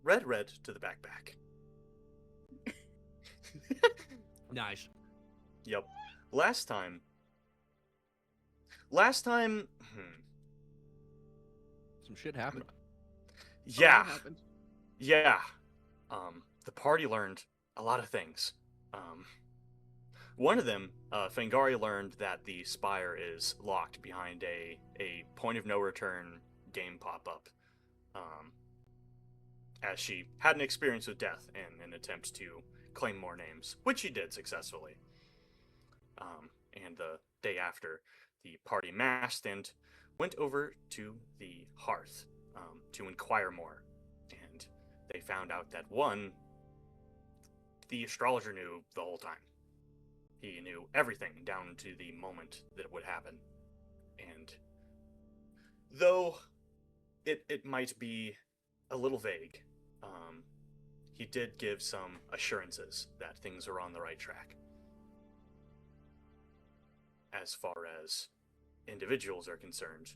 Red to the backpack. Nice. Yep. Last time. Hmm. Some shit happened. Yeah. What happened? Yeah. The party learned a lot of things. One of them, Fengari learned that the spire is locked behind a point of no return game pop-up. As she had an experience with death in an attempt to claim more names, which she did successfully. And the day after, the party massed and went over to the hearth to inquire more. And they found out that one, the astrologer knew the whole time. He knew everything down to the moment that it would happen. And though it might be a little vague, he did give some assurances that things are on the right track. As far as individuals are concerned,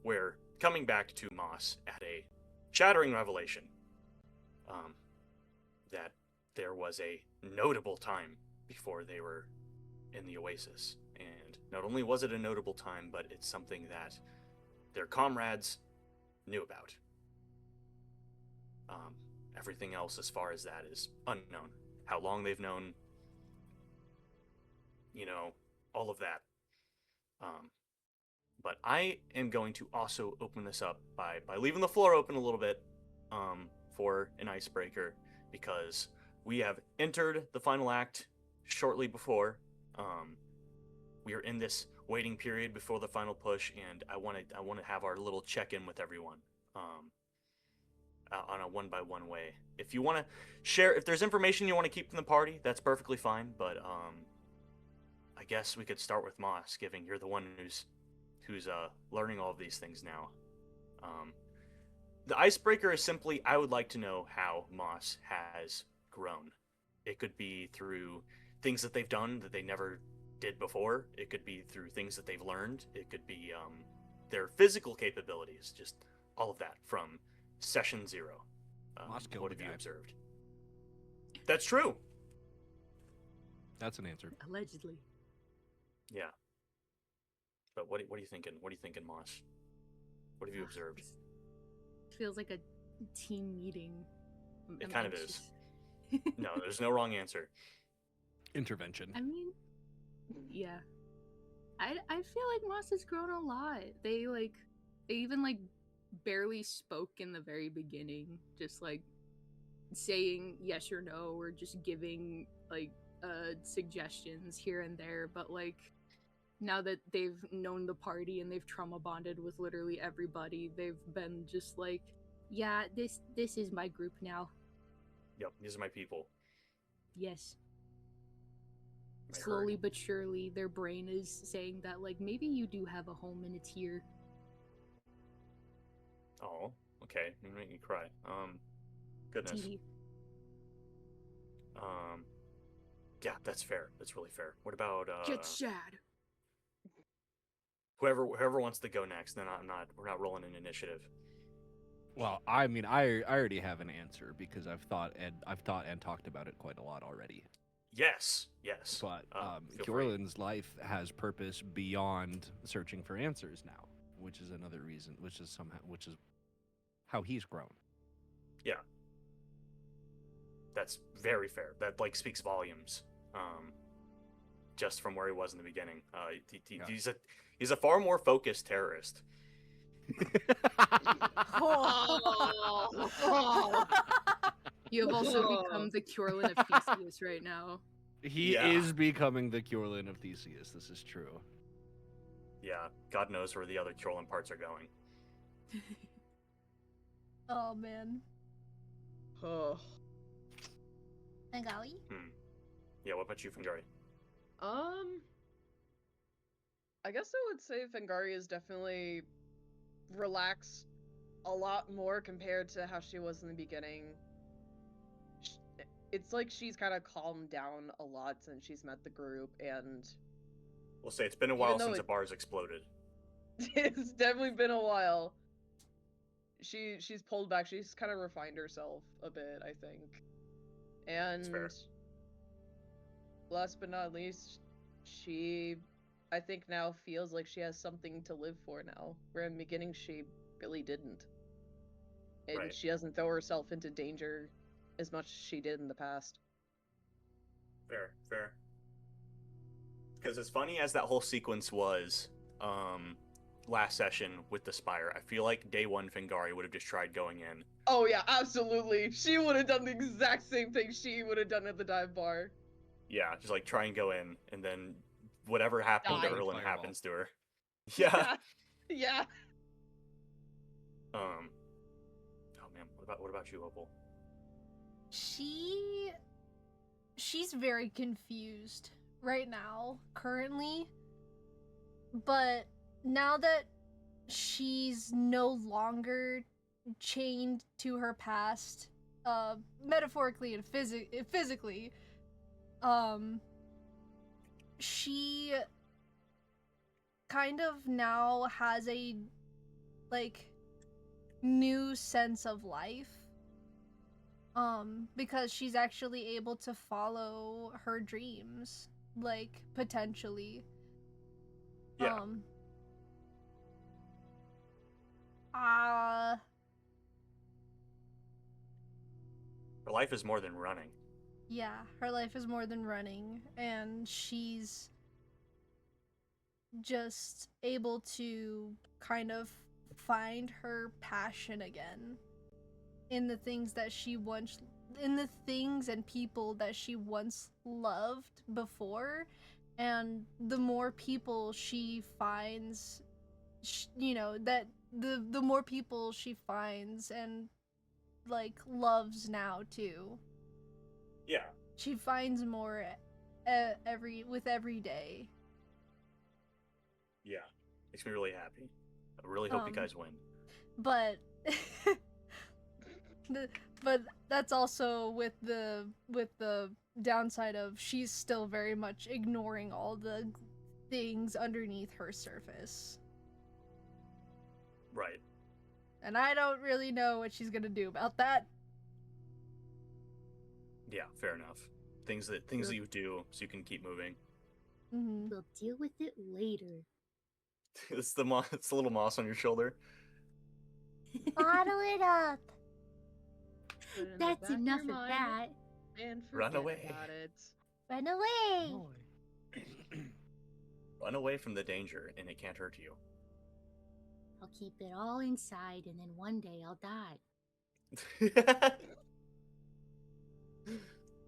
we're coming back to Moss at a shattering revelation that there was a notable time before they were in the Oasis. And not only was it a notable time, but it's something that their comrades knew about. Everything else as far as that is unknown. How long they've known, all of that. But I am going to also open this up by leaving the floor open a little bit for an icebreaker, because we have entered the final act shortly before. We are in this waiting period before the final push, and I want to have our little check-in with everyone on a one-by-one way. If you want to share, if there's information you want to keep from the party, that's perfectly fine. But I guess we could start with Moss, given you're the one who's learning all of these things now. The icebreaker is simply, I would like to know how Moss has grown. It could be through things that they've done that they never did before. It could be through things that they've learned. It could be their physical capabilities, just all of that from session 0. What have you observed? That's true. That's an answer. Allegedly. Yeah. But what are you thinking? What are you thinking, Moss? What have you observed? Feels like a team meeting. It kind of is. No, there's no wrong answer. Intervention. I mean, yeah. I feel like Moss has grown a lot. They even barely spoke in the very beginning, just saying yes or no, or just giving suggestions here and there. But now that they've known the party and they've trauma bonded with literally everybody, they've been just yeah, this is my group now. Yep, these are my people. Yes. Slowly but surely, their brain is saying that maybe you do have a home and it's here. Oh, okay. You make me cry. Goodness. TV. Yeah, that's fair. That's really fair. What about Get sad. Whoever wants to go next? Then we're not rolling an initiative. Well, I mean, I already have an answer because I've thought and talked about it quite a lot already. Yes. But Kjorlin's life has purpose beyond searching for answers now, which is another reason, which is how he's grown. Yeah. That's very fair. That speaks volumes. Just from where he was in the beginning. He's a far more focused terrorist. You have also become the Kjorlin of Theseus right now. He is becoming the Kjorlin of Theseus. This is true. Yeah, God knows where the other Kjorlin parts are going. Oh man. Oh. Fengari? Yeah, what about you, Fengari? I guess I would say Fengari is definitely relaxed a lot more compared to how she was in the beginning. It's like she's kind of calmed down a lot since she's met the group, and We'll say it's been a while since the bar's exploded. It's definitely been a while. she's pulled back. She's kind of refined herself a bit, I think. That's fair. And last but not least, she, I think, now feels like she has something to live for now, where in the beginning she really didn't. And Right. she doesn't throw herself into danger as much as she did in the past. Fair, fair. Because as funny as that whole sequence was, last session with the Spire, I feel like day one Fengari would have just tried going in. Oh yeah, absolutely. She would have done the exact same thing she would have done at the dive bar. Yeah, just like try and go in, and then whatever happened to Die. Erlin Fireball. happens to her. Yeah. Yeah. Oh man, what about you, Opal? She's very confused right now, currently. But now that she's no longer chained to her past, metaphorically and physically, she kind of now has a, like, new sense of life. Because she's actually able to follow her dreams, like, potentially. Yeah. Her life is more than running. Yeah, her life is more than running, and she's just able to kind of find her passion again in the things that she once, in the things and people that she once loved before. And the more people she finds, that the more people she finds and, like, loves now too. Yeah. She finds more with every day. Yeah. Makes me really happy. I really hope you guys win. But but that's also with the downside of she's still very much ignoring all the things underneath her surface. Right. And I don't really know what she's gonna do about that. Yeah, fair enough. Things that you do so you can keep moving. Mm-hmm. We'll deal with it later. It's the little moss on your shoulder. Bottle it up. Put it in the That's back of enough your of mind that. And Run forget away. about it. Run away. Run away from the danger, and it can't hurt you. I'll keep it all inside, and then one day I'll die.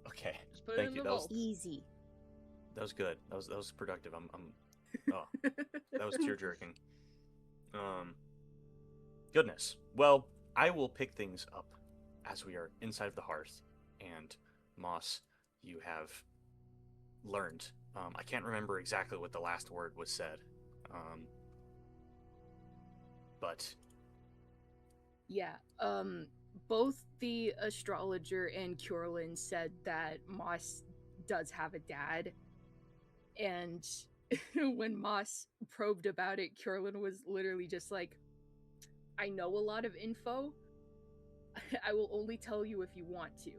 Okay. Just put it Thank in you. the That was vault. Easy. good. That was productive. Oh, that was tear jerking. Goodness. Well, I will pick things up as we are inside of the hearth, and Moss, you have learned. I can't remember exactly what the last word was said. But Yeah, both the astrologer and Curlin said that Moss does have a dad, and when Moss probed about it, Curlin was literally just like, I know a lot of info. I will only tell you if you want to.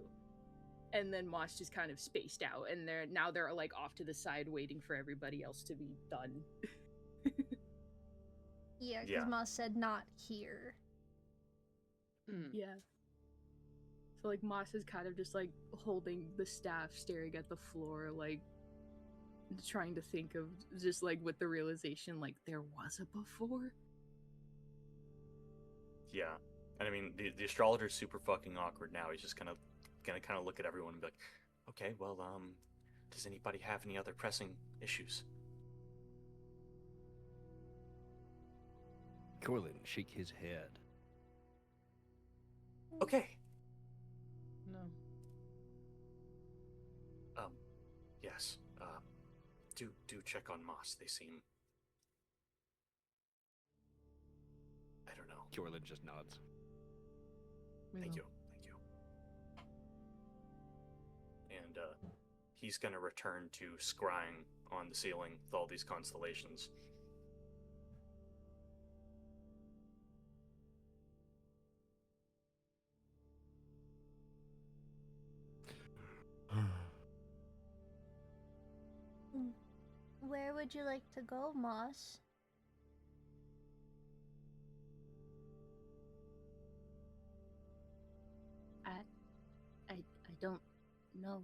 And then Moss just kind of spaced out, and they're like off to the side waiting for everybody else to be done. Yeah, because Yeah. Moss said not here. Yeah. So like Moss is kind of just like holding the staff, staring at the floor, like trying to think of just like with the realization like there was a before. yeah, and I mean the astrologer's super fucking awkward now. He's just gonna look at everyone and be like, okay, well, does anybody have any other pressing issues? Corlin shake his head. Okay. No. Yes. Do check on Moss. They seem, I don't know. Corlin just nods. Thank you. And he's gonna return to scrying on the ceiling with all these constellations. Where would you like to go, Moss? I don't know.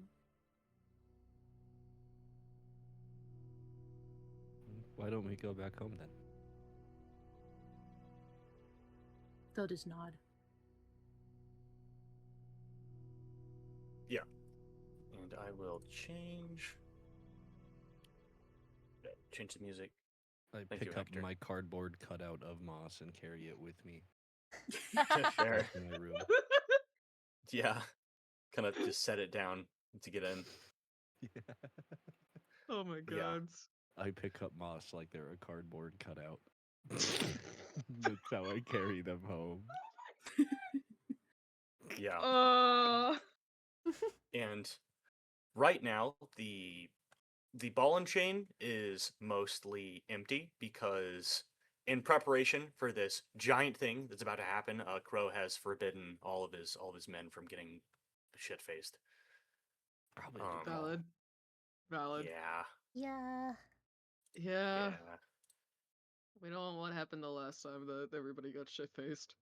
Why don't we go back home then? They'll just nod. Yeah. And I will change the music. I Thank pick you, up Hector. my cardboard cutout of Moss and carry it with me Fair. back to my room. Yeah. Kind of just set it down to get in. Yeah. Oh my Yeah. god. I pick up Moss like they're a cardboard cutout. That's how I carry them home. Yeah. And right now, the ball and chain is mostly empty because in preparation for this giant thing that's about to happen, Crow has forbidden all of his men from getting shit faced. Probably Um, Valid. Valid. Yeah. Yeah. Yeah. Yeah. We don't want what happened the last time that everybody got shit faced.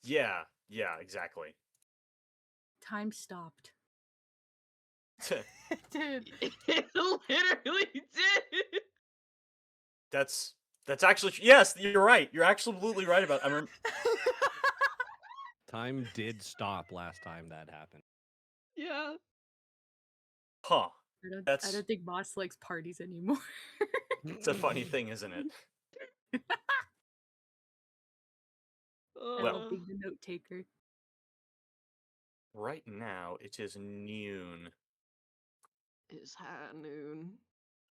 Yeah. Yeah. Exactly. Time stopped. Dude. It literally did. That's actually yes. You're right. You're absolutely right about. I remember. Time did stop last time that happened. Yeah. Huh. I That's don't think Moss likes parties anymore. it's a funny thing, isn't it? I Well. love being the note taker. Right now it is noon. It's high noon.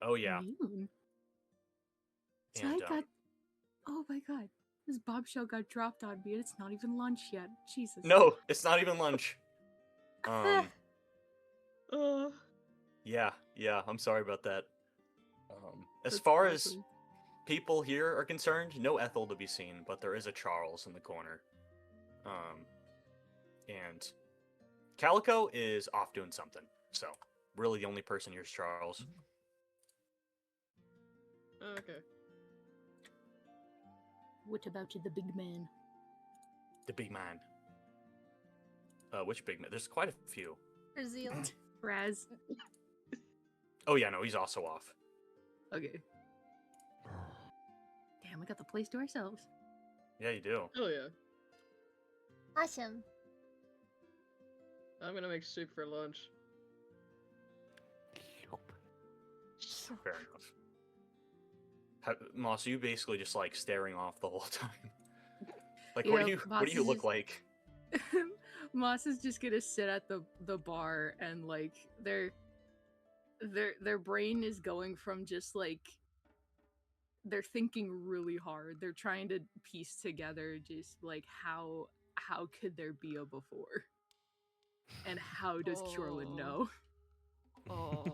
Oh yeah. Noon. So And I got. Oh my god. This bombshell got dropped on me and it's not even lunch yet. Jesus. no, it's not even lunch. Uh, Yeah. I'm sorry about that. As That's far as awesome. people here are concerned, no Ethel to be seen, but there is a Charles in the corner. And Calico is off doing something. So really, the only person here is Charles. okay. What about you, the big man? The big man. Which big man? There's quite a few. Brazil. Raz. Oh yeah, no, he's also off. Okay. Damn, we got the place to ourselves. Yeah, you do. Oh yeah. Awesome. I'm gonna make soup for lunch. Fair enough. Moss, you basically just like staring off the whole time. Like, Yeah, what do you Moss is look just- like? Moss is just gonna sit at the bar and like their brain is going from just like they're thinking really hard. They're trying to piece together just like how could there be a before? And how does Jorlin Oh. know? Oh.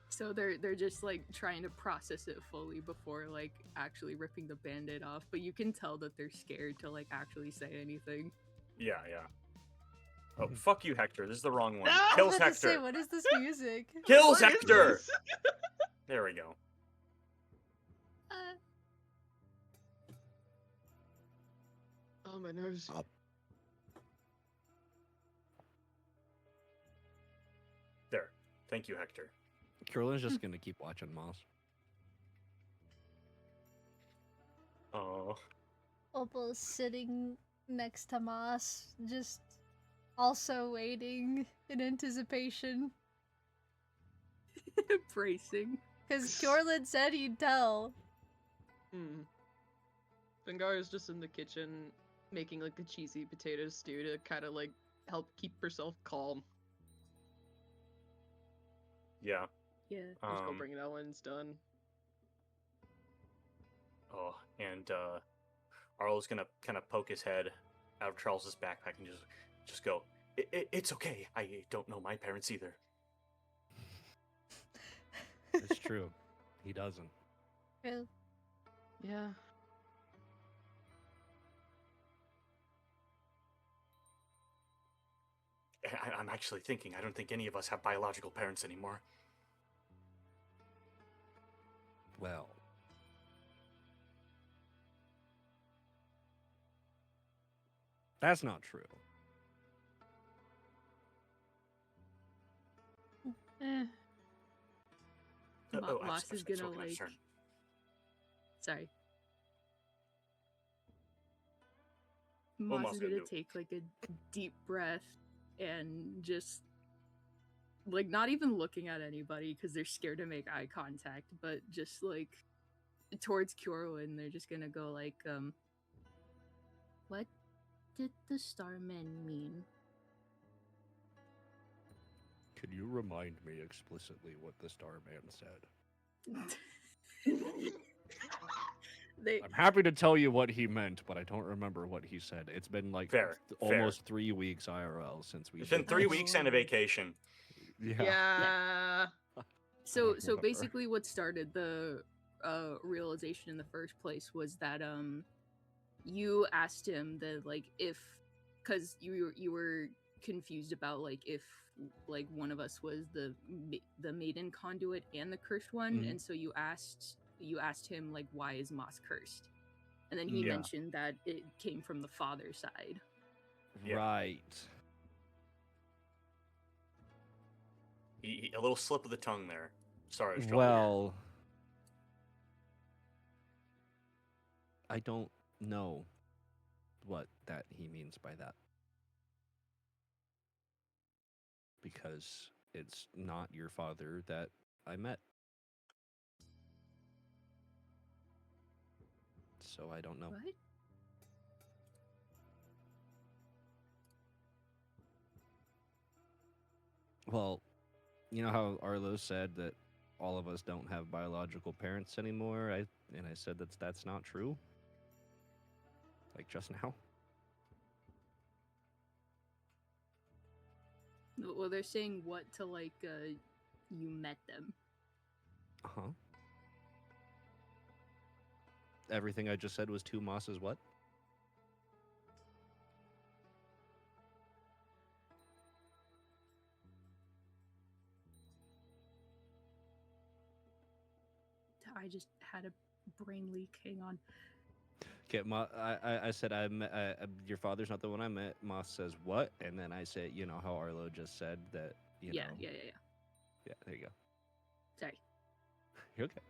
So they're just like trying to process it fully before like actually ripping the band-aid off, but you can tell that they're scared to like actually say anything. Yeah. Oh, fuck you, Hector. This is the wrong one. No! I was Kills about to say, Hector. what is this music? Kills What is Hector. this? There we go. Oh my nose. There. Thank you, Hector. Curlin's just gonna keep watching Moss. Oh. Opal's sitting next to Moss, just also waiting in anticipation. Bracing. Because Kjorlin said he'd tell. Fengari's just in the kitchen making like a cheesy potato stew to kind of like help keep herself calm. Yeah. Yeah. I'm just gonna bring it out when it's done. Oh, and Arlo's gonna kind of poke his head out of Charles's backpack and just go. It's okay. I don't know my parents either. It's true. He doesn't. True. Yeah. I'm actually thinking. I don't think any of us have biological parents anymore. Well, that's not true. Eh. Oh, Moss is gonna Smoking Knife's like. turn. Sorry. What Moss Moss is gonna gonna do? take like a deep breath and just like not even looking at anybody because they're scared to make eye contact, but just like towards Kyorlin, they're just gonna go like, what did the Starmen mean? Can you remind me explicitly what the Starman said? They I'm happy to tell you what he meant, but I don't remember what he said. It's been like Fair, almost 3 weeks IRL since we. It's been did 3 this. weeks and a vacation. Yeah. Yeah. so remember. basically what started the realization in the first place was that you asked him that like if because you were confused about like if like one of us was the maiden conduit and the cursed one, Mhm. and so you asked him like why is Moss cursed, and then he Yeah. mentioned that it came from the father's side. Yeah. Right. A little slip of the tongue there. Sorry, I was Well, I don't know what that he means by that. Because it's not your father that I met. So I don't know. What? Well, you know how Arlo said that all of us don't have biological parents anymore? I said that's not true. Like just now. Well, they're saying what to like you met them. Uh-huh. Everything I just said was two Moss's what? I just had a brain leak. Hang on. Okay, I said your father's not the one I met. Moss says what? And then I said, you know how Arlo just said that, you know. Yeah. Yeah, there you go. Sorry. You're okay.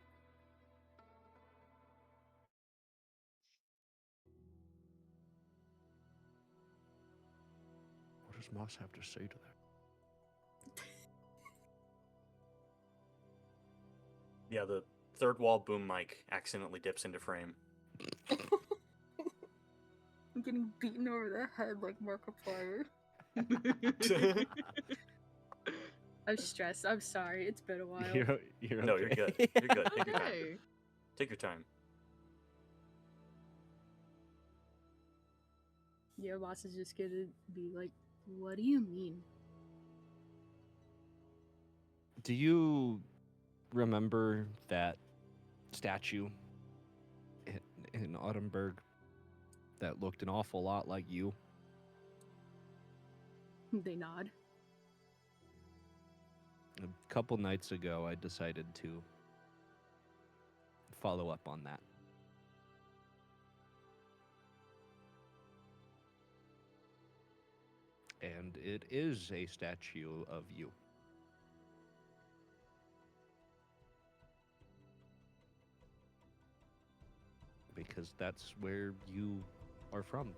What does Moss have to say to that? Yeah, the third wall boom mic accidentally dips into frame. I'm getting beaten over the head like Markiplier. I'm stressed. I'm sorry. It's been a while. You're No, okay. you're good. You're good. Take your time. Okay. Take your time. Yeah, boss is just gonna be like, what do you mean? Do you remember that statue in Autumnburg that looked an awful lot like you? They nod. A couple nights ago, I decided to follow up on that. And it is a statue of you. Because that's where you are from.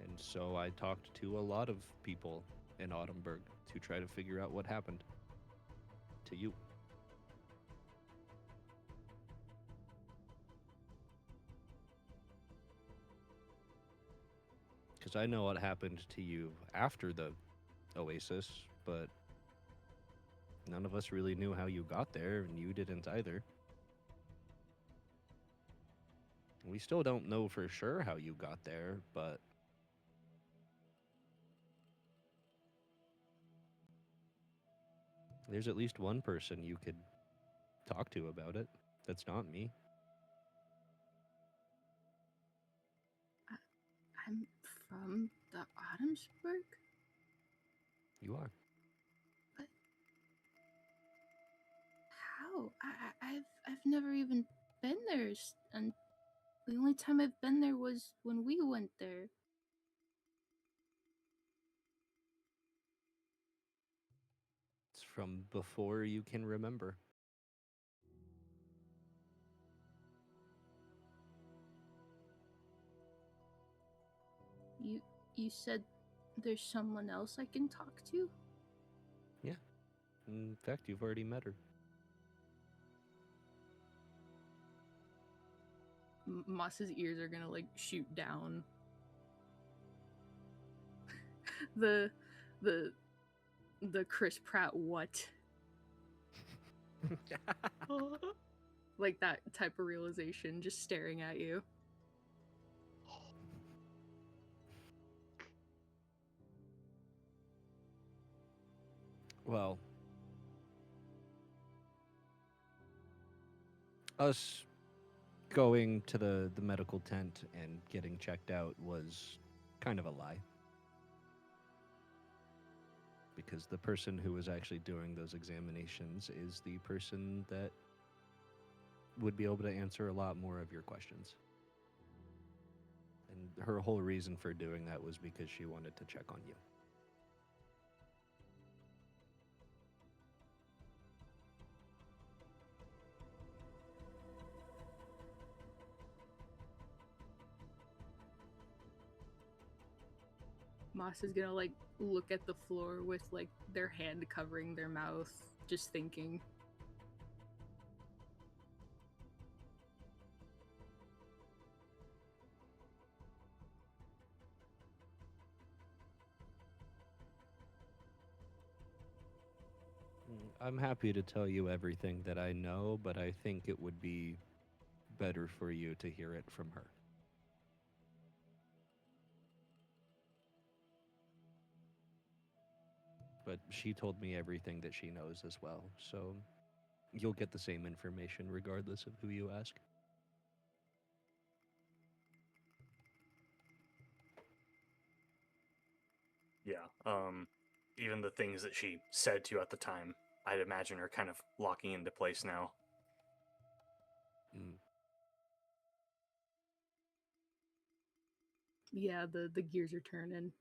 And so I talked to a lot of people in Autumnburg to try to figure out what happened to you. Because I know what happened to you after the Oasis, but none of us really knew how you got there, and you didn't either. We still don't know for sure how you got there, but there's at least one person you could talk to about it. That's not me. I'm from the Autumnsburg? You are. What? know. I've never even been there, and the only time I've been there was when we went there. It's from before you can remember. You said there's someone else I can talk to? Yeah. In fact, you've already met her. Moss's ears are gonna like shoot down. the Chris Pratt what? Like that type of realization just staring at you. Well, us going to the medical tent and getting checked out was kind of a lie. Because the person who was actually doing those examinations is the person that would be able to answer a lot more of your questions. And her whole reason for doing that was because she wanted to check on you. Moss is gonna like look at the floor with like their hand covering their mouth, just thinking. I'm happy to tell you everything that I know, but I think it would be better for you to hear it from her. But she told me everything that she knows as well, so you'll get the same information regardless of who you ask. Yeah. Even the things that she said to you at the time, I'd imagine are kind of locking into place now. Mm. Yeah, the gears are turning.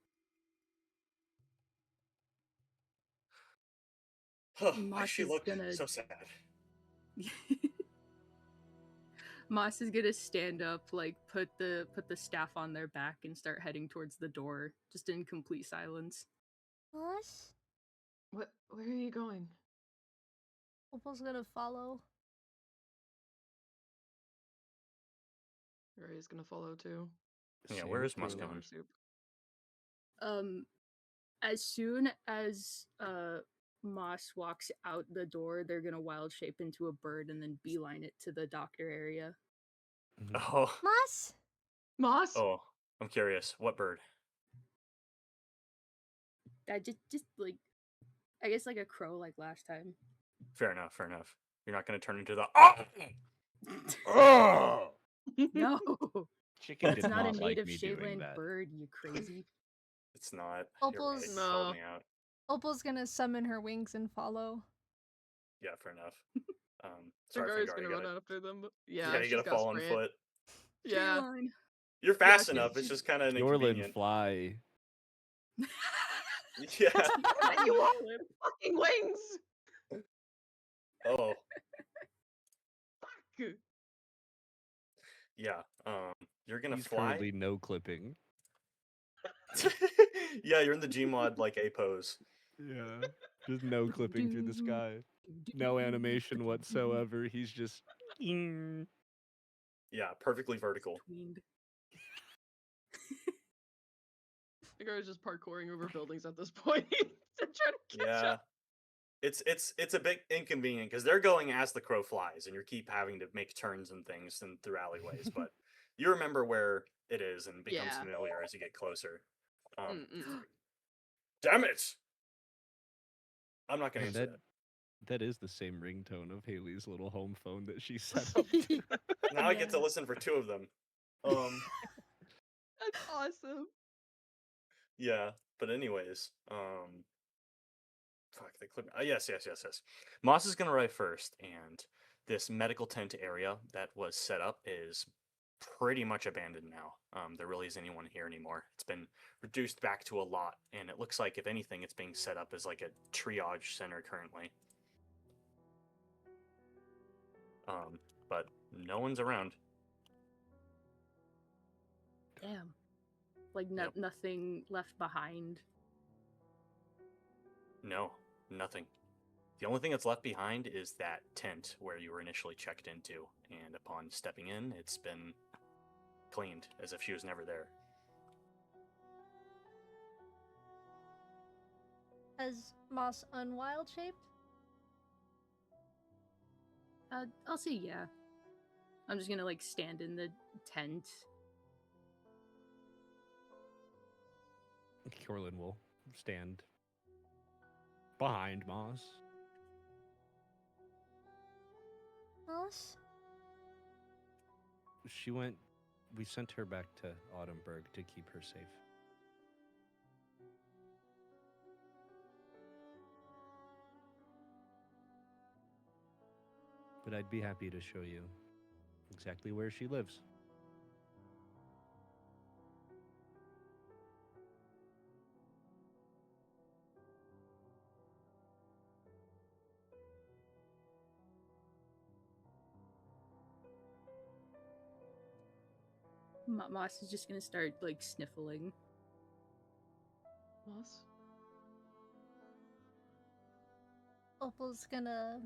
Why Moss she is look gonna so sad? Moss is gonna stand up, like put the staff on their back and start heading towards the door, just in complete silence. Us? Where are you going? Opal's gonna follow. Ray's gonna follow too. Yeah, Same where is crew. Moss going? Soup. As soon as Moss walks out the door, they're gonna wild shape into a bird and then beeline it to the doctor area. Mhm. Oh, Moss? Moss? oh, I'm curious. What bird? That just like, I guess like a crow, like last time. Fair enough. Fair enough. You're not going to turn into the. Oh! No, Chicken it's did not a not like native me doing Shadeland that. bird. You crazy. It's not. Opal's- You're right. Called No. me out. Opal's gonna summon her wings and follow. Yeah, fair enough. Sorry, Fengari's Fengari, gonna you run gotta, after them. But you yeah, gotta she's get a got fall on sprint. foot. Yeah. Caroline. You're fast Yeah, enough. It's just kind of Yorlin, inconvenient. fly. Yeah. And you all have fucking wings! Oh, Fuck! yeah. You're gonna He's fly. currently no clipping. Yeah, you're in the Gmod like a pose. Yeah. Just no clipping through the sky. No animation whatsoever. He's just. Yeah, perfectly vertical. Tweened. Fengari's just parkouring over buildings at this point to try to catch Yeah. up. It's a bit inconvenient because they're going as the crow flies, and you keep having to make turns and things and through alleyways. But you remember where it is and becomes Yeah. familiar as you get closer. Mm-mm. Damn it! I'm not gonna Man, answer that, that. that is the same ringtone of Haley's little home phone that she set up to. Now I get to Yeah. listen for two of them. That's awesome. Yeah, but anyways, fuck, they clip. Yes. Moss is gonna arrive first, and this medical tent area that was set up is pretty much abandoned now. There really isn't anyone here anymore. It's been reduced back to a lot, and it looks like, if anything, it's being set up as like a triage center currently. But no one's around. Damn. Like Yep. nothing left behind. No, nothing. The only thing that's left behind is that tent where you were initially checked into, and upon stepping in, it's been cleaned as if she was never there. Has Moss unwild shaped? I'll say yeah. I'm just gonna like stand in the tent. Corlin will stand behind Moss. Moss? We sent her back to Autumnburg to keep her safe. But I'd be happy to show you exactly where she lives. Moss is just gonna start like sniffling. Moss? Opal's gonna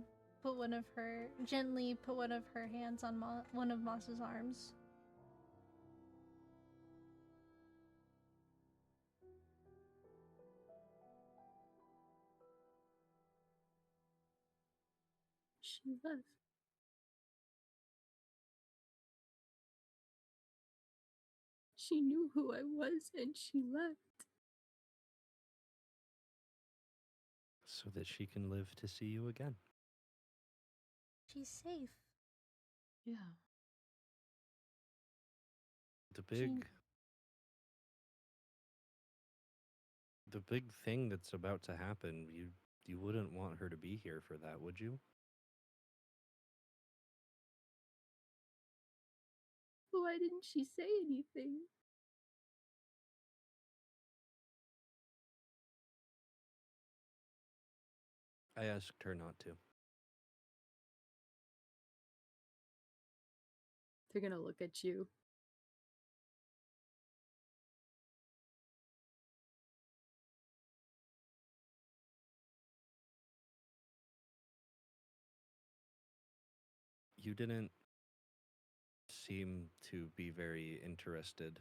gently put one of her hands on one of Moss's arms. She left. She knew who I was and she left. So that she can live to see you again. She's safe. Yeah. The big thing that's about to happen, you wouldn't want her to be here for that, would you? Why didn't she say anything? I asked her not to. They're gonna look at you. You didn't seem to be very interested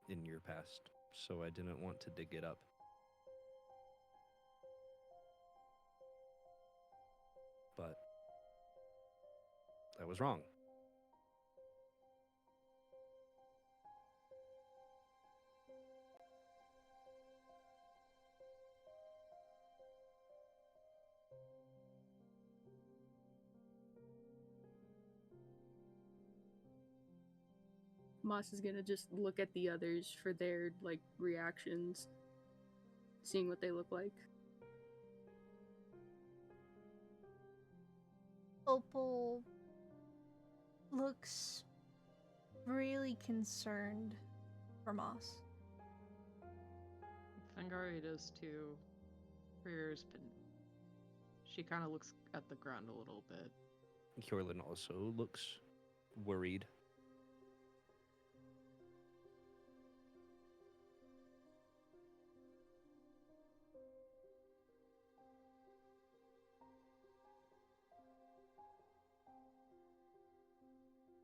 in your past, so I didn't want to dig it up. But I was wrong. Moss is gonna just look at the others for their like reactions, seeing what they look like. Opal looks really concerned for Moss. Fengari does too. Rear's been. She kind of looks at the ground a little bit. Kjorlin also looks worried.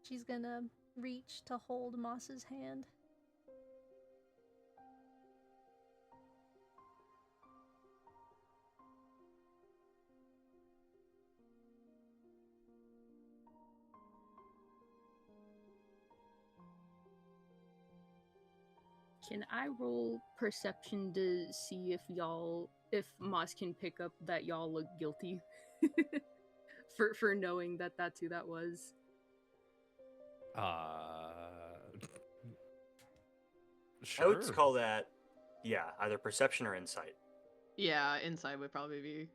She's gonna reach to hold Moss's hand. Can I roll perception to see if Moss can pick up that y'all look guilty for knowing that that's who that was? Sure. I would call that, yeah, either perception or insight. Yeah, inside would probably be.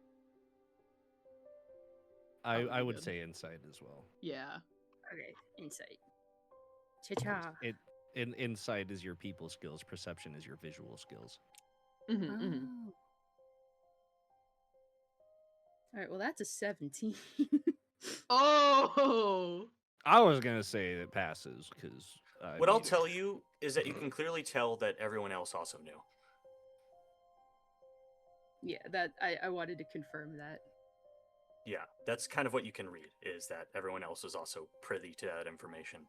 I would good. say insight as well. Yeah. Okay, insight. Cha-cha. Insight is your people skills. Perception is your visual skills. Oh. All right, well, that's a 17. Oh. I was gonna say it passes because What I'll tell you is that you can clearly tell that everyone else also knew. Yeah, that I wanted to confirm that. Yeah, that's kind of what you can read, is that everyone else is also privy to that information.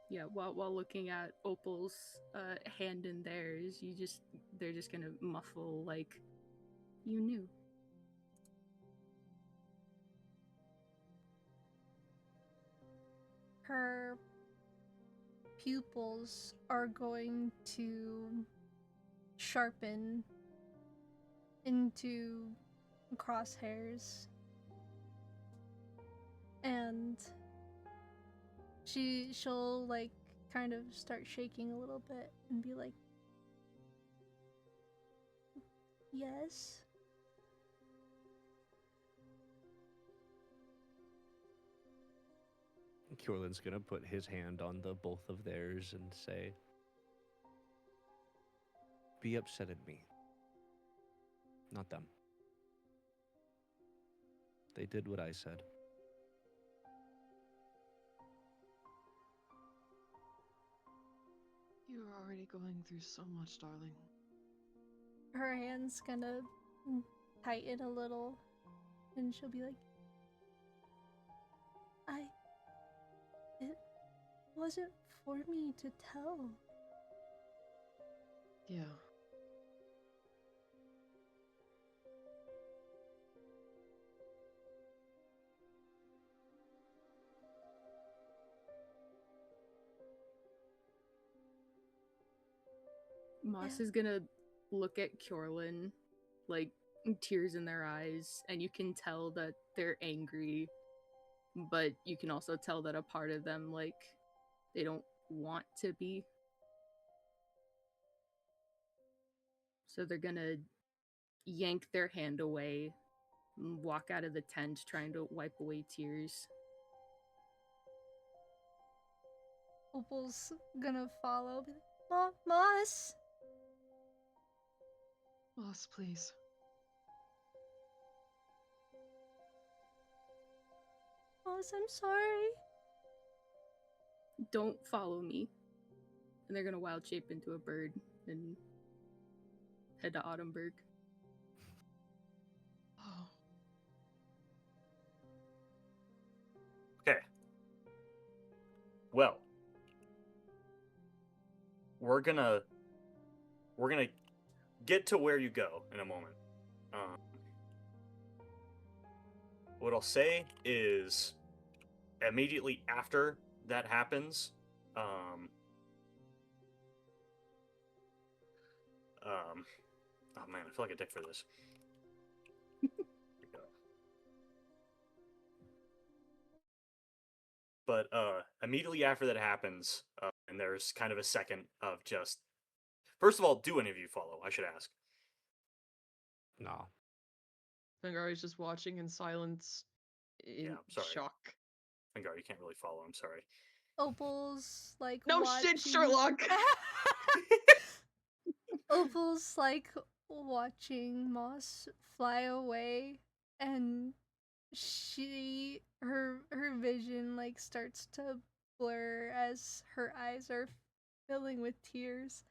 Yeah, while looking at Opal's hand in theirs, they're just gonna muffle like, you knew. Her pupils are going to sharpen into crosshairs, and she'll like kind of start shaking a little bit and be like, yes. Kjorlin's gonna put his hand on the both of theirs and say, "Be upset at me, not them. They did what I said." You're already going through so much, darling. Her hand's gonna tighten a little, and she'll be like, it wasn't for me to tell. Yeah. Moss Yeah. is gonna look at Kjorlin, like tears in their eyes, and you can tell that they're angry, but you can also tell that a part of them, like, they don't want to be. So they're gonna yank their hand away, and walk out of the tent, trying to wipe away tears. Opal's gonna follow. Be like, Moss! Moss, please. Moss, I'm sorry. Don't follow me. And they're gonna wild shape into a bird and head to Autumnburg. Oh. Okay. Well, we're gonna get to where you go in a moment. What I'll say is, immediately after that happens, oh man, I feel like a dick for this. Here we go. But immediately after that happens, and there's kind of a second of just. First of all, do any of you follow? I should ask. No. Fengari's just watching in silence, in Yeah, sorry. shock. Fengari, you can't really follow. I'm sorry. Opal's like No watching... shit, Sherlock! Opal's like watching Moss fly away, and her vision like starts to blur as her eyes are filling with tears,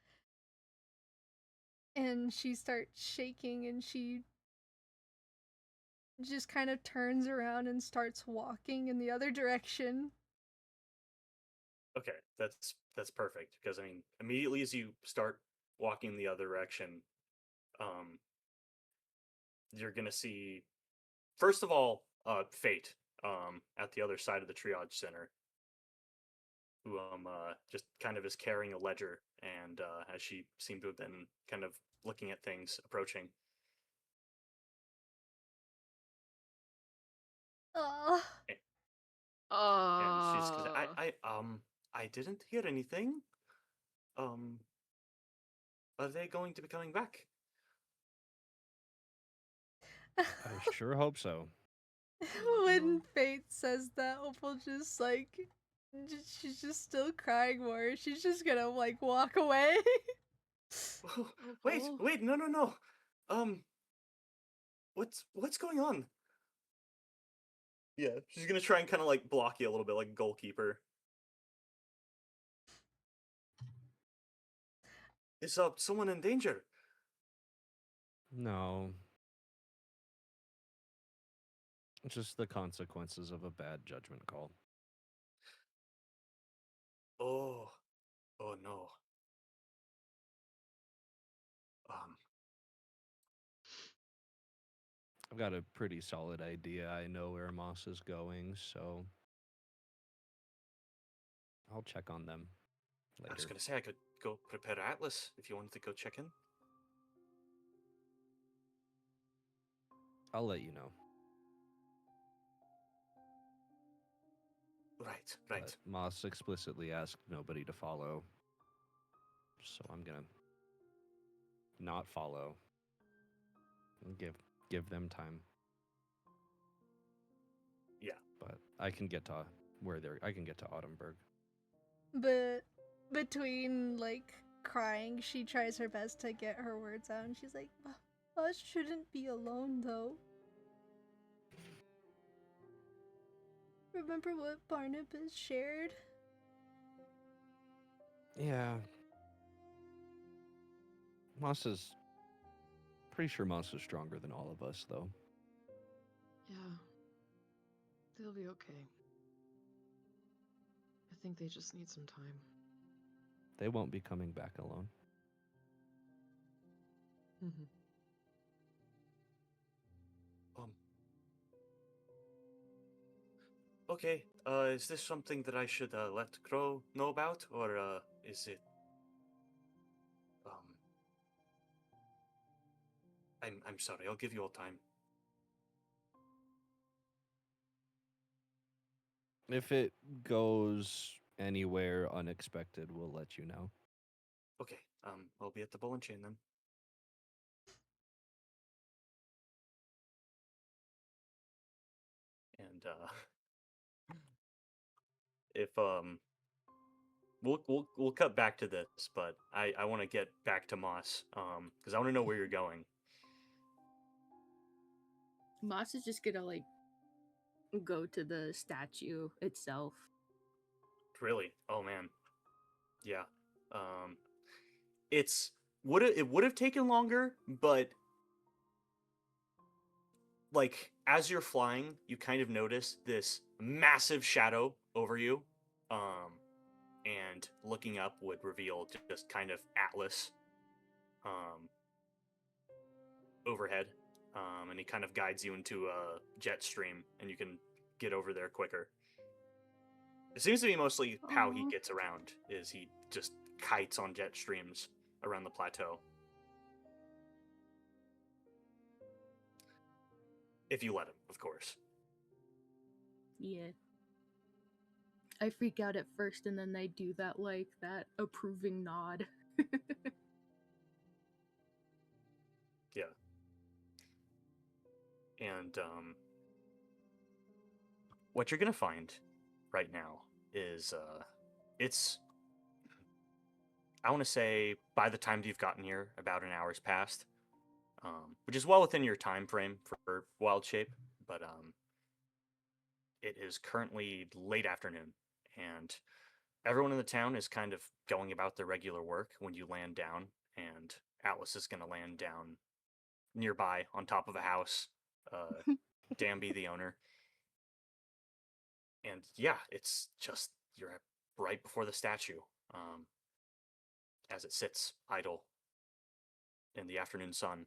and she starts shaking, and she just kind of turns around and starts walking in the other direction. Okay, that's perfect, because I mean, immediately as you start walking the other direction, you're gonna see, first of all, Fate, at the other side of the triage center, who just kind of is carrying a ledger, and as she seemed to have been kind of looking at things approaching. Ugh. And she's gonna say, I didn't hear anything. are they going to be coming back? I sure hope so. When Fate says that, Opal just like she's just still crying more. She's just gonna like walk away. Oh, wait, Opal. wait, no. Um, what's going on? Yeah, she's gonna try and kind of like block you a little bit, like goalkeeper. Is someone in danger? No. Just the consequences of a bad judgment call. Oh, oh no. Um, I've got a pretty solid idea. I know where Moss is going, so I'll check on them I was later. gonna say I could go prepare Atlas if you wanted to go check in. I'll let you know. Right. But Moss explicitly asked nobody to follow, so I'm gonna not follow and give them time. Yeah. But I can get to I can get to Autumnburg. But between like crying, she tries her best to get her words out, and she's like, "Us shouldn't be alone, though. Remember what Barnabas shared?" Yeah. Pretty sure Moss is stronger than all of us, though. Yeah. They'll be okay. I think they just need some time. They won't be coming back alone. Mm-hmm. Um. Okay. Is this something that I should let Crow know about, or is it? Um. I'm sorry. I'll give you all time. If it goes anywhere unexpected, we'll let you know. Okay. I'll be at the Bull and Chain then. And if we'll cut back to this, but I want to get back to Moss because I want to know where you're going. Moss is just gonna like go to the statue itself. Really? Oh man. Yeah. Um, it would have taken longer, but like as you're flying, you kind of notice this massive shadow over you. And looking up would reveal just kind of Atlas um overhead. And he kind of guides you into a jet stream and you can get over there quicker. It seems to be mostly how he Aw. gets around is he just kites on jet streams around the plateau. If you let him, of course. Yeah. I freak out at first and then they do that like that approving nod. Yeah. And what you're gonna find right now is it's I want to say by the time you've gotten here, about an hour's passed, which is well within your time frame for wild shape. But it is currently late afternoon, and everyone in the town is kind of going about their regular work when you land down, and Atlas is going to land down nearby on top of a house. Danby, the owner. And yeah, it's just you're right before the statue as it sits idle in the afternoon sun.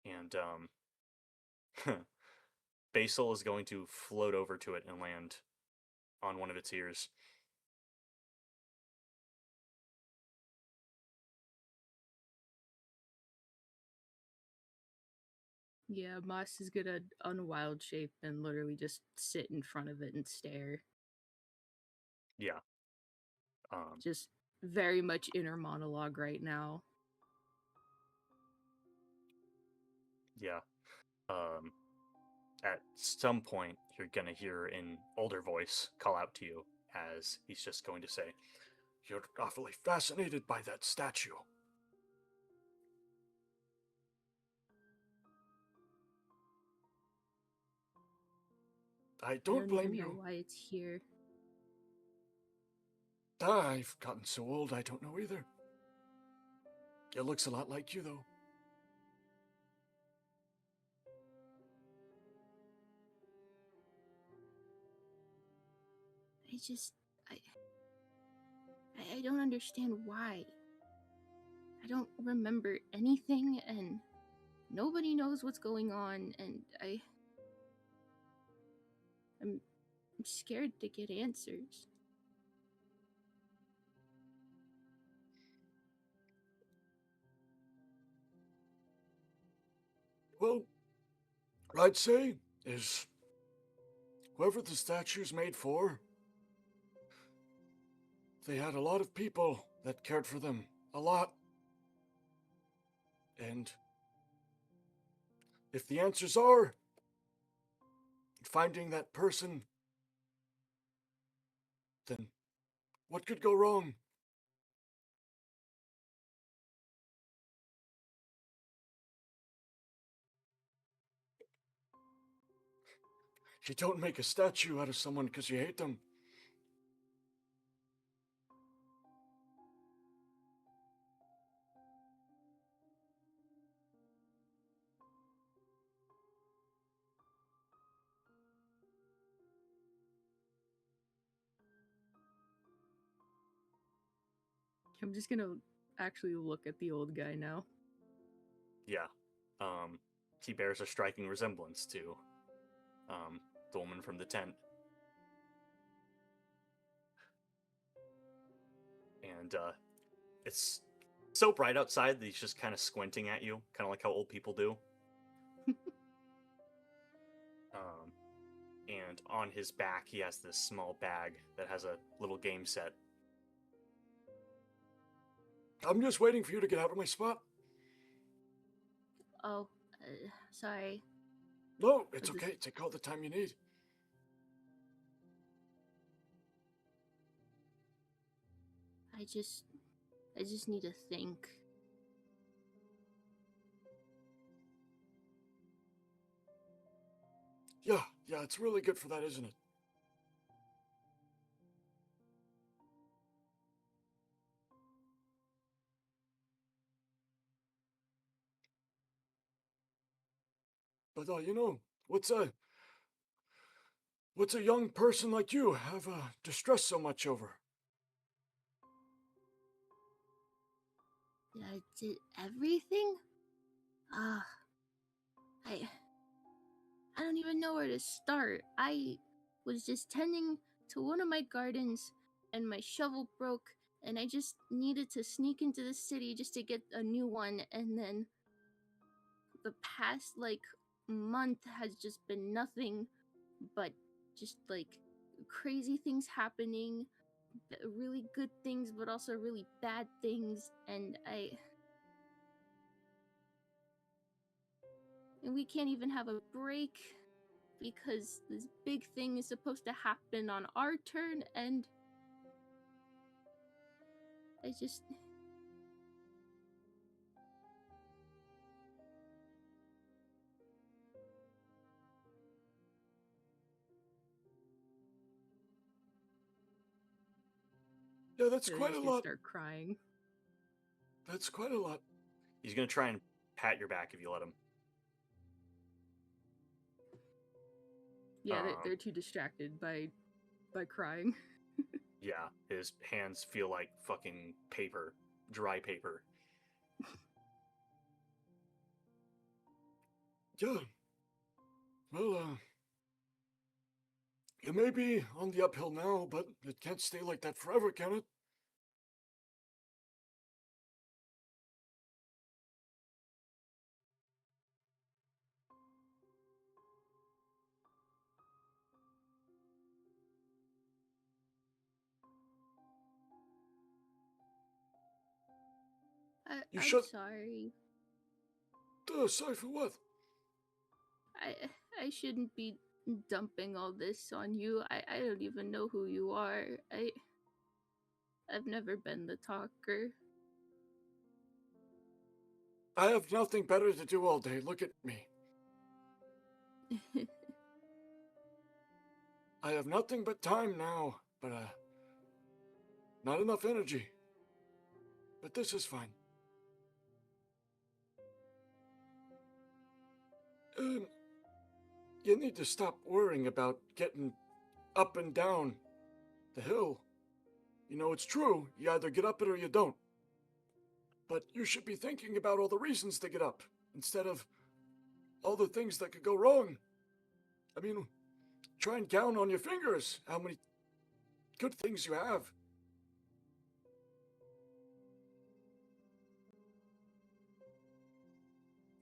And Basil is going to float over to it and land on one of its ears. Yeah, Moss is gonna unwild shape and literally just sit in front of it and stare. Yeah. Just very much inner monologue right now. Yeah. At some point, you're gonna hear an older voice call out to you as he's just going to say, "You're awfully fascinated by that statue." I don't blame even know you. why it's here. I've gotten so old, I don't know either. It looks a lot like you, though. I just, I don't understand why. I don't remember anything, and nobody knows what's going on, and I'm scared to get answers. Well, I'd say is whoever the statue's made for, they had a lot of people that cared for them. A lot. And if the answers are finding that person, then what could go wrong? You don't make a statue out of someone because you hate them. I'm just gonna actually look at the old guy now. Yeah. He bears a striking resemblance to the woman from the tent. And it's so bright outside that he's just kind of squinting at you, kind of like how old people do. And on his back, he has this small bag that has a little game set. I'm just waiting for you to get out of my spot. Oh, sorry. No, it's okay. Take all the time you need. I just need to think. Yeah, it's really good for that, isn't it? But what's a young person like you have distressed so much over? I did everything? Ah, I don't even know where to start. I was just tending to one of my gardens and my shovel broke and I just needed to sneak into the city just to get a new one, and then the past month has just been nothing but just crazy things happening, really good things but also really bad things, and we can't even have a break because this big thing is supposed to happen on our turn, and I just... Yeah, that's I'm quite a just gonna lot. start crying. That's quite a lot. He's gonna try and pat your back if you let him. Yeah, they're too distracted by crying. Yeah, his hands feel like fucking paper, dry paper. Yeah. Well, it may be on the uphill now, but it can't stay like that forever, can it? You I'm should. sorry. Sorry for what? I shouldn't be dumping all this on you. I don't even know who you are. I've never been the talker. I have nothing better to do all day. Look at me. I have nothing but time now, but not enough energy. But this is fine. You need to stop worrying about getting up and down the hill. You know, it's true. You either get up it or you don't. But you should be thinking about all the reasons to get up instead of all the things that could go wrong. I mean, try and count on your fingers how many good things you have.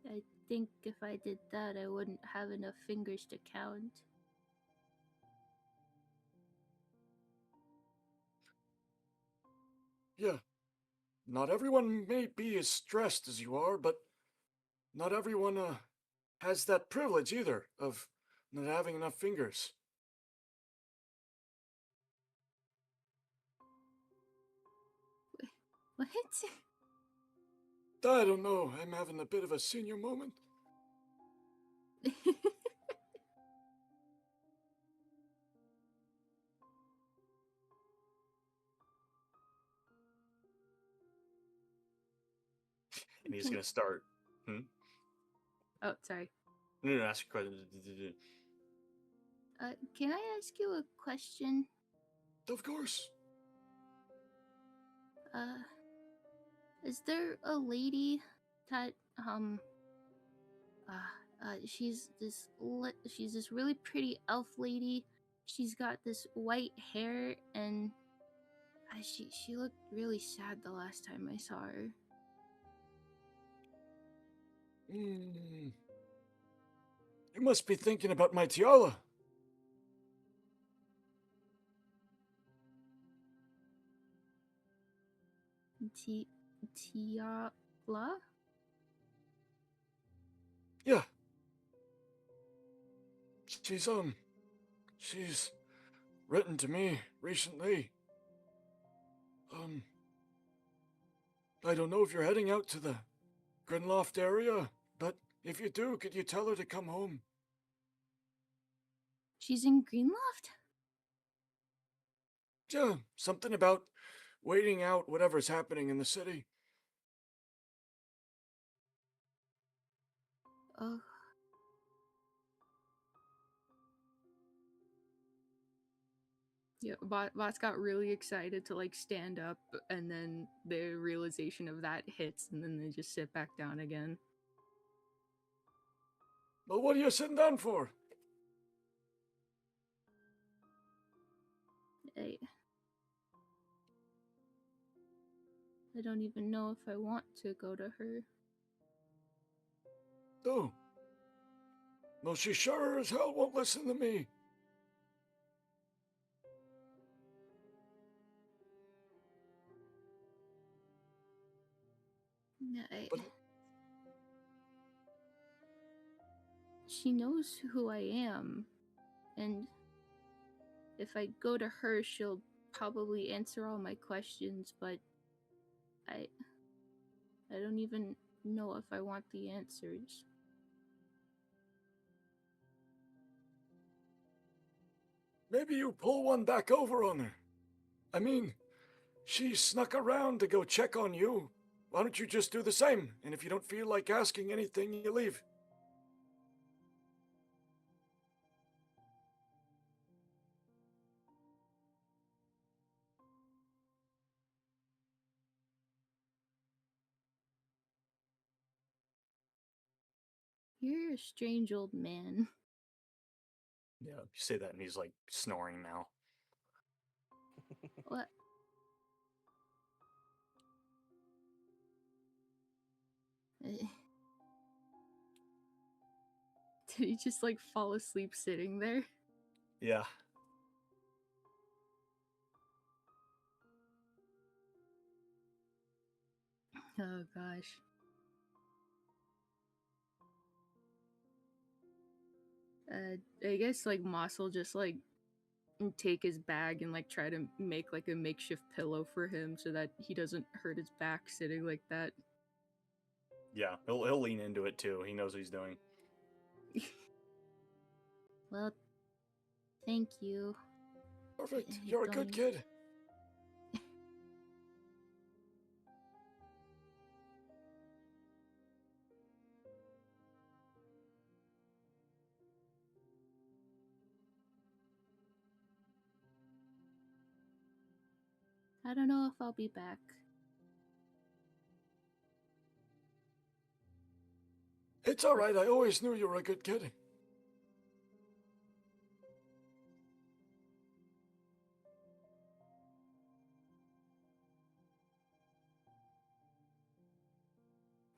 I think if I did that, I wouldn't have enough fingers to count. Yeah. Not everyone may be as stressed as you are, but not everyone has that privilege either of not having enough fingers. What? I don't know. I'm having a bit of a senior moment. And he's gonna start. Oh, sorry. No, ask a question. Can I ask you a question? Of course. Is there a lady that she's this really pretty elf lady. She's got this white hair, and she looked really sad the last time I saw her. You must be thinking about my Tiala. Tiala? Yeah. She's written to me recently. I don't know if you're heading out to the Grinloft area, but if you do, could you tell her to come home? She's in Greenloft? Yeah, something about waiting out whatever's happening in the city. Oh. Yeah, Bot's got really excited to like stand up, and then the realization of that hits, and then they just sit back down again. Well, what are you sitting down for? I don't even know if I want to go to her. Oh. Well, she sure as hell won't listen to me. But she knows who I am, and if I go to her, she'll probably answer all my questions, but I don't even know if I want the answers. maybe you pull one back over on her. I mean, she snuck around to go check on you. Why don't you just do the same? And if you don't feel like asking anything, you leave. You're a strange old man. Yeah, you say that, and he's like snoring now. What? Did he just like fall asleep sitting there? Yeah. Oh gosh. I guess like Moss will just like take his bag and like try to make like a makeshift pillow for him so that he doesn't hurt his back sitting like that. Yeah, he'll lean into it too. He knows what he's doing. Well, thank you. Perfect. Hey, You're a good Donnie. kid. I don't know if I'll be back. It's all right. I always knew you were a good kid.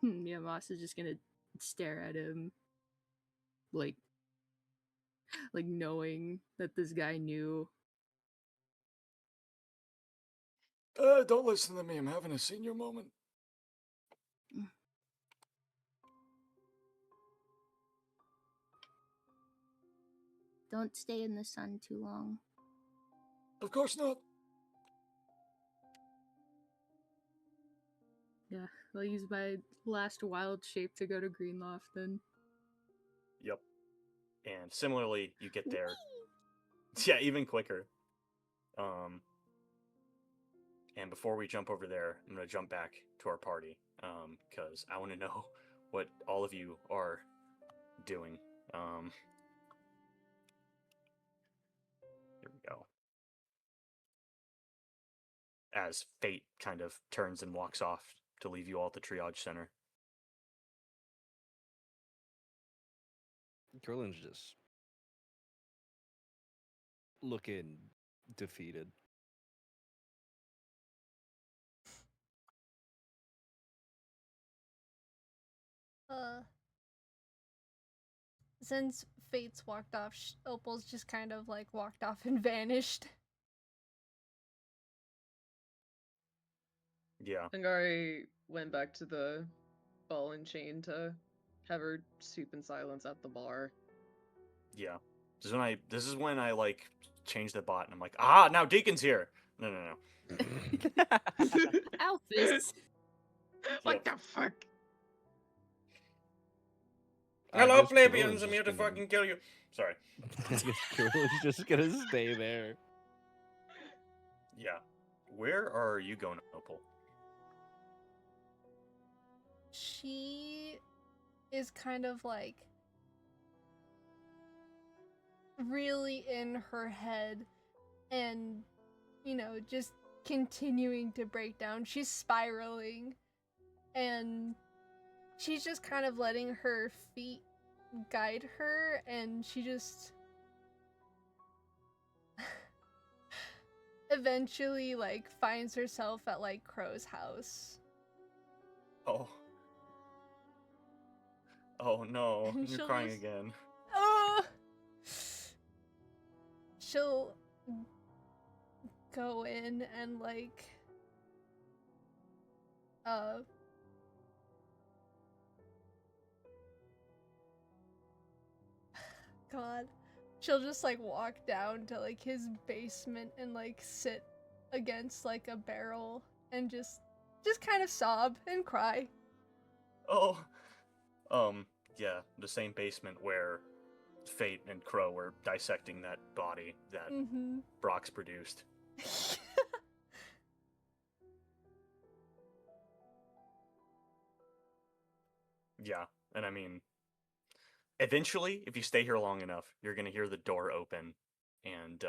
Yeah, Moss is just gonna stare at him, like knowing that this guy knew. Don't listen to me. I'm having a senior moment. Don't stay in the sun too long. Of course not. Yeah, I'll use my last wild shape to go to Greenloft then. Yep. And similarly, you get there. Yeah, even quicker. And before we jump over there, I'm gonna jump back to our party. Because I want to know what all of you are doing. Here we go. As Fate kind of turns and walks off to leave you all at the triage center. Curlin's just looking defeated. Since Fate's walked off, Opal's just kind of like walked off and vanished. Yeah. Fengari went back to the ball and chain to have her soup in silence at the bar. Yeah. This is when I like change the bot and I'm like, now Deacon's here. No. Alphys! What the fuck? Hello, guess plebeians, Curlin's I'm here just to gonna- fucking kill you. Sorry. I guess Curlin's just gonna stay there. Yeah. Where are you going, Opal? She is kind of like really in her head and, you know, just continuing to break down. She's spiraling and she's just kind of letting her feet guide her, and she just eventually like finds herself at like Crow's house. Oh. Oh no, And you're she'll crying just- again. She'll go in and like God. She'll just like walk down to like his basement and like sit against like a barrel and just kind of sob and cry. Oh. Yeah, the same basement where Fate and Crow were dissecting that body that Mm-hmm. Brock's produced. Yeah, and I mean, eventually, if you stay here long enough, you're gonna hear the door open, and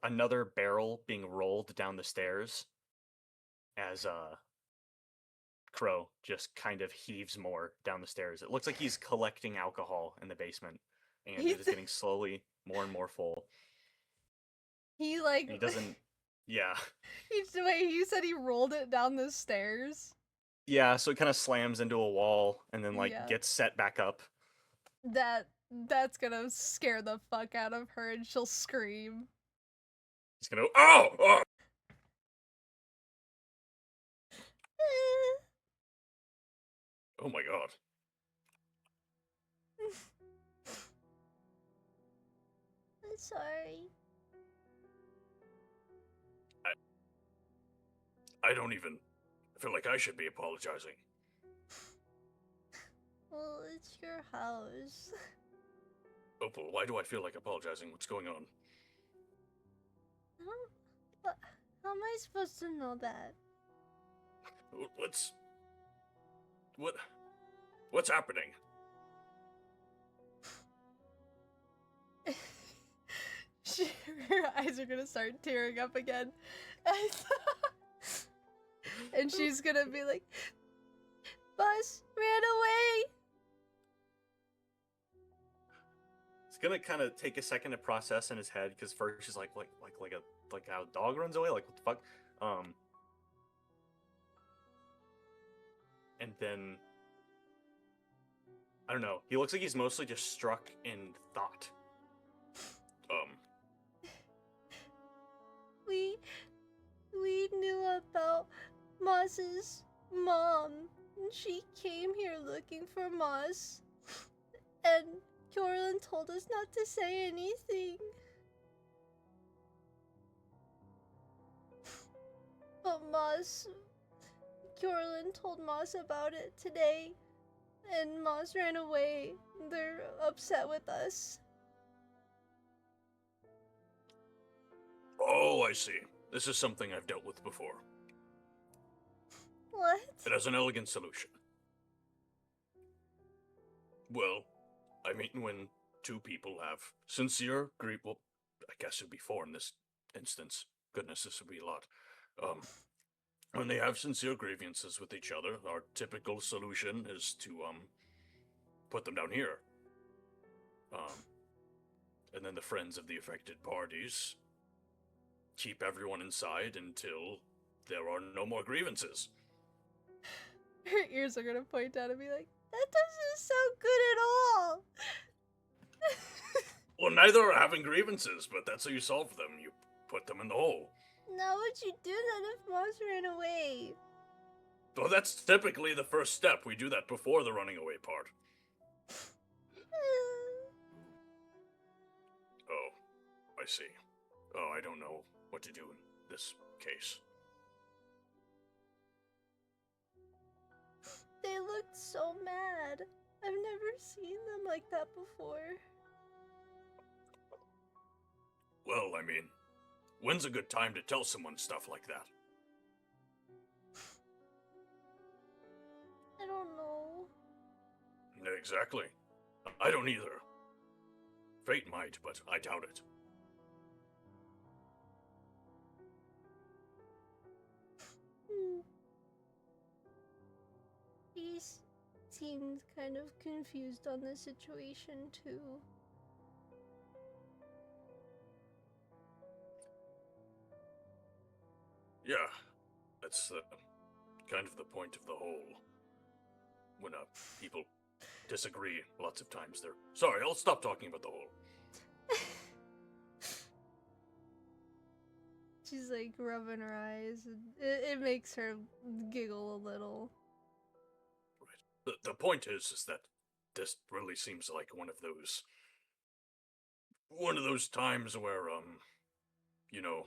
another barrel being rolled down the stairs as Crow just kind of heaves more down the stairs. It looks like he's collecting alcohol in the basement, and it is getting slowly more and more full. He like He doesn't. Yeah. Wait, you said he rolled it down the stairs? Yeah, so it kind of slams into a wall and then like Yeah. gets set back up. That's gonna scare the fuck out of her and she'll scream. He's gonna oh! Sorry. I don't even feel like I should be apologizing. Well, it's your house. Opal, why do I feel like apologizing? What's going on? How am I supposed to know that? What's happening? Her eyes are gonna start tearing up again. And she's gonna be like, Bus ran away! It's gonna kind of take a second to process in his head because first she's like how a dog runs away, like what the fuck, and then I don't know. He looks like he's mostly just struck in thought. We knew about Moss's mom. She came here looking for Moss, and Jorlin told us not to say anything. But Jorlin told Moss about it today, and Moss ran away. They're upset with us. Oh, I see. This is something I've dealt with before. What? It has an elegant solution. Well, I mean, when two people have sincere grief, well, I guess it'd be four in this instance. Goodness, this would be a lot. When they have sincere grievances with each other, our typical solution is to, put them down here. And then the friends of the affected parties keep everyone inside until there are no more grievances. Her ears are gonna point down and be like, that doesn't sound good at all! Well, neither are having grievances, but that's how you solve them. You put them in the hole. Now would you do that if Moss ran away? Well, that's typically the first step. We do that before the running away part. Oh, I see. Oh, I don't know what to do in this case. They looked so mad. I've never seen them like that before. Well, I mean, when's a good time to tell someone stuff like that? I don't know. Exactly. I don't either. Fate might, but I doubt it. He seemed kind of confused on the situation, too. Yeah, that's kind of the point of the whole. When people disagree lots of times, they're... Sorry, I'll stop talking about the whole. She's like rubbing her eyes, and it makes her giggle a little. Right. The point is that this really seems like one of those times where, you know,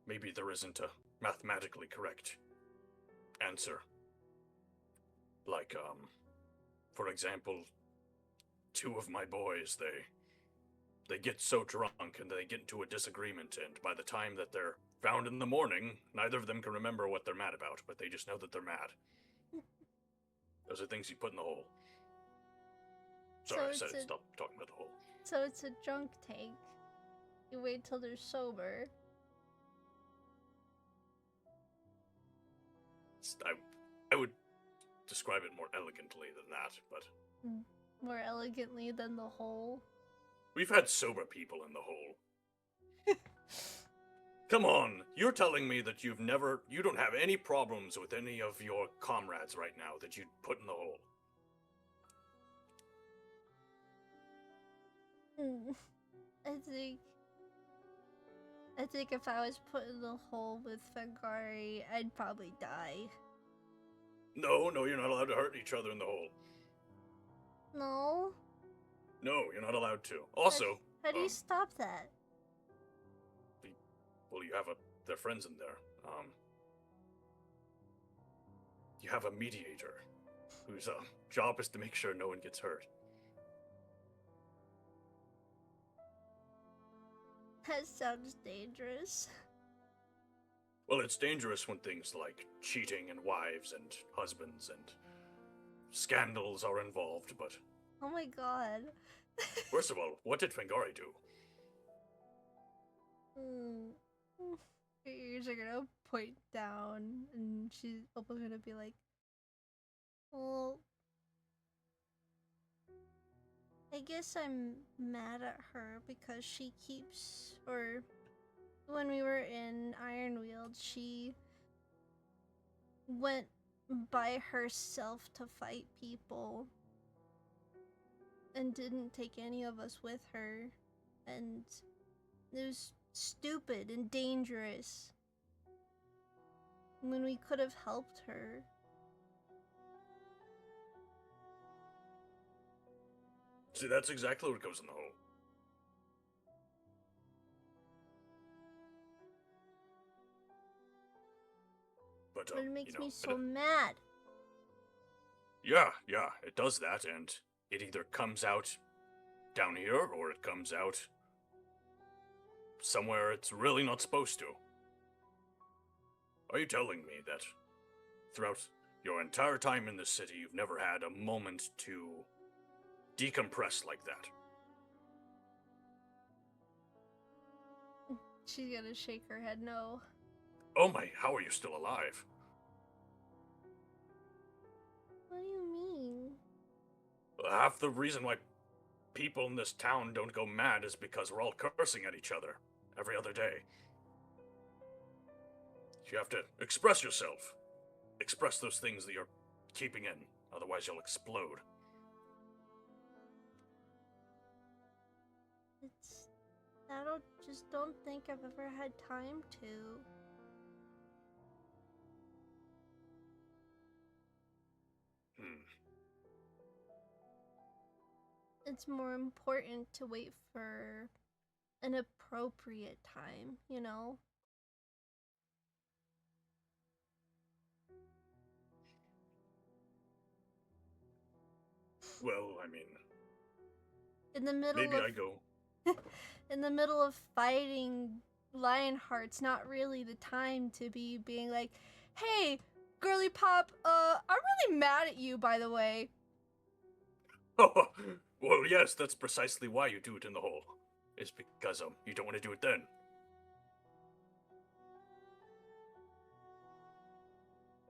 maybe there isn't a mathematically correct answer. Like, for example, two of my boys, they get so drunk and they get into a disagreement, and by the time that they're found in the morning, neither of them can remember what they're mad about, but they just know that they're mad. Those are things you put in the hole. Sorry, So I said stop talking about the hole. So it's a drunk tank. You wait till they're sober. I would describe it more elegantly than that, but... More elegantly than the hole. We've had sober people in the hole. Come on, you're telling me that you don't have any problems with any of your comrades right now that you'd put in the hole. I think if I was put in the hole with Fengari, I'd probably die. No, you're not allowed to hurt each other in the hole. No? No, you're not allowed to. Also, How do you stop that? well, you have their friends in there. You have a mediator whose job is to make sure no one gets hurt. That sounds dangerous. Well, it's dangerous when things like cheating and wives and husbands and scandals are involved, but Oh my god. first of all, what did Fengari do? Her ears are gonna point down, and she's Opal's gonna be like, well, I guess I'm mad at her because she keeps, or when we were in Ironweald, she went by herself to fight people and didn't take any of us with her, and it was stupid and dangerous when we could have helped her. See, that's exactly what goes in the hole. But, But it makes you know, me so mad. Yeah, it does that, and it either comes out down here, or it comes out somewhere it's really not supposed to. Are you telling me that throughout your entire time in this city, you've never had a moment to decompress like that? She's gonna shake her head no. Oh my, how are you still alive? What do you mean? Half the reason why people in this town don't go mad is because we're all cursing at each other every other day. You have to express yourself. Express those things that you're keeping in, otherwise you'll explode. Don't think I've ever had time to. It's more important to wait for an appropriate time, you know? Well, I mean, In the middle maybe of I go. in the middle of fighting Lionheart's not really the time to be being like, "Hey, girly pop, I'm really mad at you, by the way." Oh, well, yes, that's precisely why you do it in the hole. It's because, you don't want to do it then.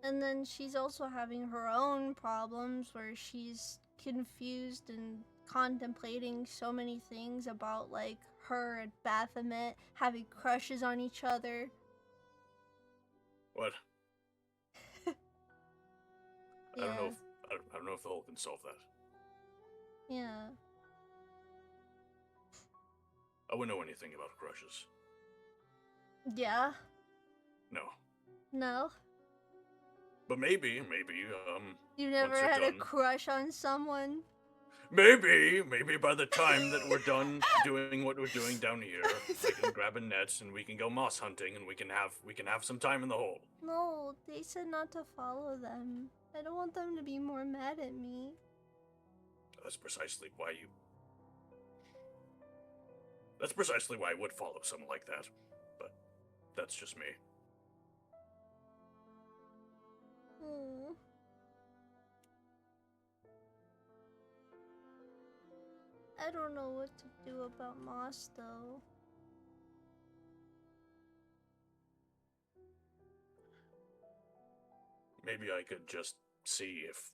And then she's also having her own problems where she's confused and contemplating so many things about, like, her and Baphomet having crushes on each other. What? Yeah. I don't know if the hole can solve that. Yeah. I wouldn't know anything about crushes. Yeah. No. No. But maybe, You never once you're had a done- crush on someone? Maybe by the time that we're done doing what we're doing down here, I can grab a net and we can go moss hunting and we can have some time in the hole. No, they said not to follow them. I don't want them to be more mad at me. That's precisely why I would follow someone like that. But that's just me. Hmm. I don't know what to do about Moss, though. Maybe I could just see if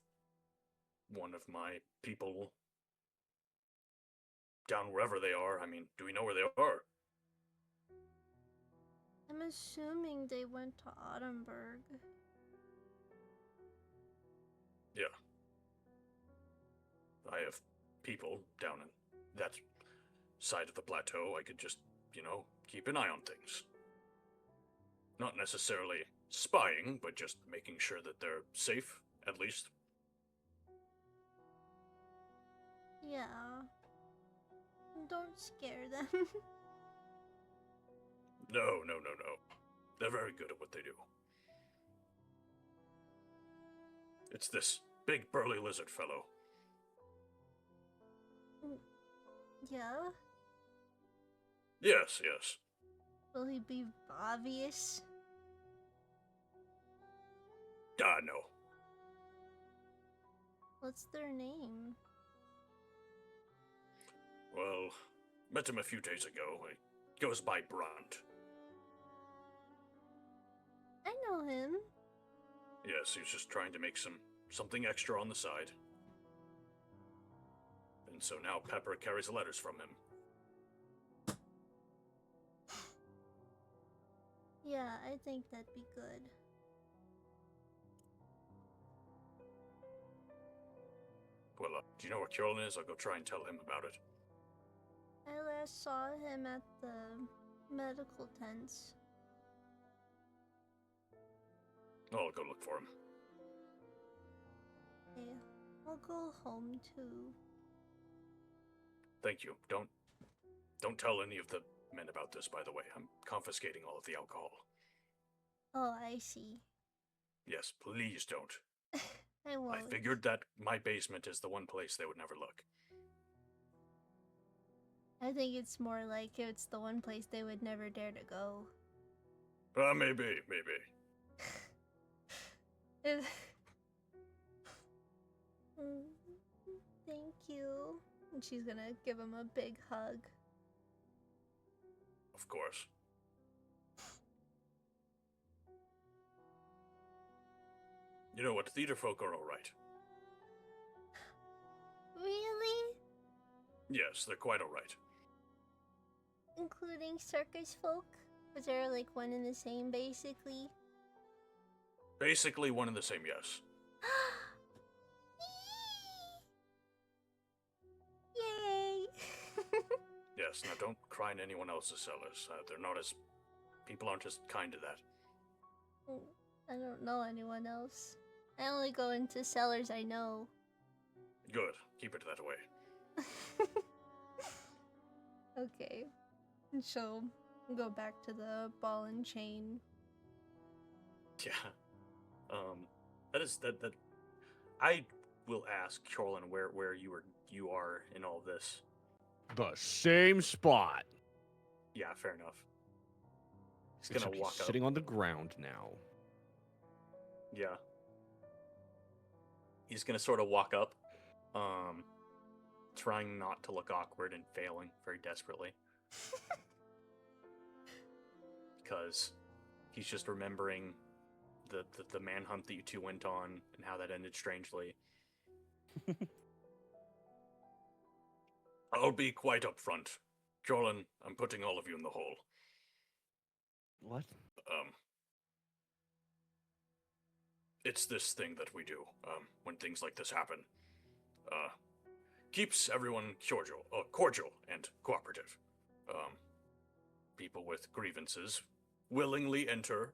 one of my people down wherever they are, I mean, do we know where they are? I'm assuming they went to Autumnburg. Yeah. I have people down in that side of the plateau. I could just, keep an eye on things. Not necessarily spying, but just making sure that they're safe, at least. Yeah. Don't scare them. No. They're very good at what they do. It's this big burly lizard fellow. Yeah? Yes. Will he be obvious? No. What's their name? Well, met him a few days ago. He goes by Brunt. I know him. Yes, he was just trying to make something extra on the side. And so now Pepper carries letters from him. Yeah, I think that'd be good. Well, do you know where Carolyn is? I'll go try and tell him about it. I last saw him at the medical tents. I'll go look for him. Okay, I'll go home too. Thank you. Don't tell any of the men about this, by the way. I'm confiscating all of the alcohol. Oh, I see. Yes, please don't. I won't. I figured that my basement is the one place they would never look. I think it's more like it's the one place they would never dare to go. Maybe. Thank you. And she's gonna give him a big hug. Of course. You know what? Theater folk are alright. Really? Yes, they're quite alright. Including circus folk? Was there like one and the same basically? Basically one and the same, yes. Yay! Yes, now don't cry in anyone else's cellars. They're not as... People aren't as kind to that. I don't know anyone else. I only go into cellars I know. Good. Keep it that way. Okay. And she'll go back to the ball and chain. Yeah. That I will ask Corlin where you are in all this. The same spot. Yeah, fair enough. He's Except gonna walk he's up. sitting on the ground now. Yeah. He's gonna sort of walk up, trying not to look awkward and failing very desperately. Because he's just remembering the manhunt that you two went on and how that ended strangely. I'll be quite upfront. Corlin, I'm putting all of you in the hole. What? It's this thing that we do, when things like this happen. Keeps everyone cordial and cooperative. People with grievances willingly enter,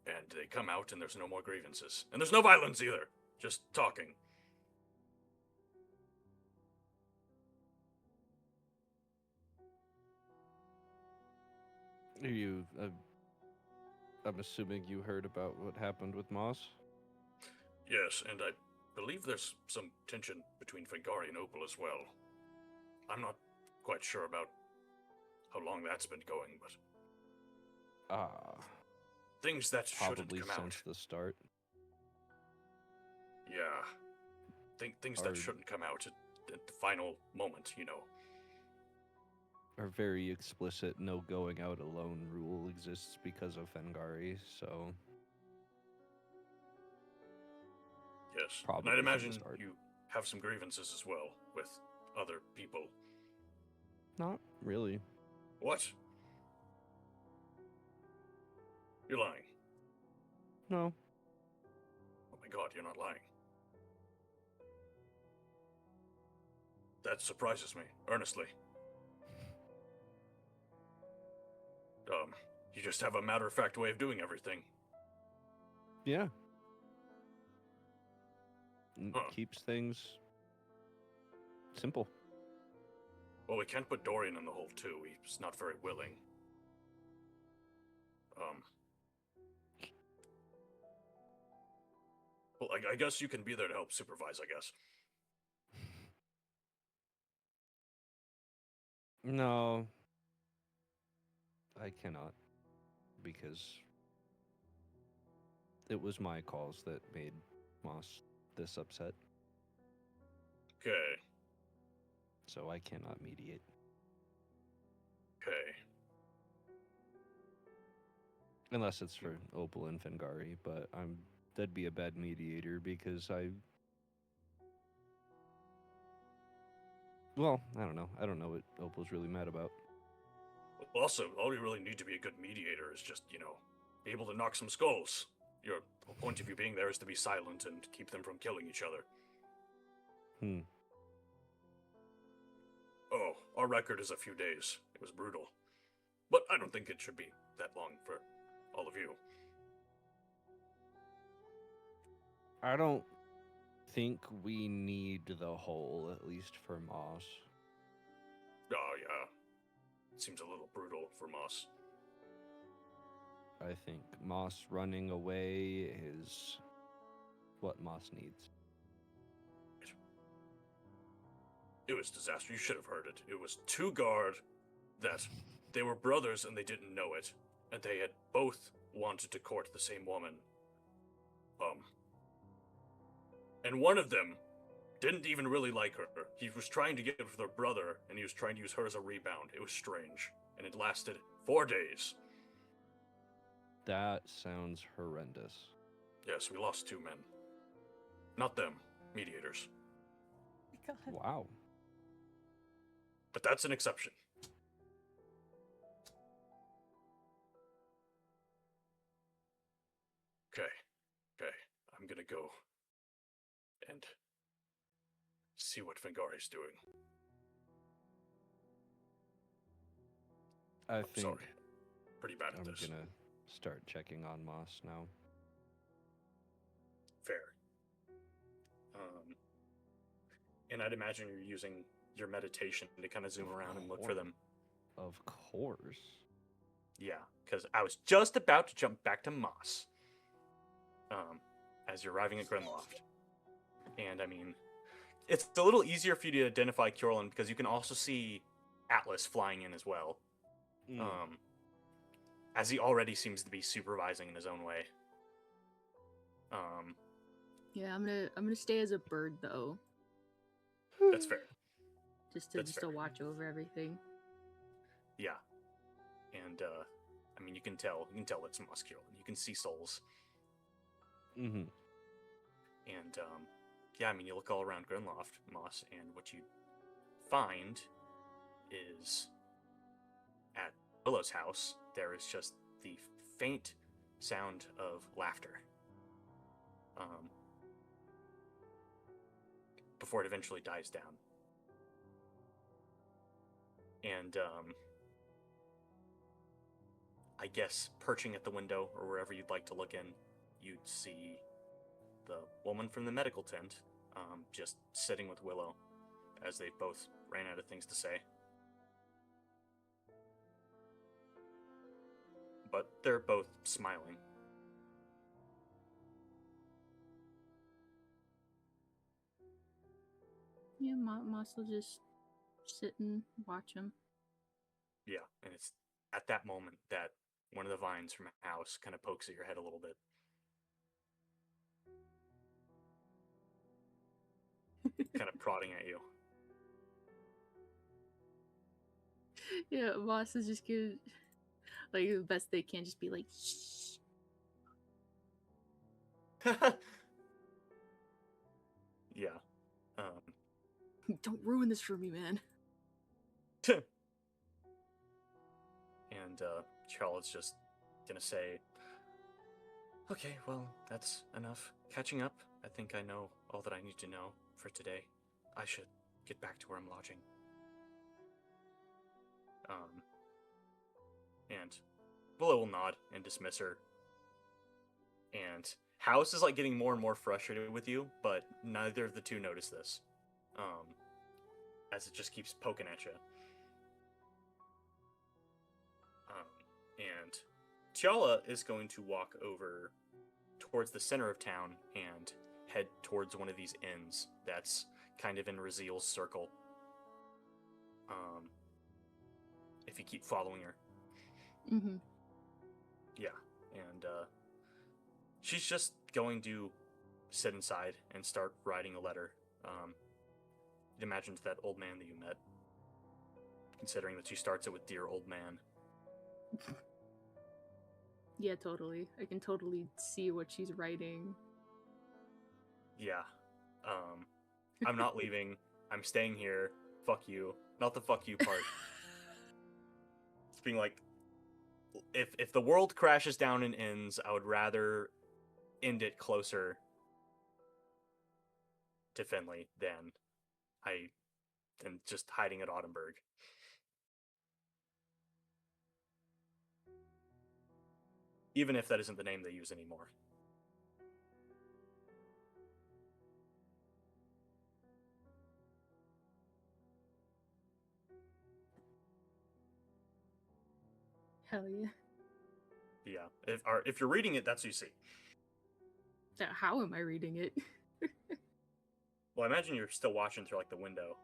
and they come out and there's no more grievances. And there's no violence either, just talking. Are you... I'm assuming you heard about what happened with Moss? Yes, and I believe there's some tension between fengari and opal as well. I'm not quite sure about how long that's been going, but things that shouldn't Probably come since out. the start. Yeah. Things that shouldn't come out at the final moment, you know. Our very explicit no going out alone rule exists because of Fengari, so... Yes. Probably and I'd from the imagine start. you have some grievances as well with other people. Not really. What? You're lying. No. Oh my god, you're not lying. That surprises me, earnestly. You just have a matter-of-fact way of doing everything. Yeah. Huh. Keeps things simple. Well, we can't put Dorian in the hole, too. He's not very willing. Well, I guess you can be there to help supervise, I guess. No, I cannot, because it was my calls that made Moss this upset, Okay. so I cannot mediate. Okay. Unless it's for Opal and Fengari, but that'd be a bad mediator because well, I don't know. I don't know what Opal's really mad about. Also, all you really need to be a good mediator is just, be able to knock some skulls. Your whole point of you being there is to be silent and keep them from killing each other. Oh, our record is a few days. It was brutal. But I don't think it should be that long for all of you. I don't think we need the hole, at least for Moss. Oh, yeah. It seems a little brutal for Moss. I think Moss running away is what Moss needs. It was disaster. You should have heard it. It was two guard that they were brothers and they didn't know it. And they had both wanted to court the same woman. And one of them didn't even really like her. He was trying to get with her brother, and he was trying to use her as a rebound. It was strange. And it lasted 4 days. That sounds horrendous. Yes, we lost 2 men. Not them. Mediators. God. Wow. But that's an exception. Okay. I'm gonna go and see what Fengari's doing. I I'm think sorry. Pretty bad at I'm this. gonna start checking on Moss now. Fair. And I'd imagine you're using your meditation to kind of zoom around and look for them. Of course. Yeah, because I was just about to jump back to Moss. As you're arriving at Grimloft. And I mean, it's a little easier for you to identify Kjorlin because you can also see Atlas flying in as well. As he already seems to be supervising in his own way. Yeah, I'm gonna stay as a bird though, That's fair. just That's to fair. watch over everything. Yeah. And I mean, you can tell it's Moss Kjorlin. You can see souls. Mm-hmm. And yeah, I mean, you look all around Grimloft, Moss, and what you find is at Willow's house, there is just the faint sound of laughter. Before it eventually dies down. And I guess perching at the window or wherever you'd like to look in, you'd see the woman from the medical tent just sitting with Willow as they both ran out of things to say. But they're both smiling. Yeah, Moss will just sit and watch him. Yeah, and it's at that moment that one of the vines from a house kind of pokes at your head a little bit. Kind of prodding at you. Yeah, Moss is just gonna, like, the best they can, just be like, shh. Yeah. Don't ruin this for me, man. And Charlotte's just gonna say, okay, well, that's enough catching up. I think I know all that I need to know for today. I should get back to where I'm lodging. And Willow will nod and dismiss her. And House is like getting more and more frustrated with you, but neither of the two notice this. As it just keeps poking at you. And T'Challa is going to walk over towards the center of town and head towards one of these inns that's kind of in Raziel's circle. If you keep following her. Mm-hmm. Yeah, and she's just going to sit inside and start writing a letter. You'd imagine to that old man that you met, considering that she starts it with "Dear Old Man." Yeah, totally. I can totally see what she's writing. Yeah. I'm not leaving. I'm staying here. Fuck you. Not the fuck you part. It's being like, if the world crashes down and ends, I would rather end it closer to Finley than just hiding at Autumnburg. Even if that isn't the name they use anymore. Hell yeah. Yeah. If you're reading it, that's what you see. How am I reading it? Well, I imagine you're still watching through like the window.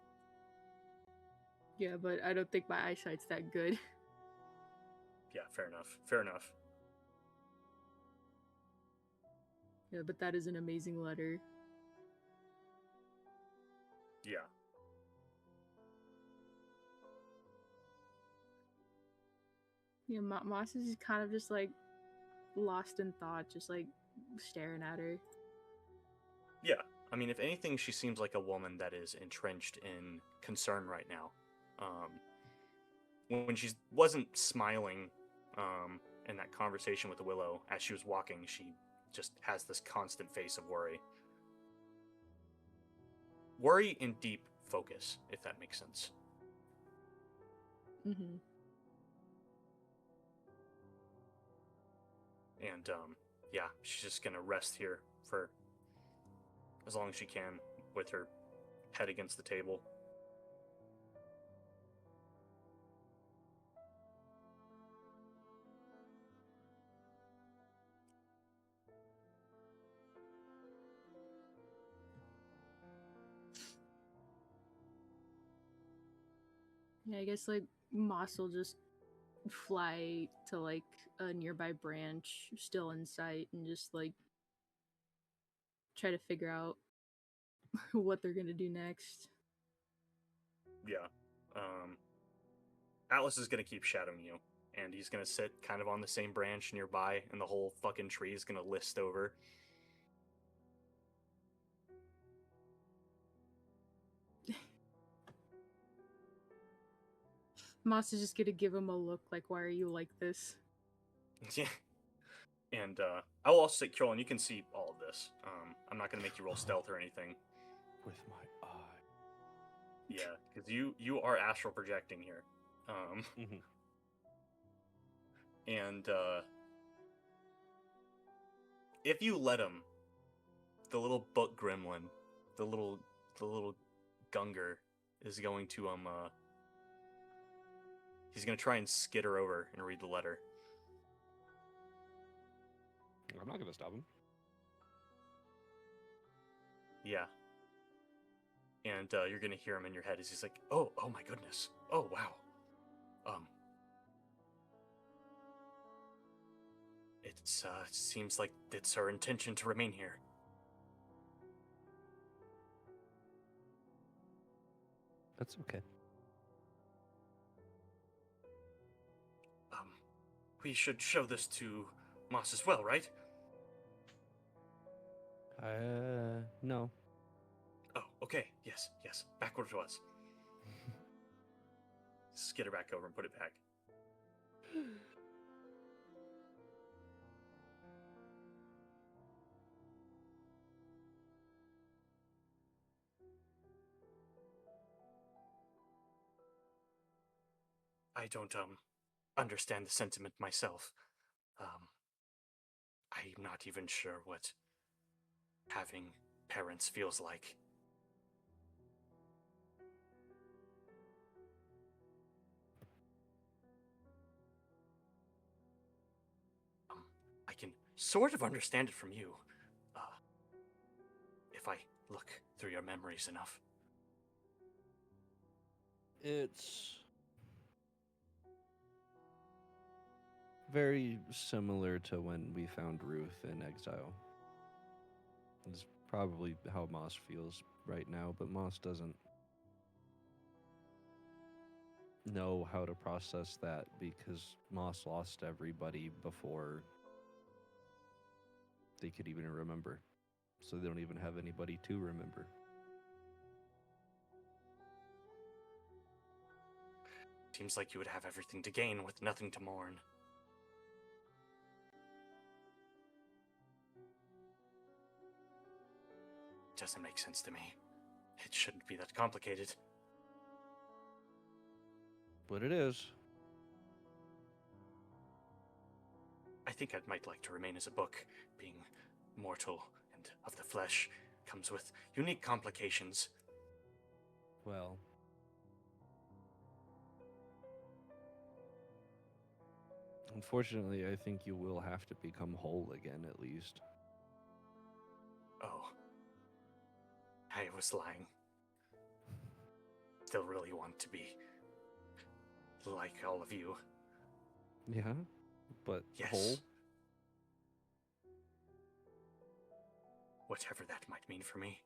Yeah, but I don't think my eyesight's that good. Yeah, fair enough. Fair enough. Yeah, but that is an amazing letter. Yeah. Yeah, Moss is just kind of just like lost in thought, just like staring at her. Yeah. I mean, if anything, she seems like a woman that is entrenched in concern right now. When she wasn't smiling in that conversation with the Willow as she was walking, she just has this constant face of worry. Worry in deep focus, if that makes sense. Mm-hmm. And yeah, she's just gonna rest here for as long as she can with her head against the table. Yeah, I guess like Moss will just fly to like a nearby branch still in sight and just like try to figure out what they're gonna do next. Yeah. Atlas is gonna keep shadowing you, and he's gonna sit kind of on the same branch nearby, and the whole fucking tree is gonna list over. Moss is just gonna give him a look like, why are you like this? Yeah. And I will also say, Kjolin, you can see all of this. I'm not gonna make you roll stealth or anything. With my eye. Yeah, because you are astral projecting here. Mhm. And if you let him, the little book gremlin, the little Gunger is going to he's gonna try and skitter over and read the letter. I'm not gonna stop him. Yeah. And you're gonna hear him in your head as he's like, oh my goodness, oh wow, it seems like it's our intention to remain here. That's okay. We should show this to Moss as well, right? No. Oh, okay, yes, backward to us. Skitter back over and put it back. I don't understand the sentiment myself. I'm not even sure what having parents feels like. sort of understand it from you. If I look through your memories enough. It's very similar to when we found Ruth in exile. It's probably how Moss feels right now, but Moss doesn't know how to process that because Moss lost everybody before they could even remember. So they don't even have anybody to remember. Seems like you would have everything to gain with nothing to mourn. Doesn't make sense to me. It shouldn't be that complicated. But it is. I think I might like to remain as a book. Being mortal and of the flesh comes with unique complications. Well, unfortunately, I think you will have to become whole again, at least. Oh. I was lying. Still really want to be like all of you. Yeah, but Yes. whole? Whatever that might mean for me.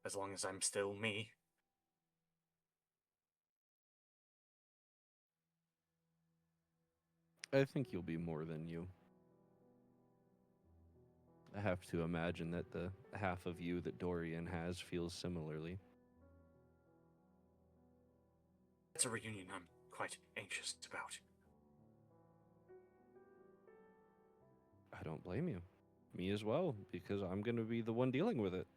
As long as I'm still me. I think you'll be more than you. I have to imagine that the half of you that Dorian has feels similarly. It's a reunion I'm quite anxious about. I don't blame you. Me as well, because I'm going to be the one dealing with it.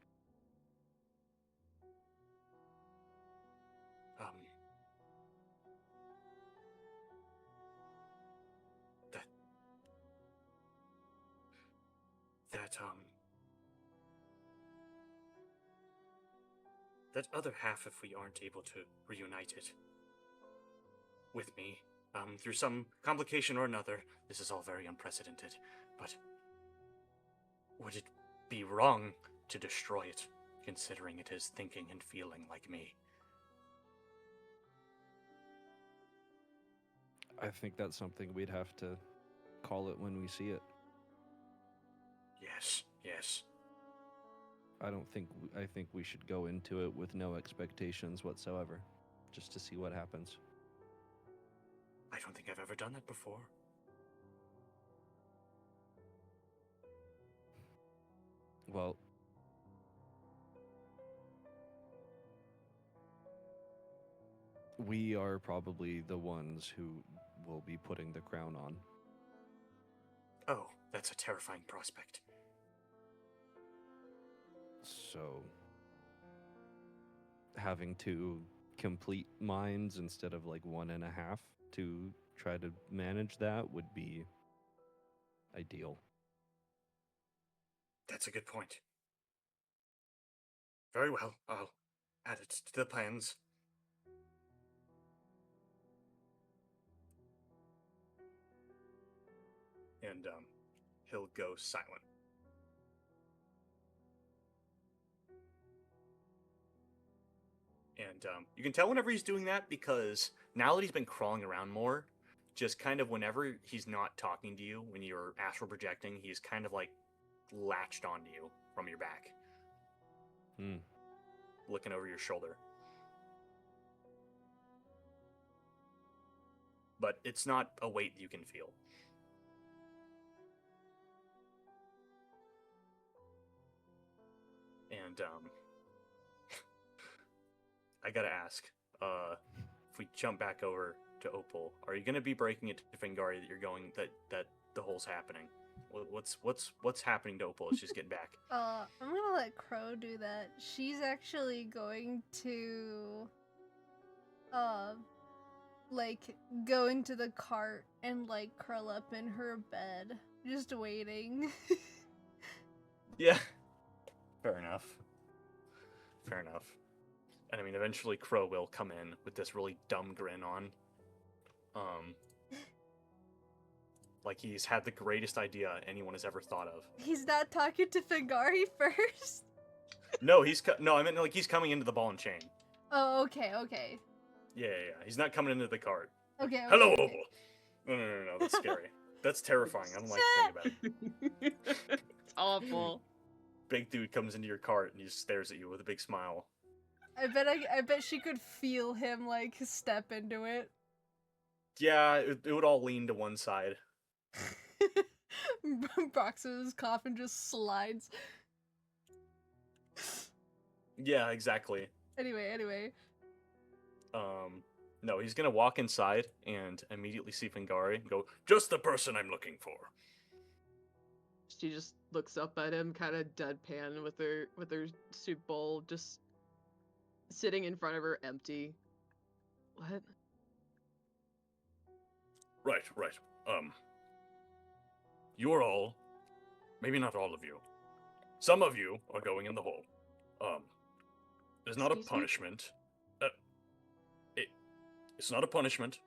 That other half, if we aren't able to reunite it with me, through some complication or another, this is all very unprecedented, but would it be wrong to destroy it, considering it is thinking and feeling like me? I think that's something we'd have to call it when we see it. Yes. I think we should go into it with no expectations whatsoever, just to see what happens. I don't think I've ever done that before. Well, we are probably the ones who will be putting the crown on. Oh, that's a terrifying prospect. So, having two complete minds instead of like 1.5 to try to manage that would be ideal. That's a good point. Very well, I'll add it to the plans. And, he'll go silent. And, you can tell whenever he's doing that because now that he's been crawling around more, just kind of whenever he's not talking to you, when you're astral projecting, he's kind of like latched onto you from your back. Looking over your shoulder. But it's not a weight you can feel. And, I gotta ask, if we jump back over to Opal, are you gonna be breaking it to Fengari that you're going, that the hole's happening? What's happening to Opal as she's getting back? I'm gonna let Crow do that. She's actually going to, like, go into the cart and, like, curl up in her bed, just waiting. Yeah. Fair enough. And I mean, eventually Crow will come in with this really dumb grin on. like he's had the greatest idea anyone has ever thought of. He's not talking to Fengari first. No, no, I meant like he's coming into the ball and chain. Oh, okay, okay. Yeah. He's not coming into the cart. Okay, okay. Hello, okay. Opal. No, that's scary. That's terrifying. I don't like to think about it. It's awful. Big dude comes into your cart and he just stares at you with a big smile. I bet she could feel him like step into it. Yeah, it would all lean to one side. Brox's coffin just slides. Yeah, exactly. Anyway. No, he's gonna walk inside and immediately see Fengari and go, just the person I'm looking for. She just looks up at him, kind of deadpan, with her soup bowl just sitting in front of her, empty. What? Right. You're all, maybe not all of you, some of you are going in the hole. It's not a Excuse me? punishment. It's not a punishment.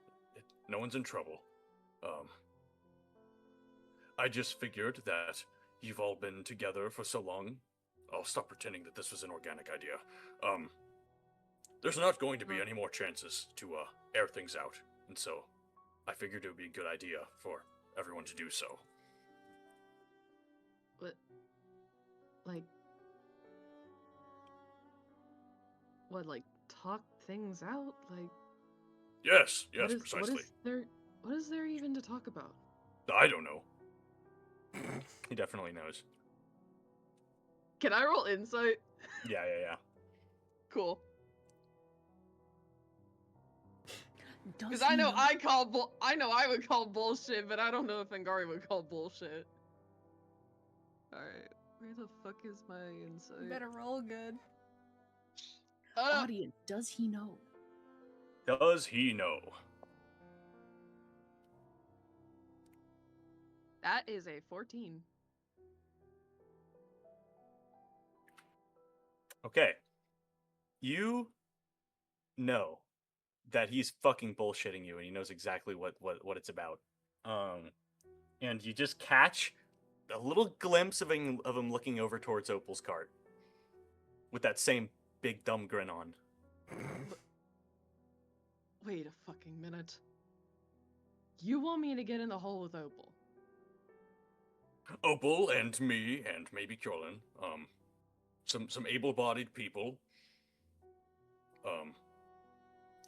No one's in trouble. I just figured that you've all been together for so long. I'll stop pretending that this was an organic idea. There's not going to be any more chances to air things out, and so I figured it would be a good idea for everyone to do so. What? Like... What, like, talk things out? Like... Yes, what precisely. What is there even to talk about? I don't know. He definitely knows. Can I roll insight? Yeah. Cool. Does Because I he know I would call bullshit, but I don't know if Fengari would call bullshit. Alright, where the fuck is my insight? You better roll good. Audience, does he know? Does he know? That is a 14. Okay. You know that he's fucking bullshitting you and he knows exactly what it's about. And you just catch a little glimpse of him looking over towards Opal's cart with that same big dumb grin on. Wait a fucking minute. You want me to get in the hole with Opal? Opal and me and maybe Kjolin, some able-bodied people. In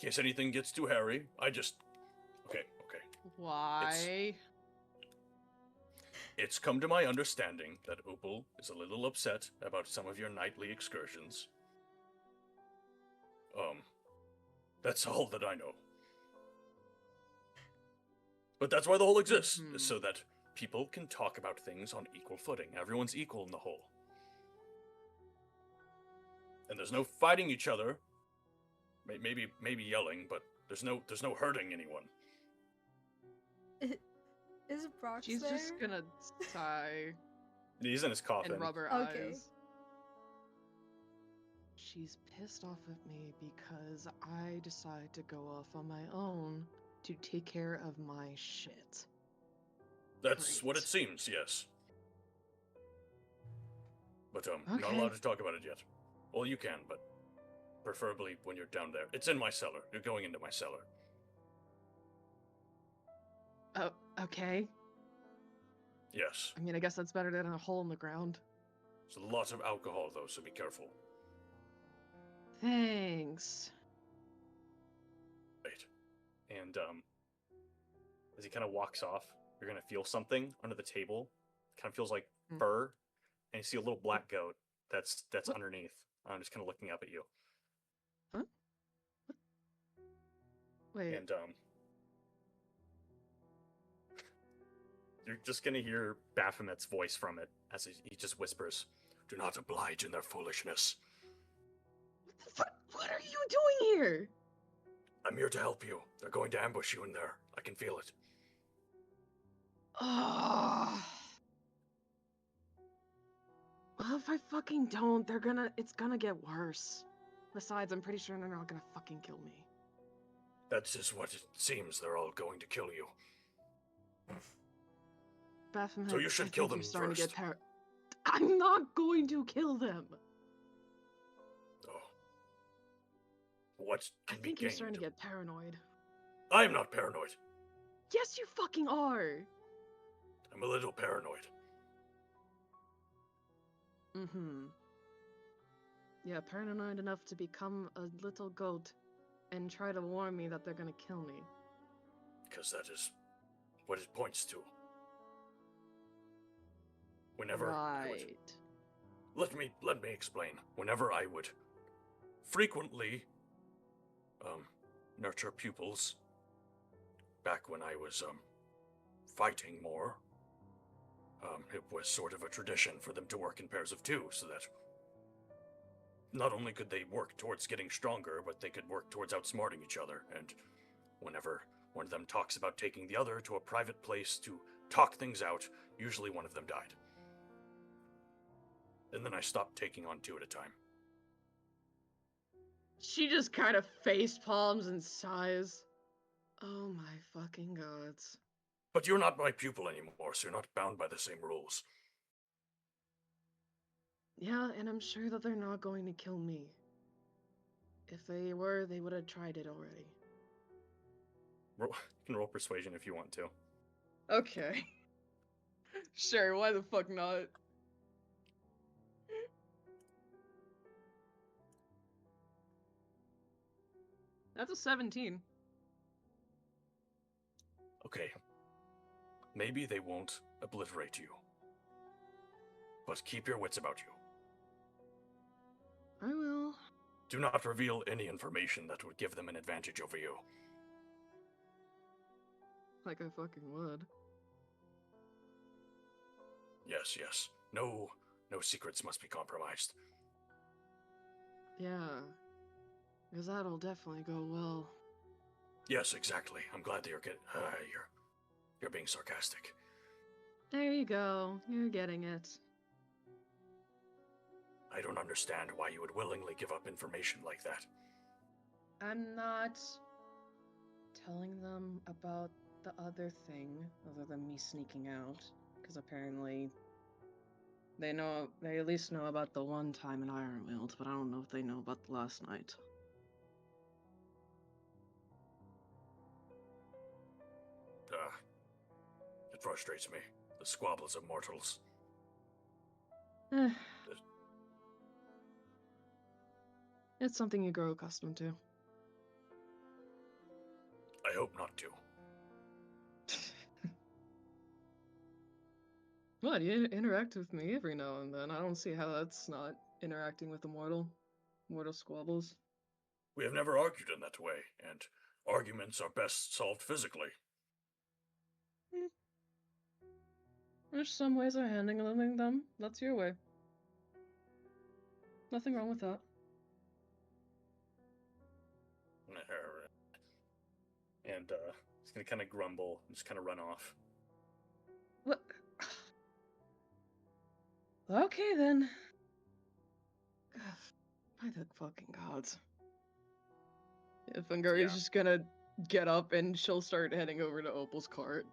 case anything gets too hairy, okay. Why? It's come to my understanding that Opal is a little upset about some of your nightly excursions. That's all that I know. But that's why the hole exists, is so that people can talk about things on equal footing. Everyone's equal in the hole. And there's no fighting each other. Maybe yelling, but there's no hurting anyone. Is Brox She's there? just gonna sigh He's in his coffin. and rub her Okay. eyes. She's pissed off at me because I decide to go off on my own to take care of my shit. That's what it Great. seems, yes. But not Okay. allowed to talk about it yet. Well, you can, but preferably when you're down there. It's in my cellar. You're going into my cellar. Oh, okay. Yes. I mean, I guess that's better than a hole in the ground. There's a lot of alcohol, though, so be careful. Thanks. Right. And as he kind of walks off, you're gonna feel something under the table. Kind of feels like fur, and you see a little black goat that's What? underneath. I'm just kind of looking up at you. Huh? What? Wait. And you're just gonna hear Baphomet's voice from it as he just whispers, Do not oblige in their foolishness. What are you doing here? I'm here to help you. They're going to ambush you in there. I can feel it. Ugh. Well, if I fucking don't, it's gonna get worse. Besides, I'm pretty sure they're not gonna fucking kill me. That's just what it seems. They're all going to kill you. Baphomet, So you should I kill think you're them starting to first. get I'm not going to kill them. Oh. What I can be think you're starting gained? to get paranoid. I am not paranoid. Yes, you fucking are. I'm a little paranoid. Mm-hmm. Yeah, paranoid enough to become a little goat and try to warn me that they're gonna kill me. Because that is what it points to. Whenever I would... Right. Let me explain. Whenever I would frequently nurture pupils back when I was fighting more, it was sort of a tradition for them to work in pairs of two, so that not only could they work towards getting stronger, but they could work towards outsmarting each other. And whenever one of them talks about taking the other to a private place to talk things out, usually one of them died. And then I stopped taking on two at a time. She just kind of face palms and sighs. Oh my fucking gods. But you're not my pupil anymore, so you're not bound by the same rules. Yeah, and I'm sure that they're not going to kill me. If they were, they would have tried it already. You can roll persuasion if you want to. Okay. Sure, why the fuck not? That's a 17. Okay. Maybe they won't obliterate you. But keep your wits about you. I will. Do not reveal any information that would give them an advantage over you. Like I fucking would. Yes, yes. No secrets must be compromised. Yeah. Because that'll definitely go well. Yes, exactly. I'm glad that you're being sarcastic. There you go. You're getting it. I don't understand why you would willingly give up information like that. I'm not telling them about the other thing, other than me sneaking out. Because apparently they at least know about the one time in Ironfield, but I don't know if they know about the last night. It frustrates me. The squabbles of mortals. It's something you grow accustomed to. I hope not to. What, you interact with me every now and then. I don't see how that's not interacting with the mortal squabbles. We have never argued in that way, and arguments are best solved physically. There's some ways of handling them. That's your way. Nothing wrong with that. And he's gonna kind of grumble and just kind of run off. What? Okay then. By the fucking gods. Yeah, Fengari's just gonna get up and she'll start heading over to Opal's cart.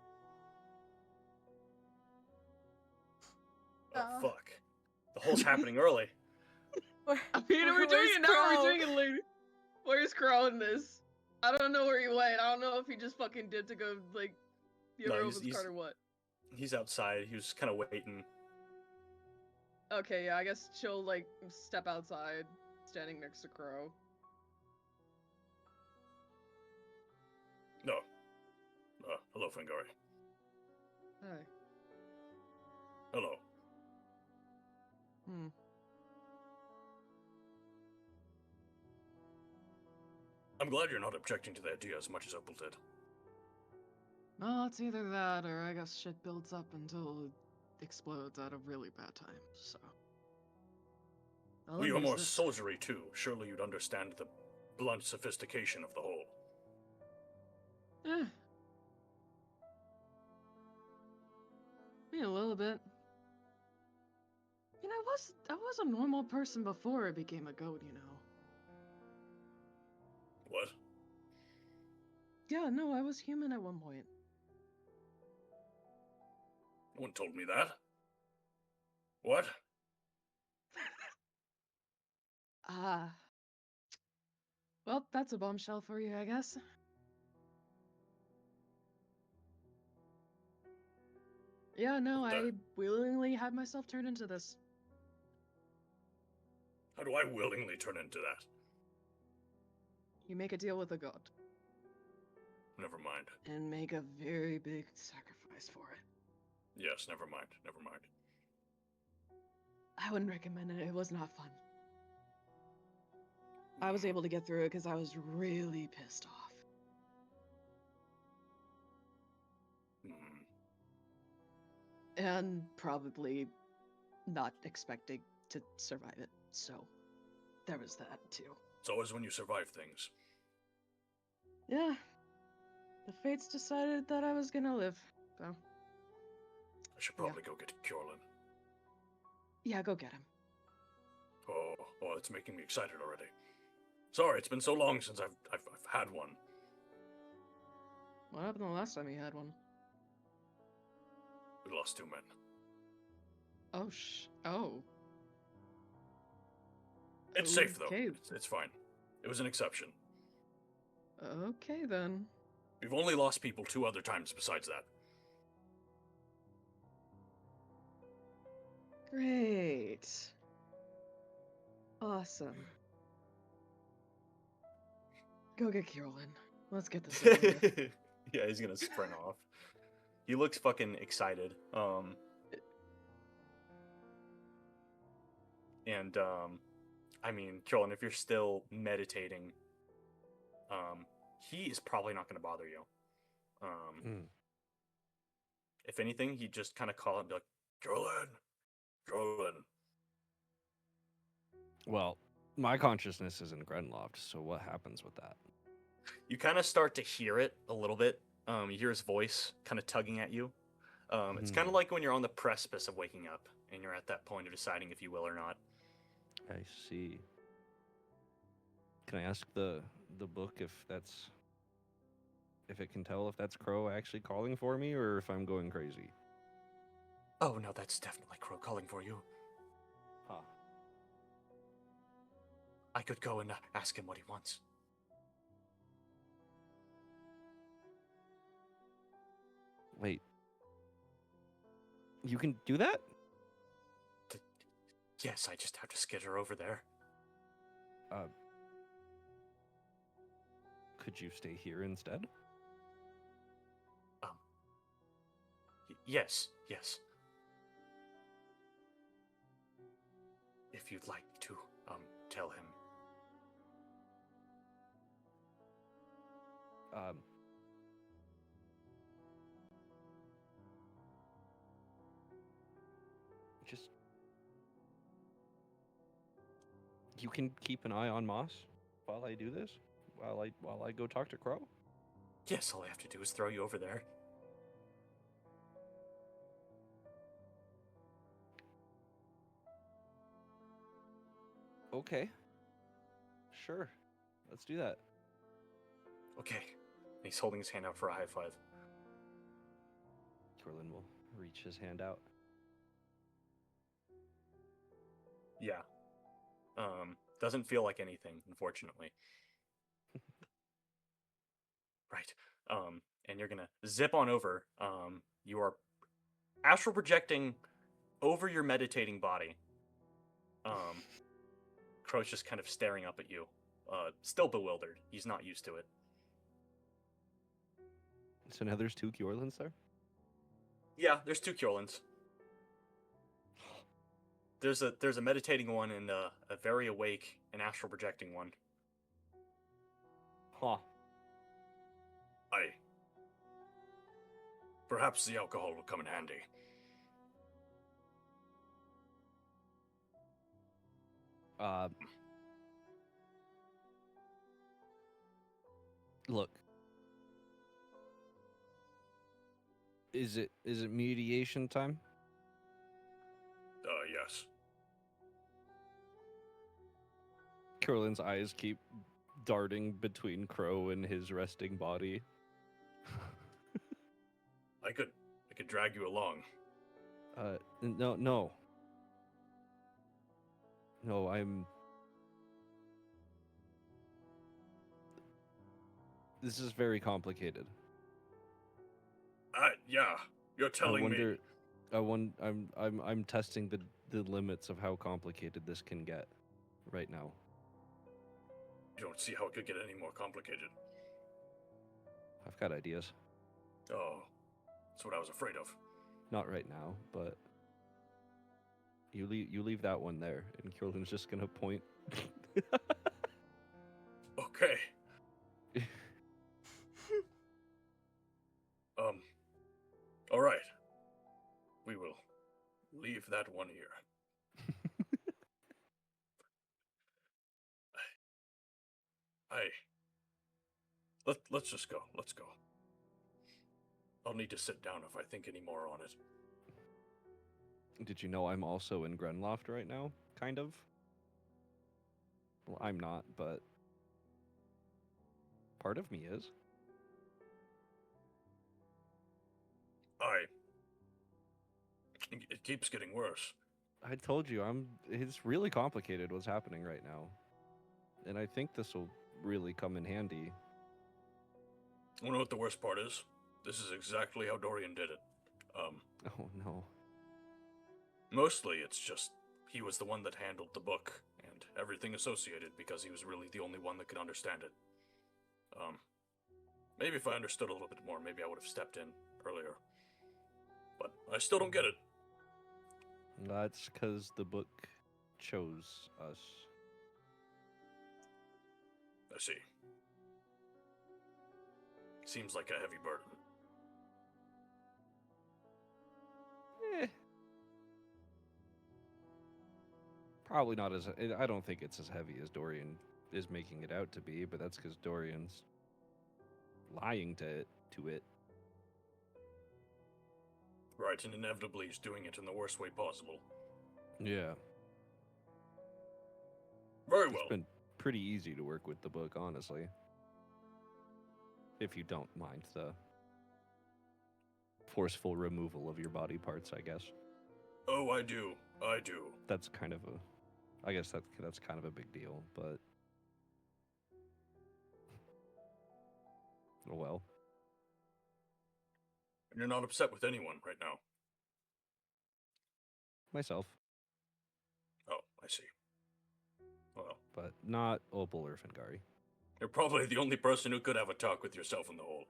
Oh, fuck. The whole's happening early. I mean, we're doing it now, we're doing it later. Where's Crow in this? I don't know where he went. I don't know if he just fucking did to go, like, the other Opal's cart or what. He's outside. He was just kind of waiting. Okay, yeah, I guess she'll, like, step outside, standing next to Crow. No. Hello, Fengari. Hi. Hello. I'm glad you're not objecting to the idea as much as Opal did. Well, it's either that, or I guess shit builds up until it explodes at a really bad time, so... Well, you're more soldiery too. Surely you'd understand the blunt sophistication of the whole. Eh. A little bit. I mean, I was a normal person before I became a goat, you know. What? Yeah, no, I was human at one point. No one told me that. What? Ah. Well, that's a bombshell for you, I guess. Yeah, no, What the- I willingly had myself turned into this. How do I willingly turn into that? You make a deal with a god Never mind. and make a very big sacrifice for it. Yes, never mind. Never mind. I wouldn't recommend it. It was not fun. I was able to get through it because I was really pissed off. Hmm. And probably not expecting to survive it. So there was that too. It's always when you survive things. Yeah. The fates decided that I was gonna live. So I should probably go get Kjorlin. yeah, go get him. Oh, it's making me excited already. Sorry, it's been so long since I've had one. What happened the last time you had one? We lost 2 men. Oh oh. It's safe though. Okay. It's fine. It was an exception. Okay then. We've only lost people 2 other times besides that. Great. Awesome. Go get Carolyn. Let's get this over with. Yeah, he's gonna sprint off. He looks fucking excited. I mean, Carolyn, if you're still meditating, he is probably not gonna bother you. If anything, he'd just kind of call and be like, Carolyn. Well, my consciousness is in Grenloft, so what happens with that? You kind of start to hear it a little bit. You hear his voice kind of tugging at you. It's kind of like when you're on the precipice of waking up and you're at that point of deciding if you will or not. I see. Can I ask the book if it can tell if that's Crow actually calling for me or if I'm going crazy? Oh no, that's definitely Crow calling for you. Huh. I could go and ask him what he wants. Wait. You can do that? Yes, I just have to skitter over there. Could you stay here instead? Yes. If you'd like to, tell him. Just... You can keep an eye on Moss while I do this? While I go talk to Crow? Yes, all I have to do is throw you over there. Okay. Sure. Let's do that. Okay. He's holding his hand out for a high five. Corlin will reach his hand out. Yeah. Doesn't feel like anything, unfortunately. Right. And you're gonna zip on over. You are astral projecting over your meditating body. Crow's just kind of staring up at you. Still bewildered. He's not used to it. So now there's 2 Kjorlins there? Yeah, there's 2 Kjorlins. There's a meditating one and a very awake and astral projecting one. Huh. Perhaps the alcohol will come in handy. Look. Is it mediation time? Yes. Corlin's eyes keep darting between Crow and his resting body. I could drag you along. No, no. No, This is very complicated. Yeah, you're telling me. I'm testing the limits of how complicated this can get right now. You don't see how it could get any more complicated. I've got ideas. Oh, that's what I was afraid of. Not right now, but you leave that one there, and Kierlin's just gonna point. Okay. All right. We will leave that one here. Let's just go. Let's go. I'll need to sit down if I think any more on it. Did you know I'm also in Grenloft right now? Kind of. Well, I'm not, but part of me is. It keeps getting worse. I told you, it's really complicated what's happening right now. And I think this will really come in handy. You know what the worst part is? This is exactly how Dorian did it. Oh no. Mostly it's just he was the one that handled the book and everything associated because he was really the only one that could understand it. Maybe if I understood a little bit more, maybe I would have stepped in earlier. But I still don't get it. That's because the book chose us. I see. Seems like a heavy burden. Probably not as... I don't think it's as heavy as Dorian is making it out to be, but that's because Dorian's lying to it. Right, and inevitably he's doing it in the worst way possible. Yeah. Very well. It's been pretty easy to work with the book, honestly. If you don't mind the forceful removal of your body parts, I guess. Oh, I do. That's kind of a... I guess that's kind of a big deal, but... Oh well. And you're not upset with anyone right now. Myself. Oh, I see. Well, But not Opal or Fengari. you're probably the only person who could have a talk with yourself in the hole.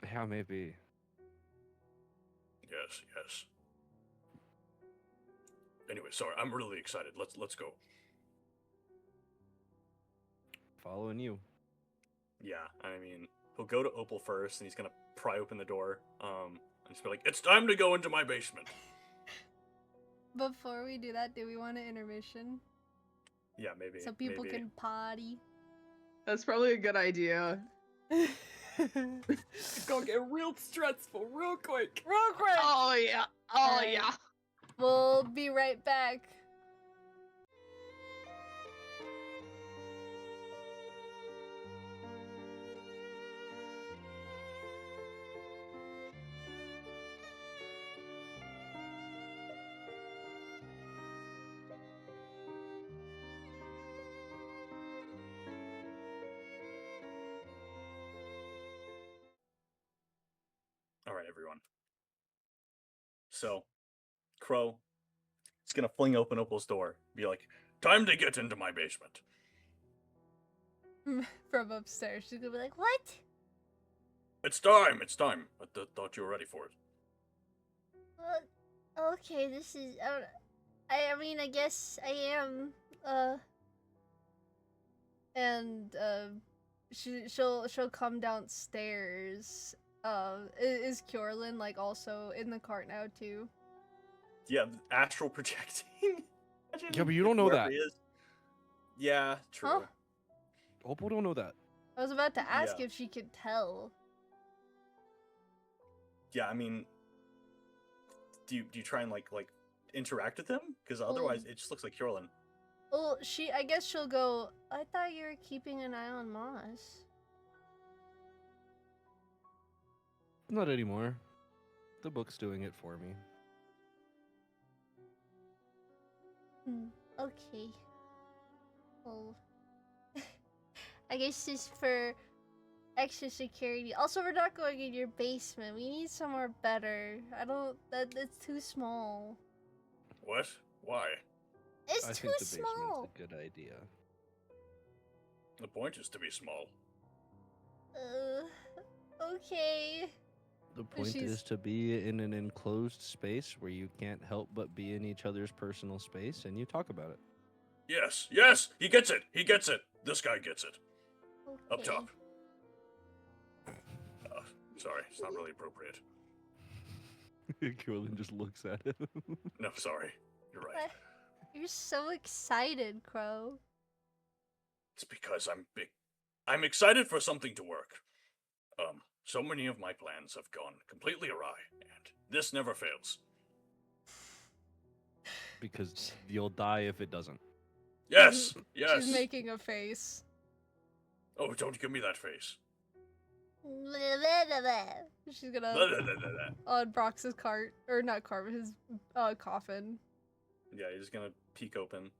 Yeah, maybe. Yes. Anyway, sorry, I'm really excited. Let's go. Following you. Yeah, I mean, he'll go to Opal first, and he's gonna pry open the door. And just be like, It's time to go into my basement. Before we do that, do we want an intermission? yeah, maybe. So people maybe. can potty. That's probably a good idea. It's gonna get real stressful real quick. Real quick! Oh yeah. Alright. We'll be right back. All right, everyone. So, Crow is gonna fling open Opal's door, be like, Time to get into my basement. From upstairs. She's gonna be like, what? It's time. I thought you were ready for it. Okay, this is... I mean, I guess I am. And, she'll come downstairs. Is Kjorlin, like, also in the cart now, too? yeah, astral projecting. Imagine Yeah, but you don't know whoever that. he is. Yeah, true. Huh? Opal don't know that. I was about to ask Yeah. if she could tell. Yeah, I mean, do you try and like interact with him? Because otherwise, it just looks like Kjorlin. Well, I guess she'll go, I thought you were keeping an eye on Moss. Not anymore. The book's doing it for me. Okay. Well, I guess just for extra security. Also, we're not going in your basement. We need somewhere better. I don't. That's too small. What? Why? It's I too think the basement's small. a good idea. The point is to be small. Okay. The point She's- is to be in an enclosed space where you can't help but be in each other's personal space and you talk about it. Yes, yes, he gets it. He gets it. This guy gets it. Up Okay. top. Sorry, it's not really appropriate. Carolyn just looks at him. No, sorry. You're right. What? You're so excited, Crow. It's because I'm excited for something to work. So many of my plans have gone completely awry, and this never fails. Because you'll die if it doesn't. Yes, yes. She's making a face. Oh, don't give me that face. She's gonna Blah, blah, blah, blah, blah. on Brox's cart, or not cart, but his coffin. Yeah, he's gonna peek open,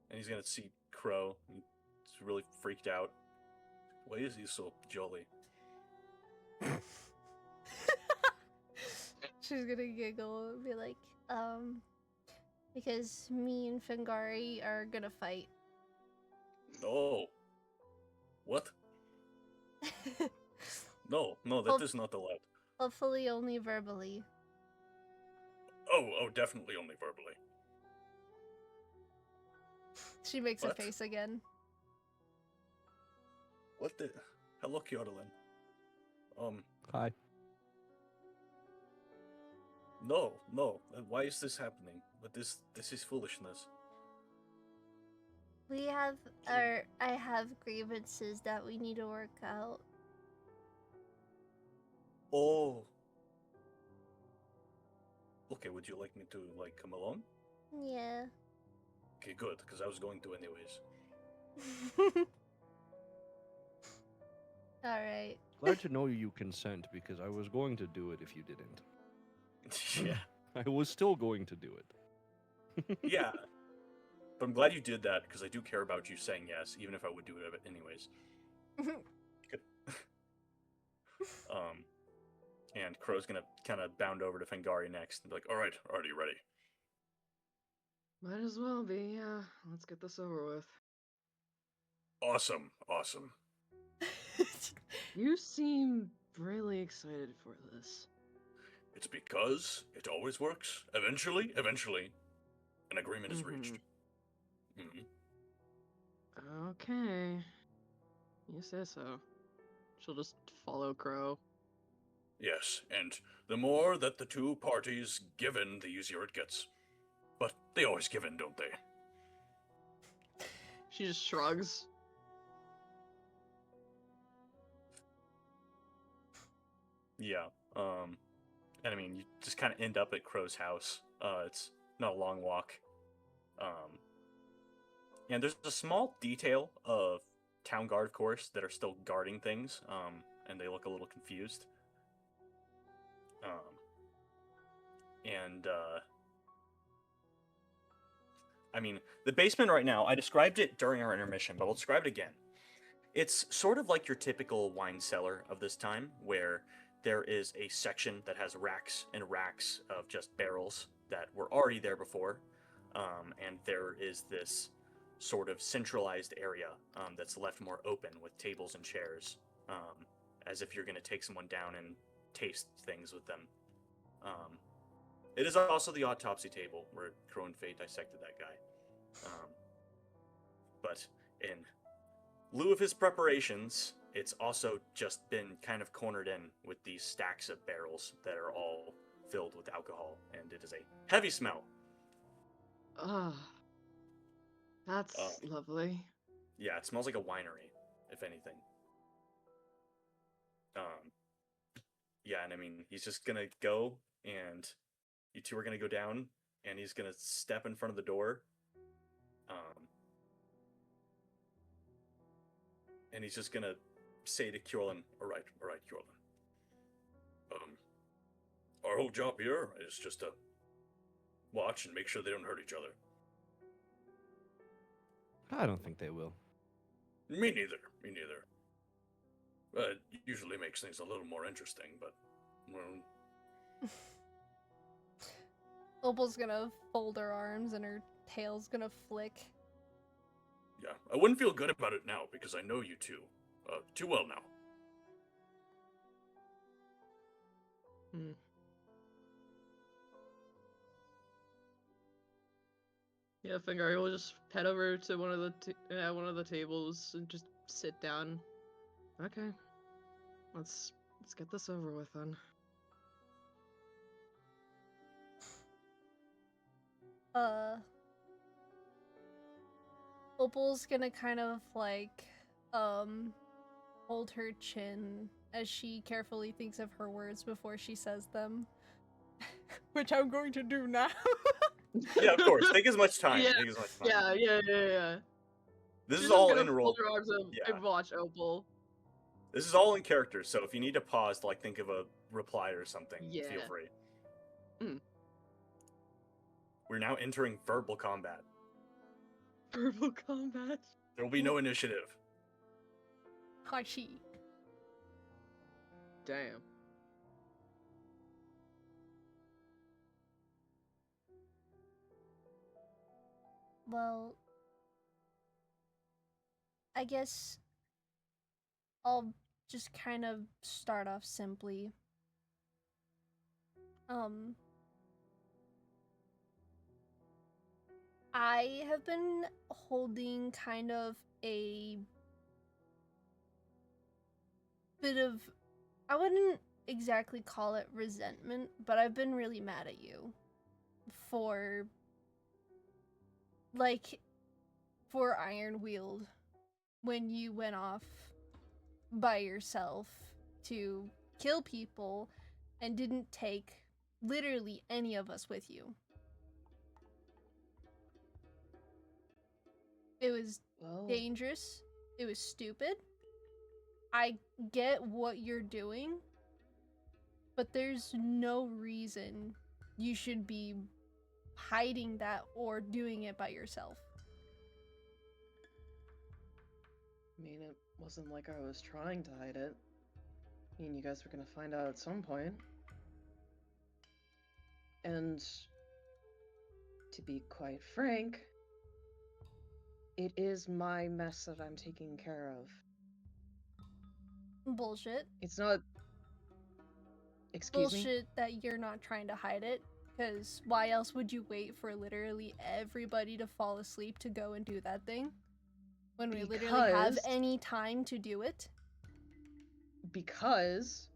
and he's gonna see Crow. He's really freaked out. Why is he so jolly? She's gonna giggle and be like, because me and Fengari are gonna fight. Oh. What? No, that Well- is not allowed. Hopefully only verbally. Oh, definitely only verbally. She makes What? a face again. What the? Hello, Kjorlin. Hi. No. Why is this happening? But this is foolishness. I have grievances that we need to work out. Oh. Okay, would you like me to, come along? Yeah. Okay, good, because I was going to anyways. Alright. Glad to know you consent because I was going to do it if you didn't. Yeah, I was still going to do it. yeah. But I'm glad you did that because I do care about you saying yes, even if I would do it anyways. And Crow's gonna kind of bound over to Fengari next and be like, "All right, are you ready?" Might as well be, yeah. Let's get this over with. Awesome. You seem really excited for this. It's because it always works. Eventually, an agreement is reached. Mhm. Okay. You say so. She'll just follow Crow. Yes, and the more that the two parties give in, the easier it gets. But they always give in, don't they? She just shrugs. Yeah. And I mean, you just kind of end up at Crow's house. It's not a long walk. And there's a small detail of town guard, of course, that are still guarding things. And they look a little confused. I mean, the basement right now, I described it during our intermission, but I'll describe it again. It's sort of like your typical wine cellar of this time, where there is a section that has racks and racks of just barrels that were already there before. And there is this sort of centralized area that's left more open with tables and chairs, as if you're going to take someone down and taste things with them. It is also the autopsy table where Crow and Fate dissected that guy. But in lieu of his preparations, it's also just been kind of cornered in with these stacks of barrels that are all filled with alcohol, and it is a heavy smell. Ah. That's lovely. Yeah, it smells like a winery, if anything. Yeah, and I mean, he's just gonna go, and you two are gonna go down, and he's gonna step in front of the door. And he's just gonna say to Kjorlin, all right, Kjorlin. Our whole job here is just to watch and make sure they don't hurt each other. I don't think they will. Me neither. Me neither. It usually makes things a little more interesting, but well, Opal's gonna fold her arms and her tail's gonna flick. yeah, I wouldn't feel good about it now because I know you two too well now. Hmm. Yeah, Fengari will just head over to one of the tables and just sit down. Okay, let's get this over with then. Opal's gonna kind of like hold her chin as she carefully thinks of her words before she says them. Which I'm going to do now. Yeah, of course. Take as much time. Yeah, Take as much time. Yeah. This She's is just all gonna in roll. fold her arms up Yeah. and watch Opal. This is all in character, so if you need to pause to think of a reply or something, feel Yeah. free. Mm. We're now entering verbal combat. Verbal combat. There will be no initiative. Hashi. Damn. Well, I guess I'll just kind of start off simply. I have been holding kind of a bit of, I wouldn't exactly call it resentment, but I've been really mad at you for Ironweald when you went off by yourself to kill people and didn't take literally any of us with you. It was dangerous. It was stupid. I get what you're doing, but there's no reason you should be hiding that or doing it by yourself. I mean, it wasn't like I was trying to hide it. I mean, you guys were gonna find out at some point. And to be quite frank, it is my mess that I'm taking care of. Bullshit. It's not. Excuse me? Bullshit that you're not trying to hide it, because why else would you wait for literally everybody to fall asleep to go and do that thing? When we literally have any time to do it? Because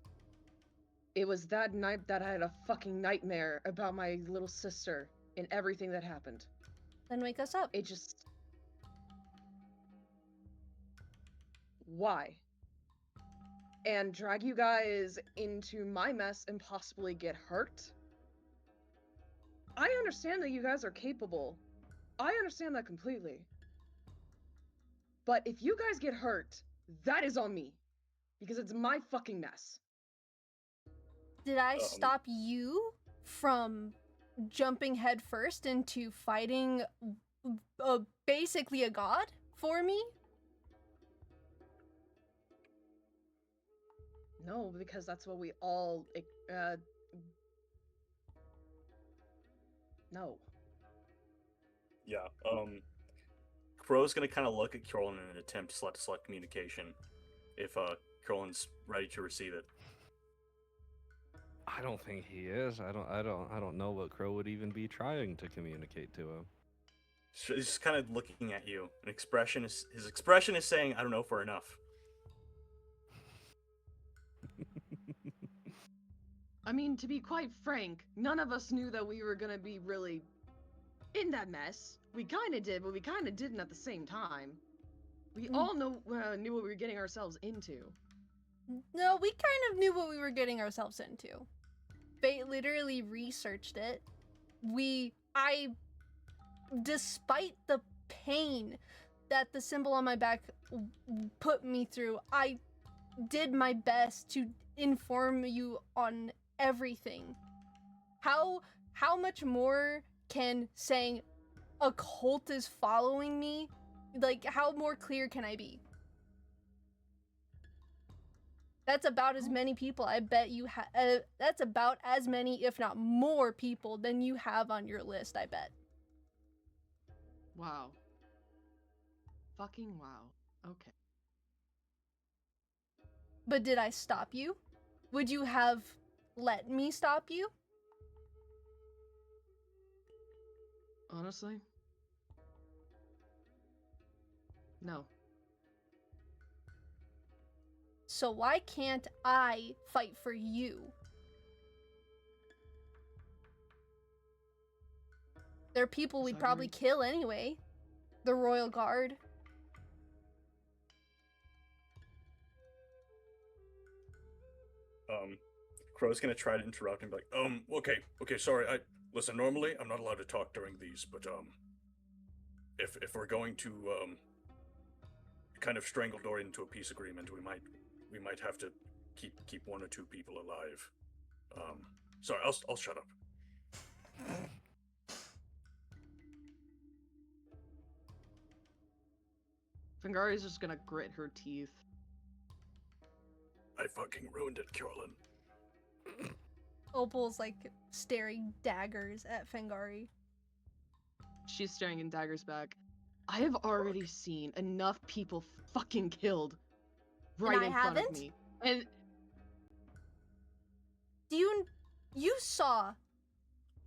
it was that night that I had a fucking nightmare about my little sister and everything that happened. Then wake us up. It just... Why? And drag you guys into my mess and possibly get hurt? I understand that you guys are capable. I understand that completely. But if you guys get hurt, that is on me. Because it's my fucking mess. Did I stop you from jumping headfirst into fighting basically a god for me? No, because that's what we all... No. Yeah, Crow's gonna kind of look at Curlin in an attempt to select communication, if Curlin's ready to receive it. I don't think he is. I don't know what Crow would even be trying to communicate to him. He's just kind of looking at you. His expression is saying, "I don't know if we're enough." I mean, to be quite frank, none of us knew that we were gonna be really in that mess. We kinda did, but we kinda didn't at the same time. We all knew what we were getting ourselves into. No, we kind of knew what we were getting ourselves into. Fate literally researched it. Despite the pain that the symbol on my back put me through, I did my best to inform you on everything. How much more can saying a cult is following me, like, how more clear can I be? That's about as many people I bet you have. That's about as many, if not more, people than you have on your list, I bet. Wow. Fucking wow. Okay. But did I stop you? Would you have let me stop you? Honestly? No. So why can't I fight for you? They're people we'd probably kill anyway. The Royal Guard. Crow's gonna try to interrupt and be like, okay, sorry, listen, normally I'm not allowed to talk during these, but, if we're going to, kind of strangle Dorian into a peace agreement, we might have to keep one or two people alive. Sorry, I'll shut up. Fengari's just gonna grit her teeth. I fucking ruined it, Carolyn. Opal's like staring daggers at Fengari. She's staring in Dagger's back. I have already seen enough people fucking killed right in front of me. And you saw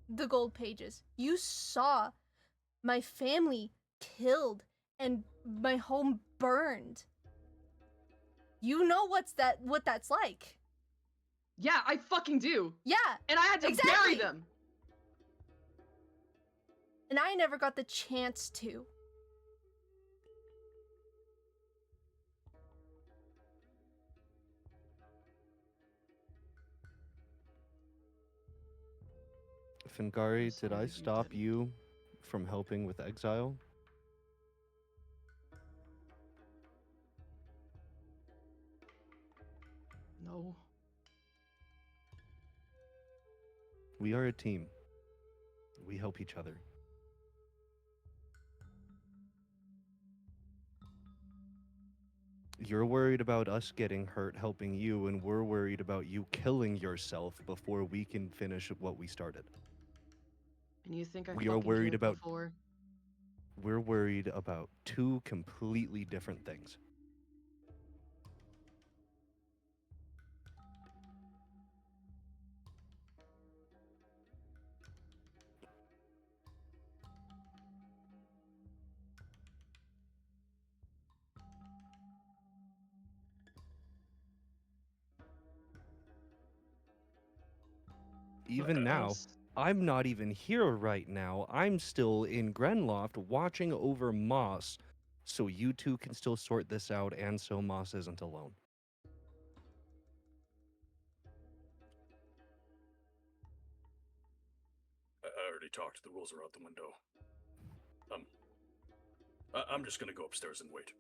the gold pages. You saw my family killed and my home burned. You know what that's like. yeah, I fucking do. Yeah. And I had to bury them. And I never got the chance to. Fengari, did I stop you from helping with exile? No. We are a team. We help each other. You're worried about us getting hurt helping you, and we're worried about you killing yourself before we can finish what we started. And you think I We are fucking worried killed about before? We're worried about two completely different things. Even now, I'm not even here right now. I'm still in Grenloft watching over Moss, so you two can still sort this out and so Moss isn't alone. I already talked. The rules are out the window. I'm just gonna go upstairs and wait.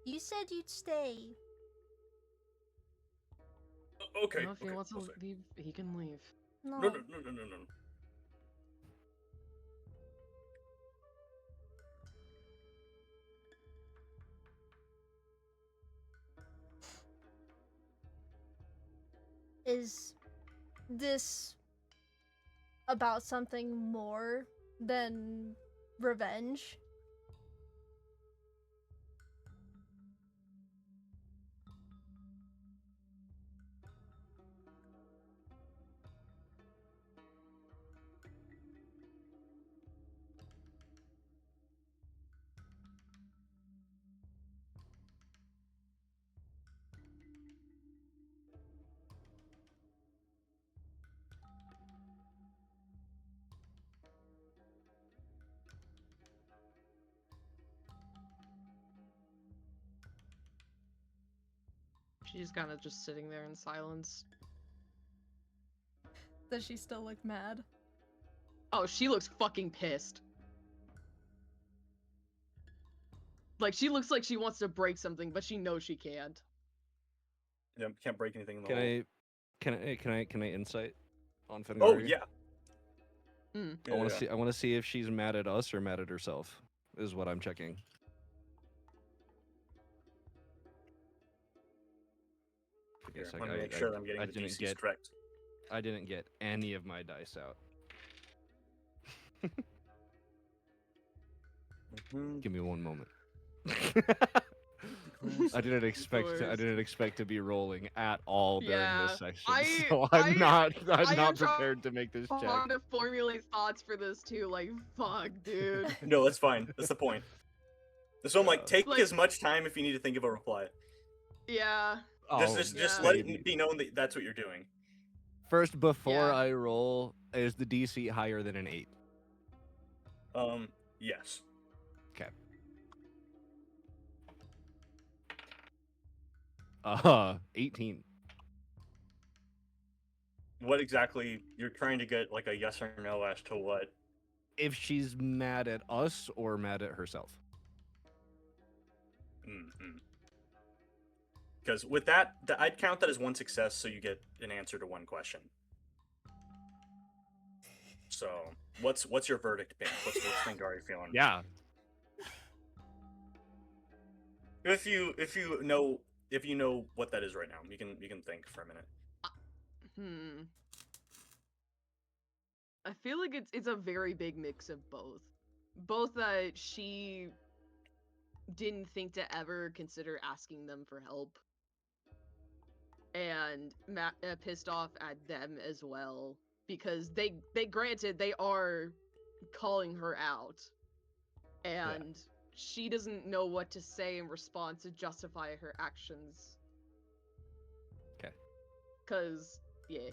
You said you'd stay. Okay. No, if he wants to I'll stay. leave, he can leave. No. No. Is this about something more than revenge? She's kind of just sitting there in silence. Does she still look mad? Oh, she looks fucking pissed. Like, she looks like she wants to break something, but she knows she can't. Yeah, can't break anything in the Can hole. can I insight on Fengari? Oh yeah. Mm. Yeah, I want to yeah. see. I want to see if she's mad at us or mad at herself. Is what I'm checking. I Here, guess let me make sure that I'm getting I the didn't DCs get correct. I didn't get any of my dice out. Mhm. Give me one moment. Course. I didn't expect to be rolling at all during this Yeah, section, so I'm not I am prepared to make this check. trying to formulate thoughts for this too. Like, fuck, dude. No, that's fine. That's the point. So I'm like, take Like- as much time if you need to think of a reply. Yeah. Just Yeah. let it be known that that's what you're doing. First, before Yeah. I roll, is the DC higher than an 8? Yes. Okay. 18. What exactly you're trying to get like a yes or no as to what? If she's mad at us or mad at herself. Because with that, I'd count that as one success, so you get an answer to one question. So, what's your verdict, Pink? What's Fengari feeling? Yeah. If you know what that is right now, you can think for a minute. I feel like it's a very big mix of both. Both that she didn't think to ever consider asking them for help, and pissed off at them as well, because they granted they are calling her out, and she doesn't know what to say in response to justify her actions. Okay. Cause yeah.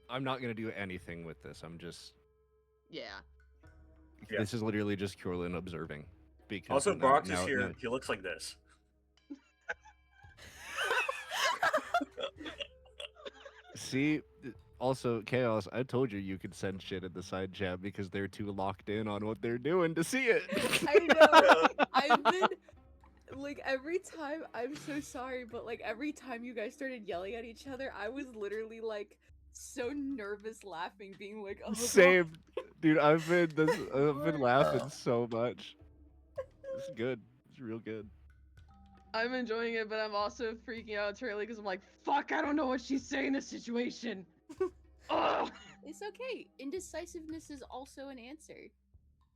I'm not going to do anything with this. I'm just... Yeah. Yeah. This is literally just Curlin observing. Because Also, now- Brox is now- here. now- He looks like this. See, also, Chaos, I told you could send shit in the side chat because they're too locked in on what they're doing to see it. I know. I've been like every time. I'm so sorry, but like every time you guys started yelling at each other, I was literally like so nervous, laughing, being like, "Oh, God." Same, dude. I've been laughing so much. It's good. It's real good. I'm enjoying it, but I'm also freaking out entirely because I'm like, fuck, I don't know what she's saying in this situation. Ugh. It's okay. Indecisiveness is also an answer.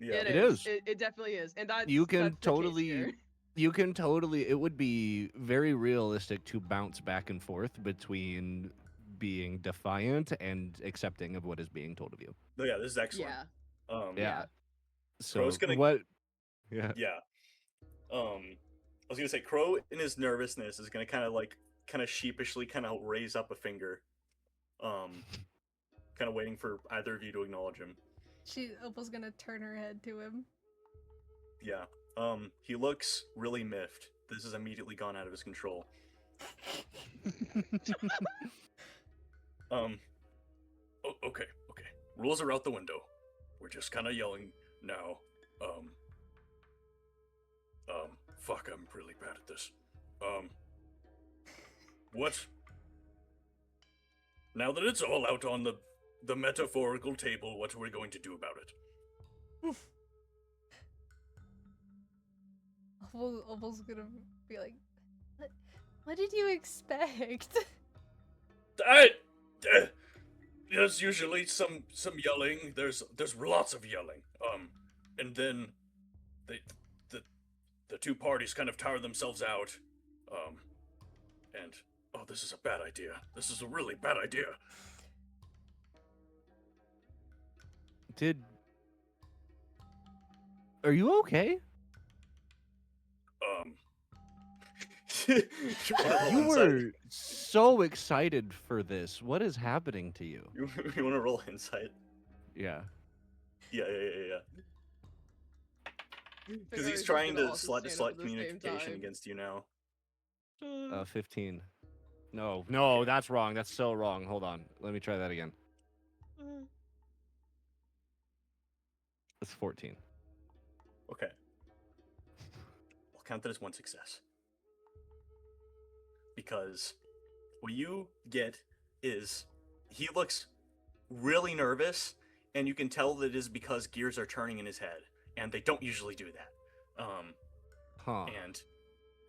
Yeah. It is. It definitely is, and that's You can that's the case totally. here. You can totally. It would be very realistic to bounce back and forth between being defiant and accepting of what is being told of you. Oh, yeah, this is excellent. Yeah. Yeah. So Crow's gonna- what? Yeah. Yeah. I was gonna say Crow in his nervousness is gonna kind of sheepishly kind of raise up a finger, kind of waiting for either of you to acknowledge him. Opal's gonna turn her head to him. Yeah. He looks really miffed. This has immediately gone out of his control. Okay. Rules are out the window. We're just kind of yelling now. Fuck, I'm really bad at this. What? Now that it's all out on the metaphorical table, what are we going to do about it? Opal's gonna be like, what did you expect? There's usually some yelling. There's lots of yelling. And then the two parties kind of tire themselves out. And this is a bad idea. This is a really bad idea. Are you okay? You were so excited for this. What is happening to you? You want to roll insight? Yeah. Yeah. Because he's Fengari's trying gonna to also slut to stand up slut at the same communication time. against you now. 15. No, that's wrong. That's so wrong. Hold on. Let me try that again. It's 14. Okay. I'll count that as one success. Because what you get is he looks really nervous, and you can tell that it is because gears are turning in his head, and they don't usually do that. Huh. And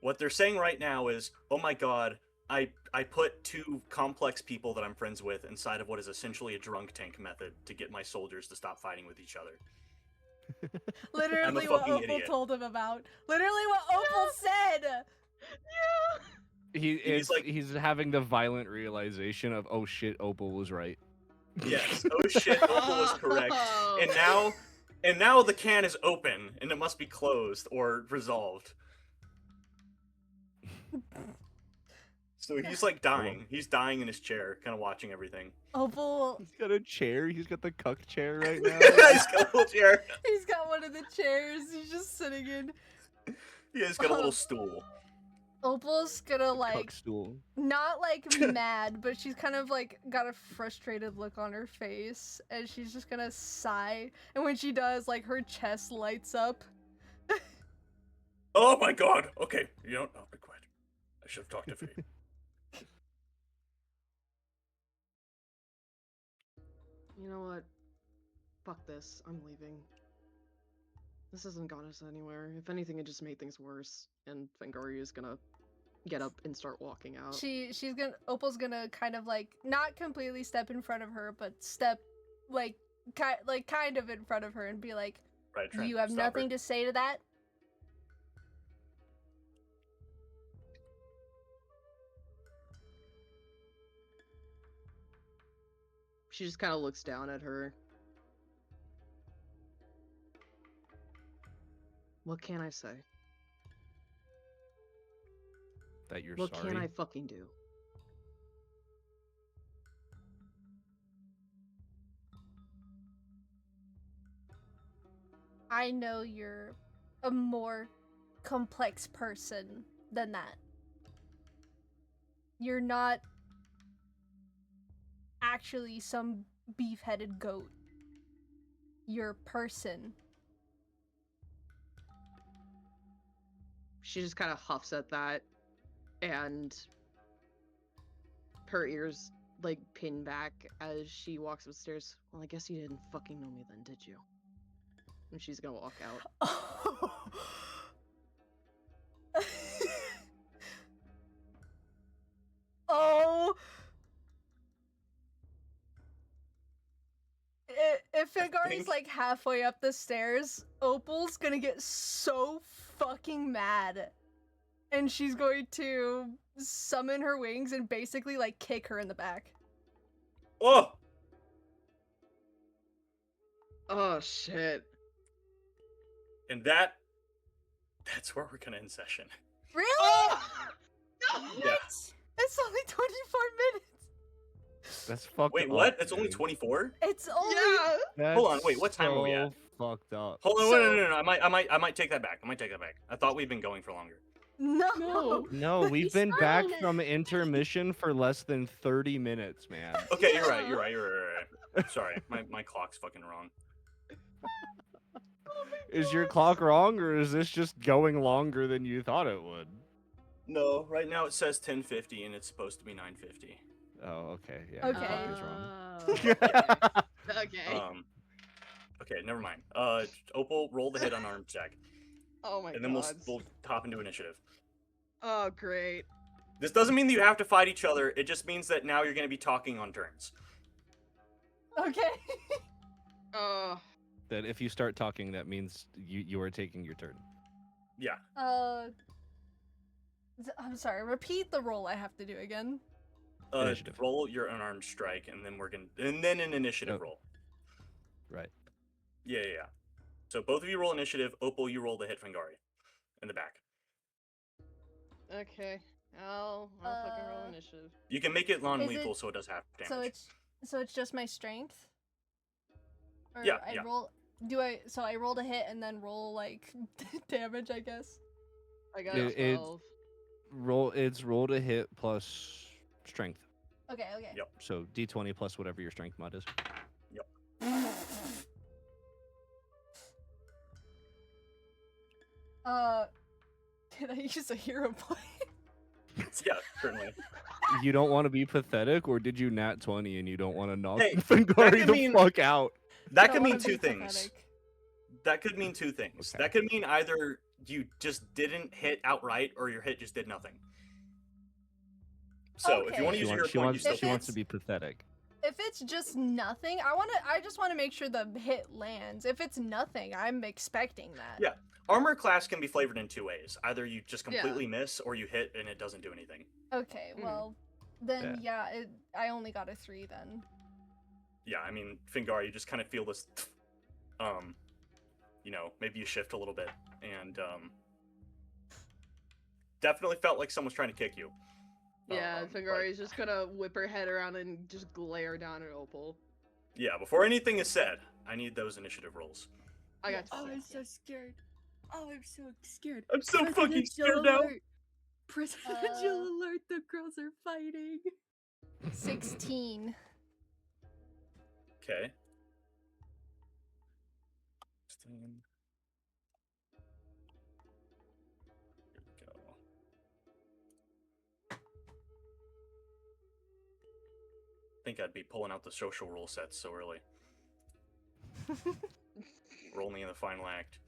what they're saying right now is, oh my god, I put two complex people that I'm friends with inside of what is essentially a drunk tank method to get my soldiers to stop fighting with each other. Literally what fucking Opal idiot. told him about. Literally what Opal said. He's like- He's having the violent realization of, oh shit, Opal was right. Yes. Oh shit, Opal was correct. Oh. And now the can is open, and it must be closed or resolved. So he's like dying. He's dying in his chair, kind of watching everything. Opal, He's got a chair. He's got the cuck chair right now. He's got a little chair. he's got one of the chairs he's just sitting in. Yeah, he's got a little stool. Opal's gonna like Cuck stool. not like mad, but she's kind of like got a frustrated look on her face, and she's just gonna sigh. And when she does, like her chest lights up. Oh my god. Okay, you don't. Oh, be quiet. I should have talked to Faye. You know what? Fuck this. I'm leaving. This hasn't got us anywhere. If anything, it just made things worse. And fengari is gonna get up and start walking out. Opal's gonna kind of like not completely step in front of her, but step like kind of in front of her and be like, Right, Trent, "You have stop nothing her. to say to that?" She just kind of looks down at her. What can I say? That you're What sorry. can I fucking do? I know you're a more complex person than that. You're not actually some beef-headed goat. You're a person. She just kind of huffs at that, and her ears like pin back as she walks upstairs. Well, I guess you didn't fucking know me then, did you? And she's gonna walk out. Oh. If Fengari's think- like halfway up the stairs, Opal's gonna get so fucking mad. And she's going to summon her wings and basically like kick her in the back. Oh! Oh shit. And that's where we're gonna end session. Really? Oh! No! Yeah. It's only 24 minutes. That's fucked Wait, up. what? It's only dude. 24? It's only Yeah! That's Hold on, wait, what time are we at? so fucked up. Hold on, So- no. I might take that back. I thought we'd been going for longer. no. No, we've been back from intermission for less than 30 minutes, man. Okay, you're right. Sorry, my clock's fucking wrong. Is your clock wrong, or is this just going longer than you thought it would? No, right now it says 10:50 and it's supposed to be 9:50. Oh, okay. Yeah, Okay. your clock is wrong. Okay. Okay, never mind. Opal, roll the hit unarmed check, Oh my and then god. we'll hop into initiative. Oh great. This doesn't mean that you have to fight each other. It just means that now you're going to be talking on turns. Okay. That if you start talking, that means you are taking your turn. Yeah. I'm sorry. Repeat the roll I have to do again. Initiative. Roll your unarmed strike, and then an initiative Oh. roll. Right. Yeah. So both of you roll initiative. Opal, you roll the hit fengari in the back. Okay. I'll fucking roll Uh, initiative. You can make it non-lethal, it- so it does half damage. So it's just my strength. Or Yeah, I yeah. roll. So I rolled a hit and then roll like damage, I guess. I got It- 12. It's roll to hit plus strength. Okay. Yep. So d20 plus whatever your strength mod is. Can I use a hero point? Yeah, certainly. You don't want to be pathetic, or did you nat 20 and you don't want to knock Hey, that Fengari could the mean- fuck out? That Don't could mean wanna two be things. pathetic. That could mean two things. Okay. That could mean either you just didn't hit outright, or your hit just did nothing. So if you want to Okay. use your hit point, you still If she wants it's- to be pathetic. If it's just nothing, I just want to make sure the hit lands. If it's nothing, I'm expecting that. Yeah. Armor class can be flavored in two ways. Either you just completely miss, or you hit and it doesn't do anything. Okay, well, then I only got a 3 then. Yeah, I mean, Fengari, you just kind of feel this, maybe you shift a little bit, and definitely felt like someone's trying to kick you. Yeah, but- Fengari's just gonna whip her head around and just glare down at Opal. Yeah, before anything is said, I need those initiative rolls. I got Oh, you. I'm so scared. Oh, I'm so scared. I'm so fucking Presidential scared now. alert. Presidential alert, the girls are fighting. 16. Okay. 16. Here we go. I think I'd be pulling out the social rule sets so early. We're only in the final act.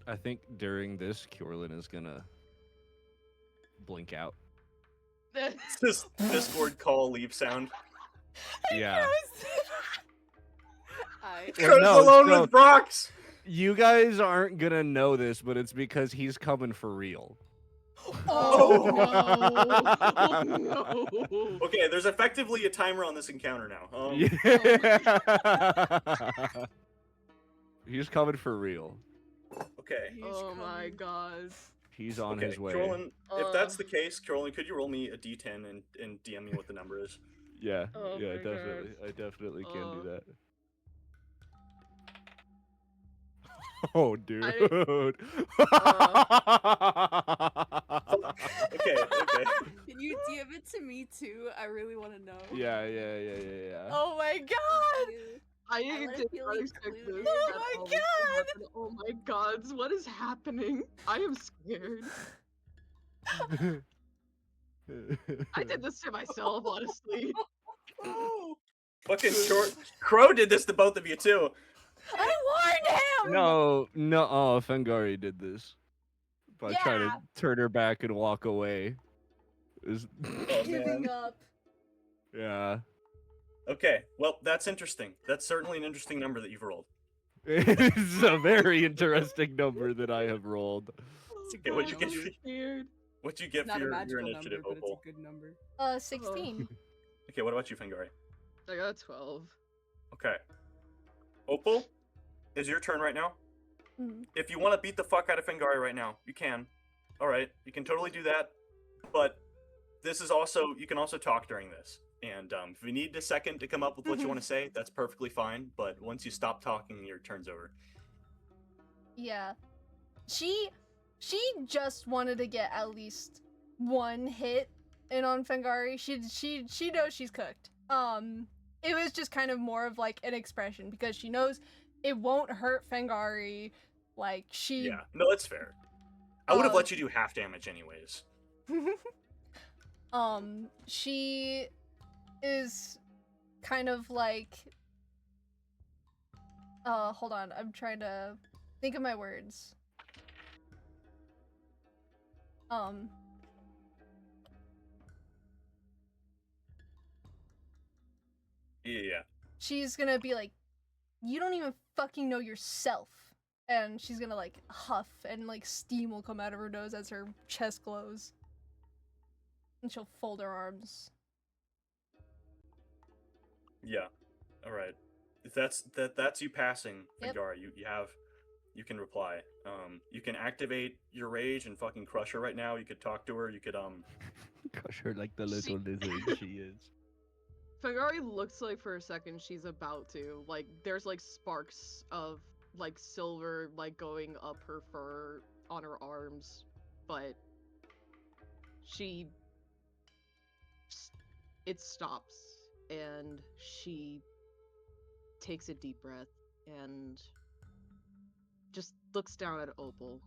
I think during this, Kjorlin is gonna blink out. It's this Discord call leave sound. Yeah. I Crow's no, alone so- with Brox! You guys aren't gonna know this, but it's because he's coming for real. Oh no! Oh no! Okay, there's effectively a timer on this encounter now. Yeah. He's coming for real. Okay. Oh my god. He's on Okay, his way. Corlin, if that's the case, Corlin, could you roll me a d10 and DM me what the number is? Yeah, Oh yeah, my definitely. I definitely can do Oh. that. Oh, dude. Okay, okay. Can you DM it to me too? I really want to know. Yeah. Oh my god! I wanna did feel not expect this. included. at Oh my all. This to happen. Oh my god, what is happening? I am scared. I did this to myself, honestly. Fucking Crow did this to both of you too. I warned him! No, Fengari did this. By trying to Yeah. turn her back and walk away. Is- Oh, Giving man. up. yeah. Okay, well, that's interesting. That's certainly an interesting number that you've rolled. It's a very interesting number that I have rolled. Okay, what'd you get? I'm scared. What'd you get Not for a your magical initiative, number, but Opal? it's a good number. 16. Okay, what about you, Fengari? I got a 12. Okay. Opal, is your turn right now? Mm. If you want to beat the fuck out of Fengari right now, you can. Alright, you can totally do that. But this is also, you can also talk during this. And if you need a second to come up with what you want to say, that's perfectly fine. But once you stop talking, your turn's over. Yeah. She just wanted to get at least one hit in on Fengari. She knows she's cooked. It was just kind of more of like an expression because she knows it won't hurt Fengari. Like she Yeah, no, that's fair. I would have Uh, let you do half damage anyways. she is kind of like hold on, I'm trying to think of my words. Yeah. She's gonna be like, you don't even fucking know yourself. And she's gonna like huff and like steam will come out of her nose as her chest glows. And she'll fold her arms. Yeah. All right. If that's you passing, Yep. Fengari, you can reply. You can activate your rage and fucking crush her right now. You could talk to her. You could Crush her like the little lizard she is. Fengari looks like for a second she's about to. Like, there's like sparks of like silver like going up her fur on her arms, but it stops and she takes a deep breath and just looks down at Opal.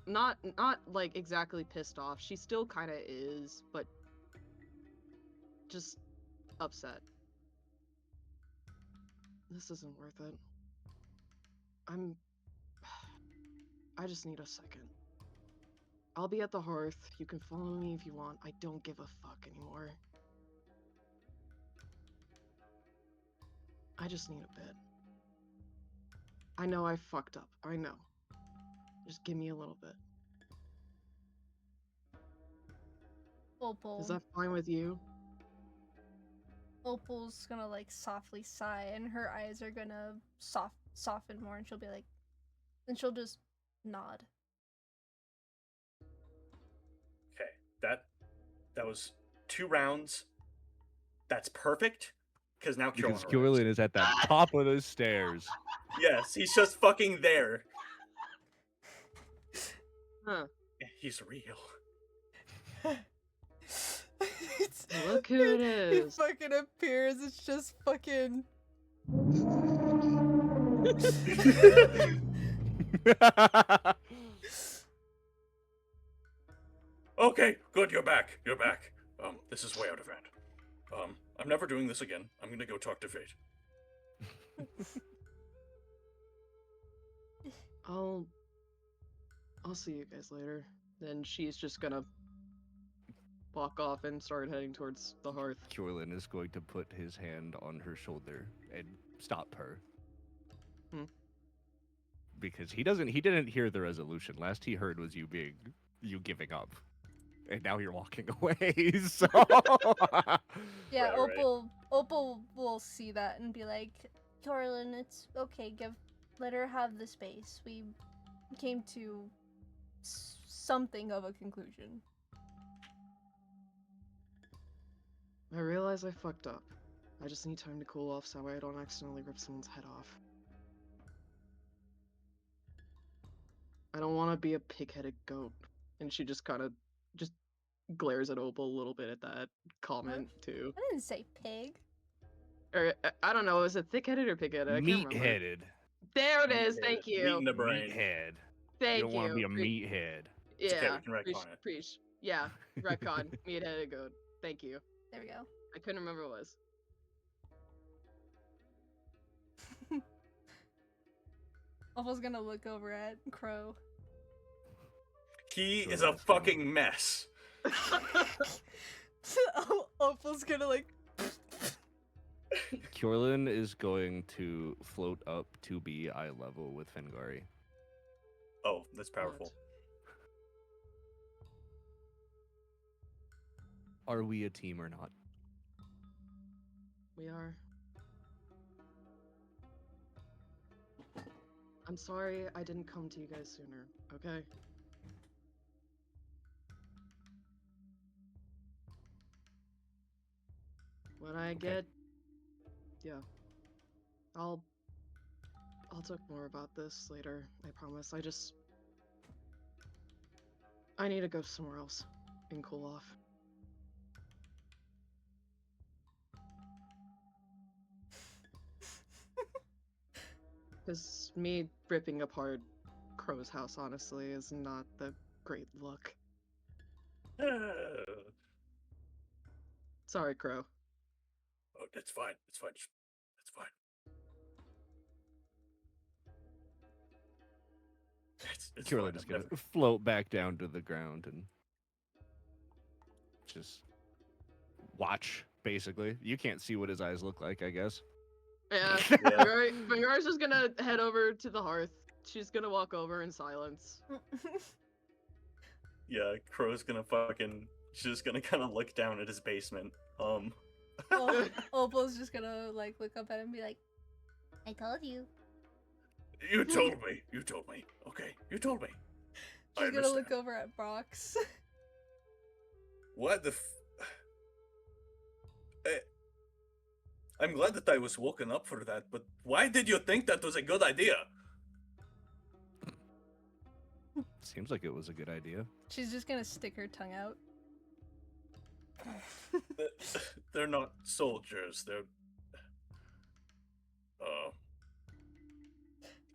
not like exactly pissed off. She still kind of is, but just upset. This isn't worth it. I just need a second. I'll be at the hearth. You can follow me if you want. I don't give a fuck anymore. I just need a bit. I know I fucked up. I know. Just give me a little bit. Opal. Is that fine with you? Opal's gonna like softly sigh, and her eyes are gonna soften more, and she'll be like, and she'll just nod. Okay, that was 2 rounds. That's perfect. Because now Because Kjorlin Kjorlin is at the top of those stairs. Yes, he's just fucking there. Huh. He's real. Look who it is. He fucking appears. It's just fucking. Okay, good, you're back. You're back. This is way out of hand. I'm never doing this again. I'm gonna go talk to Fate. I'll see you guys later. Then she's just gonna walk off and start heading towards the hearth. Kjorlin is going to put his hand on her shoulder and stop her. Because he didn't hear the resolution. Last he heard was you giving up. And now you're walking away, so Yeah, Right. Opal will see that and be like, Kjorlin, it's okay, let her have the space. We came to something of a conclusion. I realize I fucked up. I just need time to cool off so I don't accidentally rip someone's head off. I don't want to be a pig-headed goat. And she just kind of just glares at Opal a little bit at that comment too. I didn't say pig. Or I don't know, is it thick-headed or pig-headed? I can't remember. meat-headed. There it is. Thank Meat you. in the brain. Meathead. Thank You don't want to be a Pre- meathead. It's okay, Yeah. we can retcon it. Preach. Yeah. Retcon. Meat-headed goat. Thank you. There we go. I couldn't remember what it was. Opal's gonna look over at Crow. He Sure, is a that's fine. fucking mess. Opal's gonna like. Kjorlin is going to float up to be eye level with Fengari. Oh, that's powerful. Are we a team or not? We are. I'm sorry I didn't come to you guys sooner, okay? When I get... Yeah. I'll talk more about this later, I promise. I need to go somewhere else and cool off. Because me ripping apart Crow's house, honestly, is not the great look. Sorry, Crow. Oh, that's fine. It's fine. That's fine. It's fine. Kjorlin is I've going never- to float back down to the ground and just watch, basically. You can't see what his eyes look like, I guess. Yeah, Yeah. Fengari's just gonna head over to the hearth. She's gonna walk over in silence. Yeah, Crow's gonna fucking. She's just gonna kind of look down at his basement. Opal's just gonna like look up at him and be like, I told you. You told me. You told me. Okay, you told me. I She's gonna look understand. over at Brox. What the I'm glad that I was woken up for that, but why did you think that was a good idea? Seems like it was a good idea. She's just gonna stick her tongue out. They're not soldiers. They're.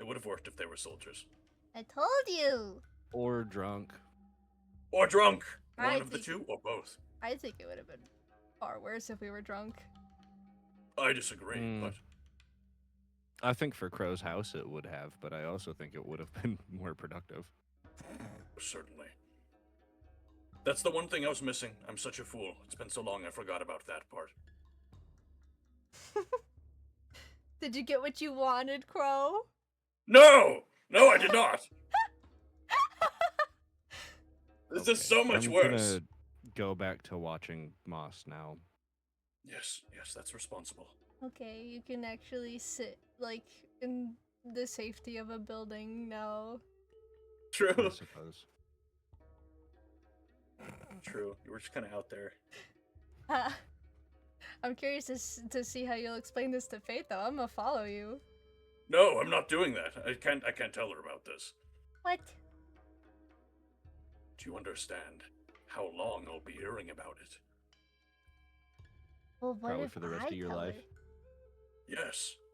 It would have worked if they were soldiers. I told you. Or drunk. Or drunk. I One of the think- two, or both. I think it would have been far worse if we were drunk. I disagree, but I think for Crow's house it would have, but I also think it would have been more productive. certainly. That's the one thing I was missing. I'm such a fool. It's been so long I forgot about that part. Did you get what you wanted, Crow? No! No, I did not! This is so much I'm worse. gonna go back to watching Moss now. Yes, that's responsible. Okay, you can actually sit, like, in the safety of a building now. True. I suppose. True. You were just kind of out there. I'm curious to see how you'll explain this to Faith, though. I'm gonna follow you. No, I'm not doing that. I can't tell her about this. What? Do you understand how long I'll be hearing about it? Well, what Probably if for the rest I of your tell life. her?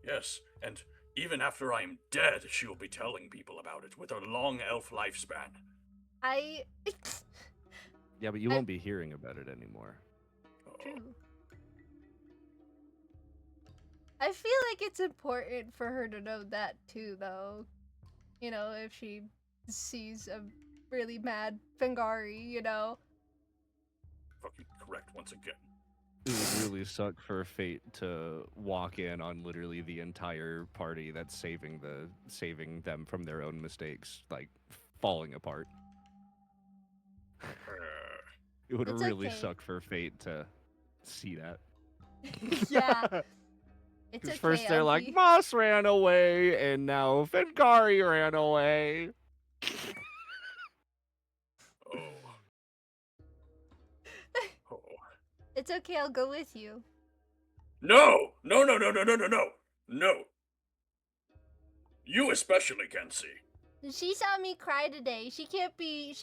Yes. And even after I am dead, she will be telling people about it with her long elf lifespan. I. Yeah, but you won't be hearing about it anymore. True. I feel like it's important for her to know that too, though. You know, if she sees a really mad fengari, you know. Fucking correct once again. It would really suck for Fate to walk in on literally the entire party that's saving them from their own mistakes, like falling apart. It would It's really okay. suck for Fate to see that. Yeah. It's Because okay. first they're I'll like, be- Moss ran away, and now Fengari ran away. Oh. It's okay. I'll go with you. No! No! You especially can see. She saw me cry today. She can't be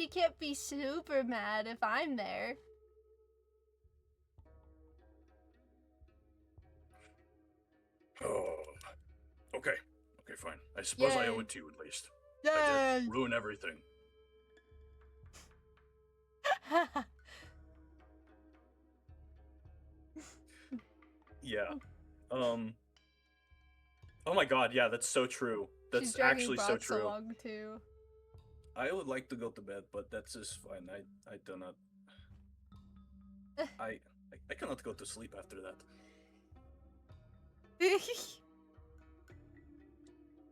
super mad if I'm there. Oh. Okay, fine. I suppose I owe Yay. it to you at least. I did ruin everything. Yeah. Oh my god, yeah, that's so true. She's That's dragging actually so Brox true. along too. I would like to go to bed, but that's just fine. I do not. I cannot go to sleep after that.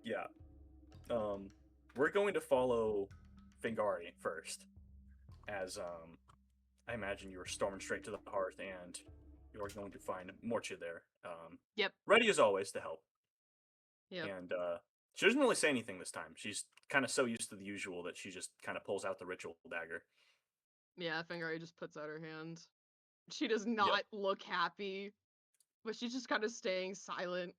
Yeah. We're going to follow Fengari first, as I imagine you are storming straight to the hearth, and you're going to find Morcha there. Yep. Ready as always to help. Yep. And she doesn't really say anything this time. She's kind of so used to the usual that she just kind of pulls out the ritual dagger. Yeah, Fengari just puts out her hand. She does not look happy, but she's just kind of staying silent.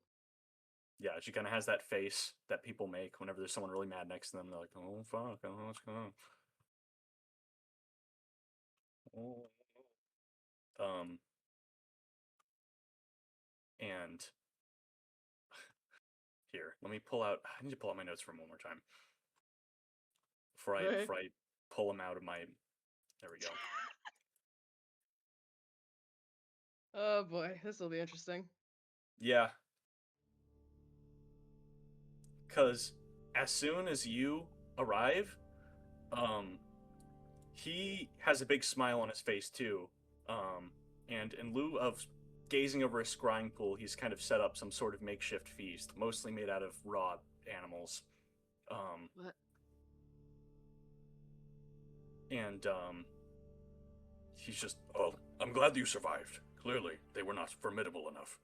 Yeah, she kind of has that face that people make whenever there's someone really mad next to them. They're like, "Oh fuck, I don't know what's going on." And here, let me pull out. I need to pull out my notes from one more time before I pull them out of my. There we go. Oh boy, this will be interesting. Yeah. Because as soon as you arrive, he has a big smile on his face too. And in lieu of gazing over a scrying pool, he's kind of set up some sort of makeshift feast, mostly made out of raw animals. What? And He's just, oh, I'm glad you survived. Clearly, they were not formidable enough.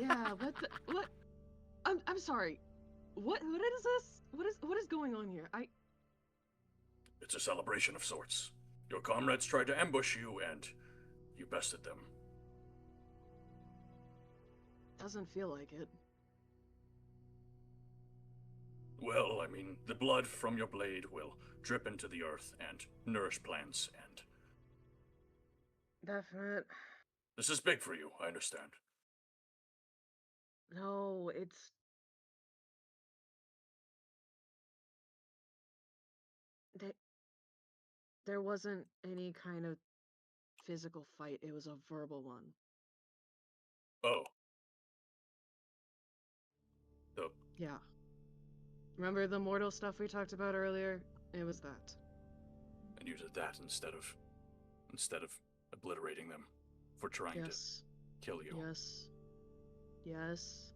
Yeah, what? I'm sorry. What is this? What is going on here? It's a celebration of sorts. Your comrades tried to ambush you, and you bested them. Doesn't feel like it. Well, I mean, the blood from your blade will drip into the earth and nourish plants, and Definite. this is big for you, I understand. No, it's there wasn't any kind of physical fight. It was a verbal one. Oh. So, Yeah. Remember the mortal stuff we talked about earlier? It was that. And you did that instead of obliterating them for trying Yes. to kill you. Yes. Yes.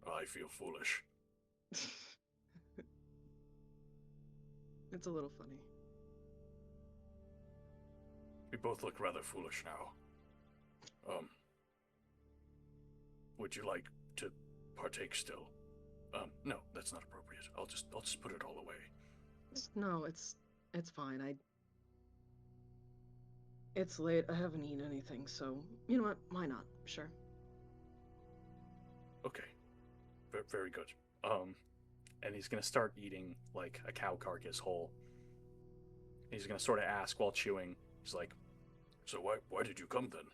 I feel foolish. It's a little funny. We both look rather foolish now. Would you like to partake still? No, that's not appropriate. I'll just put it all away. No, it's fine. It's late. I haven't eaten anything, so you know what? Why not? Sure. Okay. Very good. and he's gonna start eating like a cow carcass whole. He's gonna sort of ask while chewing. He's like, So why did you come then?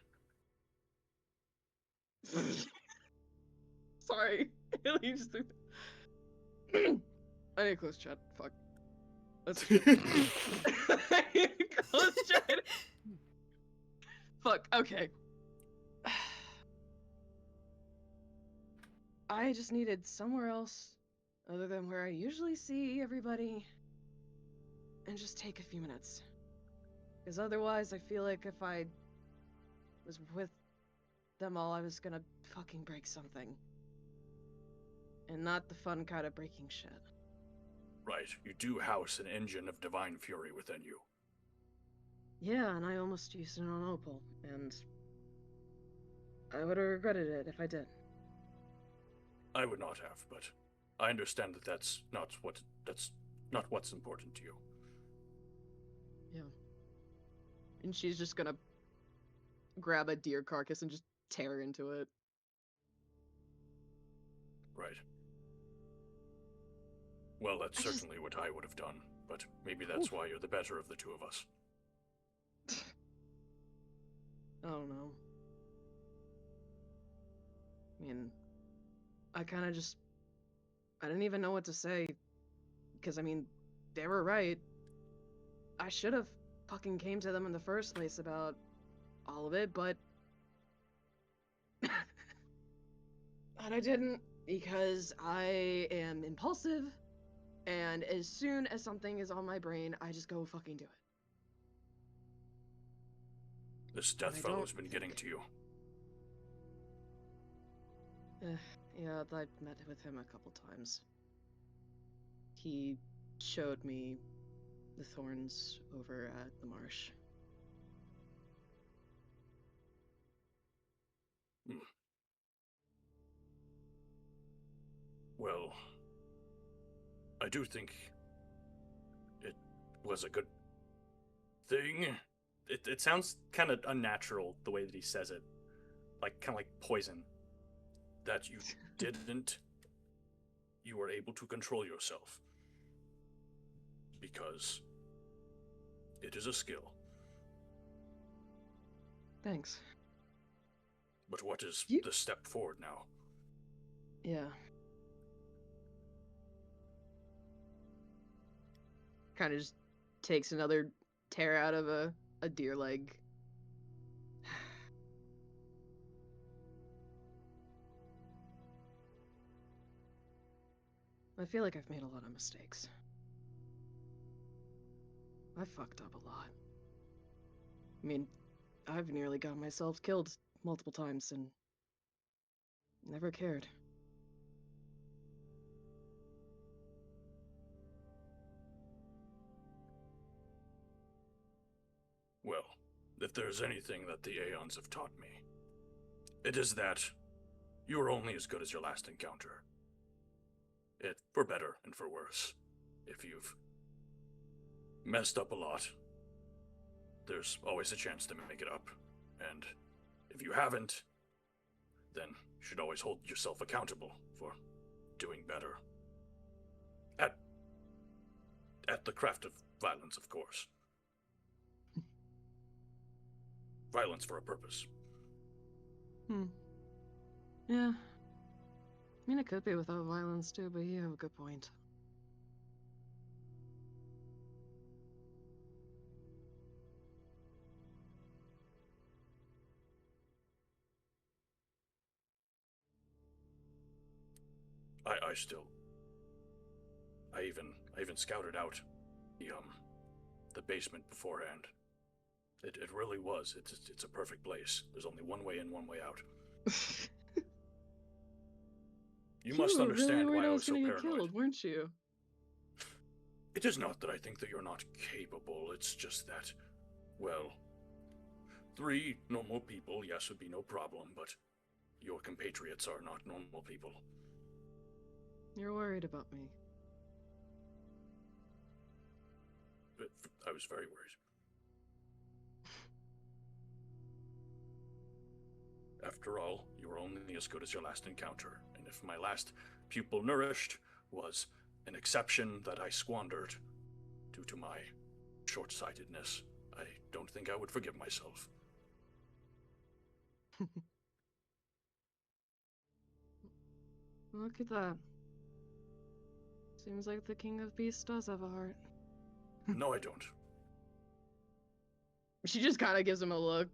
Sorry. I just threw I need to close chat. Fuck. Let's I need to close chat. Fuck. Okay. I just needed somewhere else other than where I usually see everybody and just take a few minutes. Because otherwise, I feel like if I was with them all, I was gonna fucking break something. And not the fun kind of breaking shit. Right, you do house an engine of divine fury within you. Yeah, and I almost used it on Opal, and I would have regretted it if I did. I would not have, but I understand that that's not what's important to you. Yeah. And she's just gonna grab a deer carcass and just tear into it. Right. Well, that's certainly what I would have done, but maybe that's why you're the better of the two of us. I don't know. I mean, I kind of just... I didn't even know what to say. Because, I mean, they were right. I should have fucking came to them in the first place about all of it, but... and I didn't, because I am impulsive, and as soon as something is on my brain, I just go fucking do it. This death fellow's been getting to you. Yeah, I've met with him a couple times. He showed me the thorns over at the marsh. Well, I do think it was a good thing. it sounds kind of unnatural the way that he says it, like kind of like poison. That you didn't. You were able to control yourself. Because it is a skill. Thanks. But what is the step forward now? Yeah. Kind of just takes another tear out of a deer leg. I feel like I've made a lot of mistakes. I fucked up a lot. I mean, I've nearly got myself killed multiple times and never cared. Well, if there's anything that the Aeons have taught me, it is that you are only as good as your last encounter. It, for better and for worse. If you've messed up a lot, there's always a chance to make it up. And if you haven't, then you should always hold yourself accountable for doing better. At the craft of violence, of course. Violence for a purpose. Yeah. I mean, it could be without violence too, but you have a good point. I still. I even scouted out the basement beforehand. It really was. It's a perfect place. There's only one way in, one way out. You must were understand really worried why I I was was so gonna get paranoid. killed, weren't you? It is not that I think that you're not capable, it's just that, well, 3 normal people, yes, would be no problem, but your compatriots are not normal people. You're worried about me. But I was very worried. After all, you are only as good as your last encounter, and if my last pupil nourished was an exception that I squandered due to my short-sightedness, I don't think I would forgive myself. Look at that. Seems like the King of Beasts does have a heart. No, I don't. She just kind of gives him a look.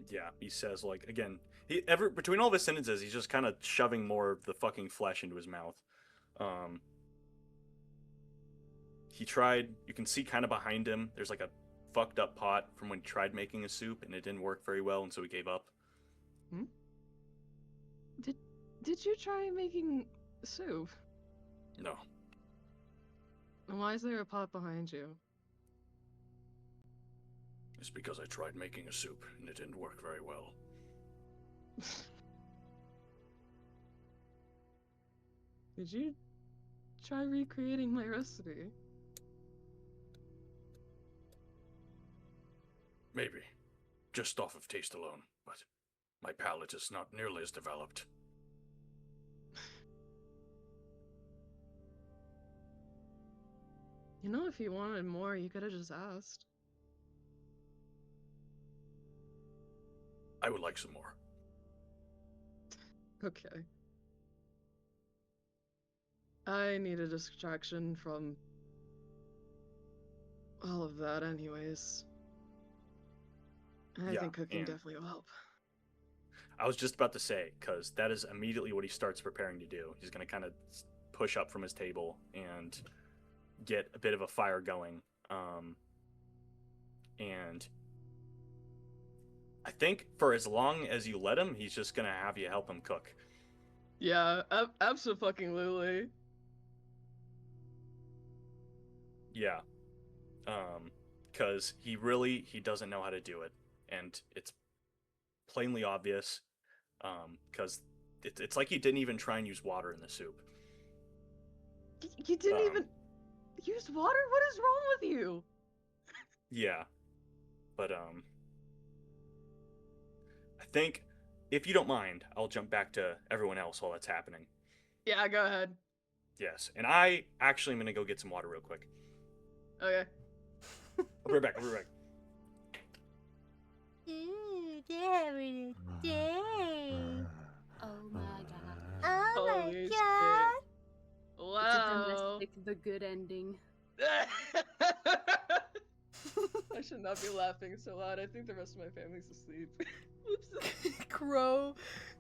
Yeah, he says, like, again, between all of his sentences, he's just kind of shoving more of the fucking flesh into his mouth. He tried, you can see kind of behind him, there's like a fucked up pot from when he tried making a soup, and it didn't work very well, and so he gave up. Hmm? Did you try making soup? No. And why is there a pot behind you? It's because I tried making a soup, and it didn't work very well. Did you try recreating my recipe? Maybe. Just off of taste alone, but my palate is not nearly as developed. You know, if you wanted more, you could have just asked. I would like some more. Okay. I need a distraction from all of that anyways. I Yeah, think cooking and- definitely will help. I was just about to say, because that is immediately what he starts preparing to do. He's going to kind of push up from his table and get a bit of a fire going. And I think for as long as you let him, he's just going to have you help him cook. Yeah, abso-fucking-lutely. Yeah. Because he doesn't know how to do it. And it's plainly obvious. Because it's like you didn't even try and use water in the soup. You didn't even use water? What is wrong with you? Yeah. But, I think, if you don't mind, I'll jump back to everyone else while that's happening. Yeah, go ahead. Yes. And I actually am going to go get some water real quick. Okay. I'll be right back. I'll be right back. Ooh, they're having a day. Oh my god. Oh my Holy shit. god. It's a Wow. domestic, the good ending. I should not be laughing so loud. I think the rest of my family's asleep. Oops. Crow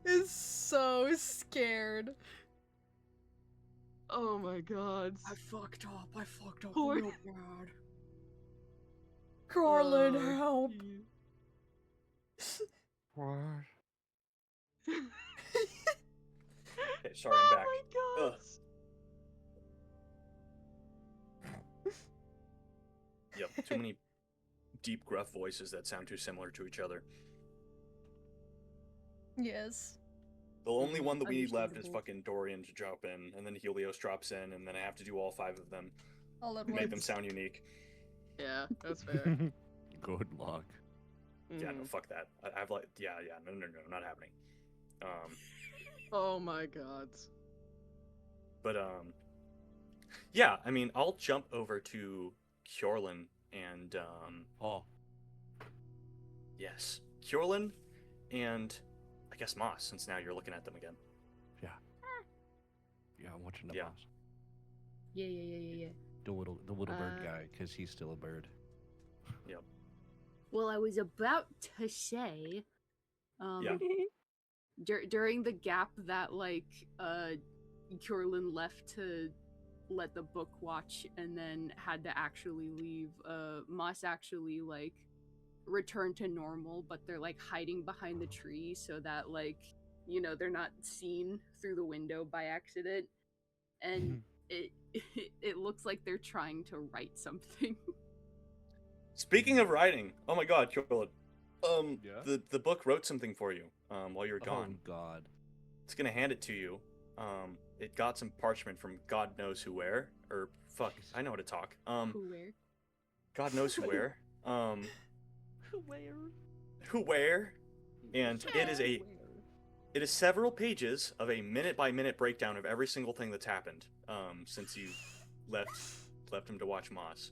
is so scared. Oh my god. I fucked up Poor- real bad. Carlin, Oh, help. jeez. What? Okay, sorry, I'm back. Oh my god. Yep, too many deep, gruff voices that sound too similar to each other. Yes. The only one that we need left is Understandable. fucking Dorian to drop in, and then Helios drops in, and then I have to do all 5 of them. All at Make them once. sound unique. Yeah, that's fair. Good luck. Yeah, no, Mm. fuck that. I've like, yeah, no, not happening. Oh my god. But yeah, I mean, I'll jump over to Kjorlin and Oh, yes, Kjorlin and I guess Moss, since now you're looking at them again. yeah, I'm watching the Yeah. boss. Yeah. The little bird Uh, guy, because he's still a bird. Well, I was about to say, Yeah. during the gap that like Curlin left to let the book watch and then had to actually leave, Moss actually like returned to normal, but they're like hiding behind the tree so that like, you know, they're not seen through the window by accident. And it looks like they're trying to write something. Speaking of writing, oh my god, Kyola, Yeah? the book wrote something for you while you were gone. Oh God. It's gonna hand it to you. It got some parchment from God knows who where, or fuck, I know how to talk. Who where? God knows who where. Where? Who where? And it is several pages of a minute by minute breakdown of every single thing that's happened since you left him to watch Moss.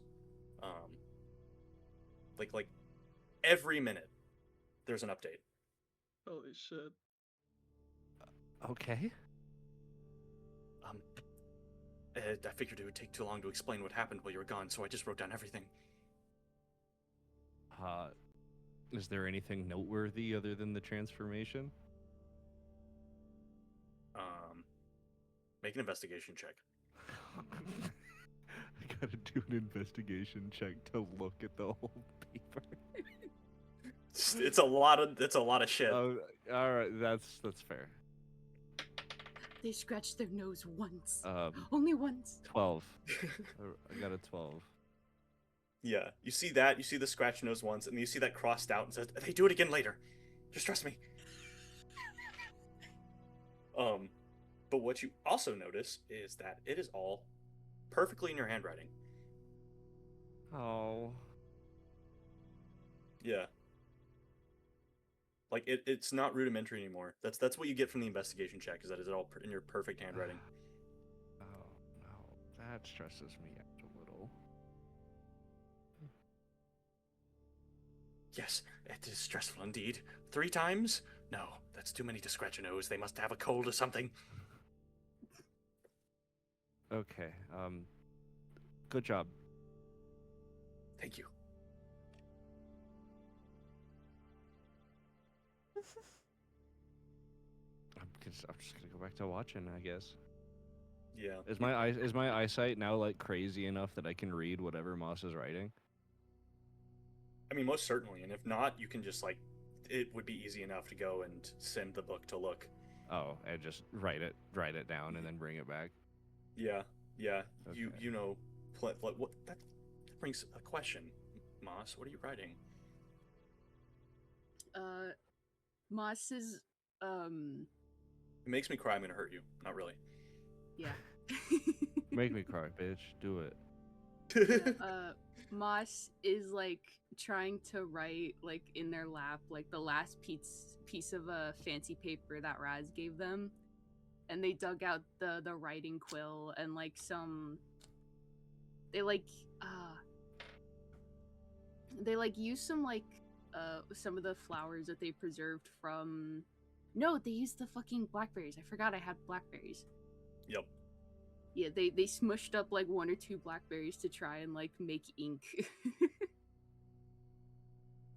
Like every minute there's an update. Holy shit. Okay. I figured it would take too long to explain what happened while you were gone, so I just wrote down everything. Is there anything noteworthy other than the transformation? Make an investigation check. I gotta do an investigation check to look at the whole paper. It's a lot of shit. Oh, all right, that's fair. They scratched their nose once. Only once. 12. I got a 12. Yeah, you see that, you see the scratch nose once, and you see that crossed out and says, "They do it again later. Just trust me." But what you also notice is that it is all perfectly in your handwriting. Oh. Yeah. Like it's not rudimentary anymore. That's what you get from the investigation check, is that it's all in your perfect handwriting. Oh no, that stresses me out a little. Yes, it is stressful indeed. 3 times? No, that's too many to scratch a nose. They must have a cold or something. Okay, good job. Thank you. I'm just gonna go back to watching, I guess. Yeah. Is my eyesight now like crazy enough that I can read whatever Moss is writing? I mean, most certainly, and if not, you can just, like, it would be easy enough to go and send the book to look. Oh, and just write it down and then bring it back. Yeah, yeah. Okay. You know, what that brings a question, Moss. What are you writing? Moss is It makes me cry. I'm gonna hurt you. Not really. yeah. Make me cry, bitch. Do it. Yeah, Moss is like trying to write like in their lap, like the last piece of a fancy paper that Raz gave them, and they dug out the writing quill and like they use some of the flowers that they preserved from. No, they used the fucking blackberries. I forgot I had blackberries. Yep. Yeah, they smushed up like 1 or 2 blackberries to try and like make ink.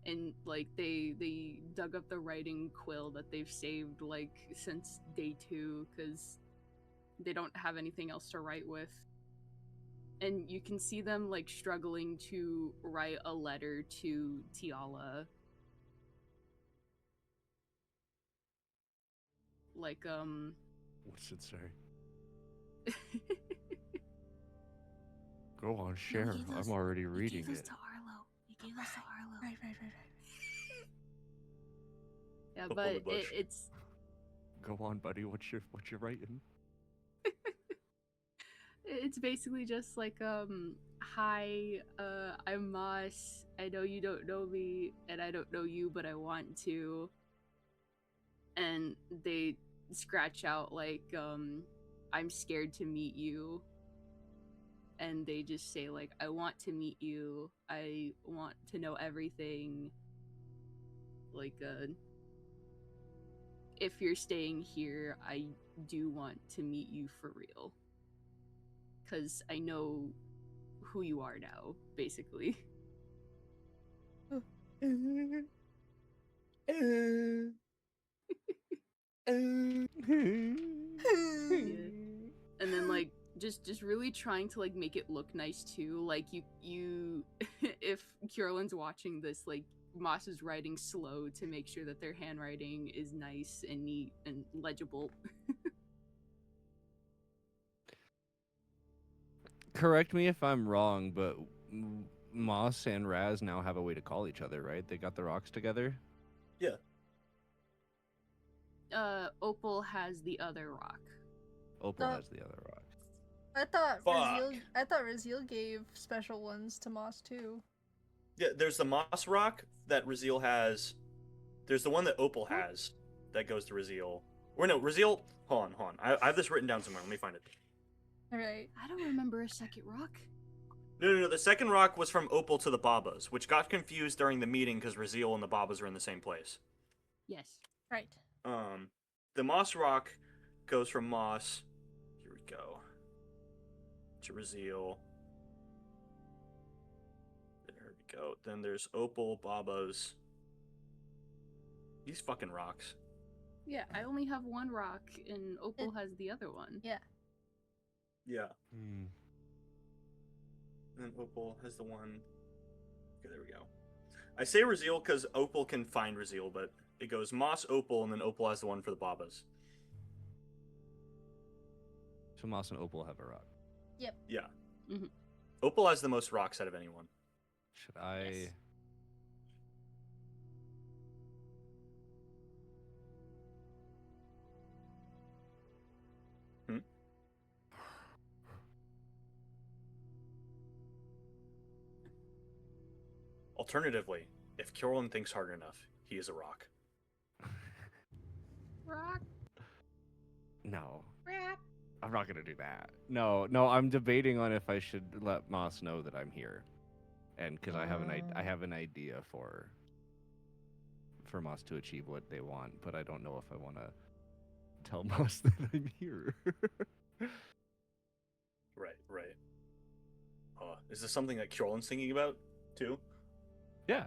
And like they dug up the writing quill that they've saved like since day 2 because they don't have anything else to write with. And you can see them like struggling to write a letter to Tiala. Like What's it say? Go on, share. I'm already reading He gave it. us to Arlo. He gave us to Arlo. Right. Yeah, The but holy bush. it's Go on, buddy. What you writing? it's basically just like hi, I'm Moss. I know you don't know me, and I don't know you, but I want to. And they scratch out like I'm scared to meet you. And they just say like I want to meet you. I want to know everything. Like if you're staying here, I do want to meet you for real. 'Cause I know who you are now, basically. And then like just really trying to like make it look nice too. Like you if Carolyn's watching this, like Moss is writing slow to make sure that their handwriting is nice and neat and legible. Correct me if I'm wrong, but Moss and Raz now have a way to call each other, right? They got the rocks together. Yeah. Opal has the other rock. Opal No. has the other rock. I thought Fuck. Raziel gave special ones to Moss too. Yeah, there's the moss rock that Raziel has. There's the one that Opal has that goes to Raziel. Or no, Raziel. Hold on. I have this written down somewhere. Let me find it. Alright. I don't remember a second rock. No. The second rock was from Opal to the Babas, which got confused during the meeting because Raziel and the Babas are in the same place. Yes. Right. The moss rock goes from Moss. Here we go. To Raziel. There we go. Then there's Opal, Babas. These fucking rocks. Yeah, I only have one rock, and Opal has the other one. Yeah. Yeah. And then Opal has the one. Okay, there we go. I say Raziel because Opal can find Raziel, but it goes Moss, Opal, and then Opal has the one for the Babas. So Moss and Opal have a rock. Yeah. Mhm. Opal has the most rocks out of anyone. Should I? Yes. Alternatively, if Carolyn thinks hard enough, he is a rock. Rock. No, Rap. I'm not gonna do that. No, I'm debating on if I should let Moss know that I'm here, and because I have an idea for Moss to achieve what they want, but I don't know if I want to tell Moss that I'm here. Right. Is this something that Carolyn's thinking about too? Yeah.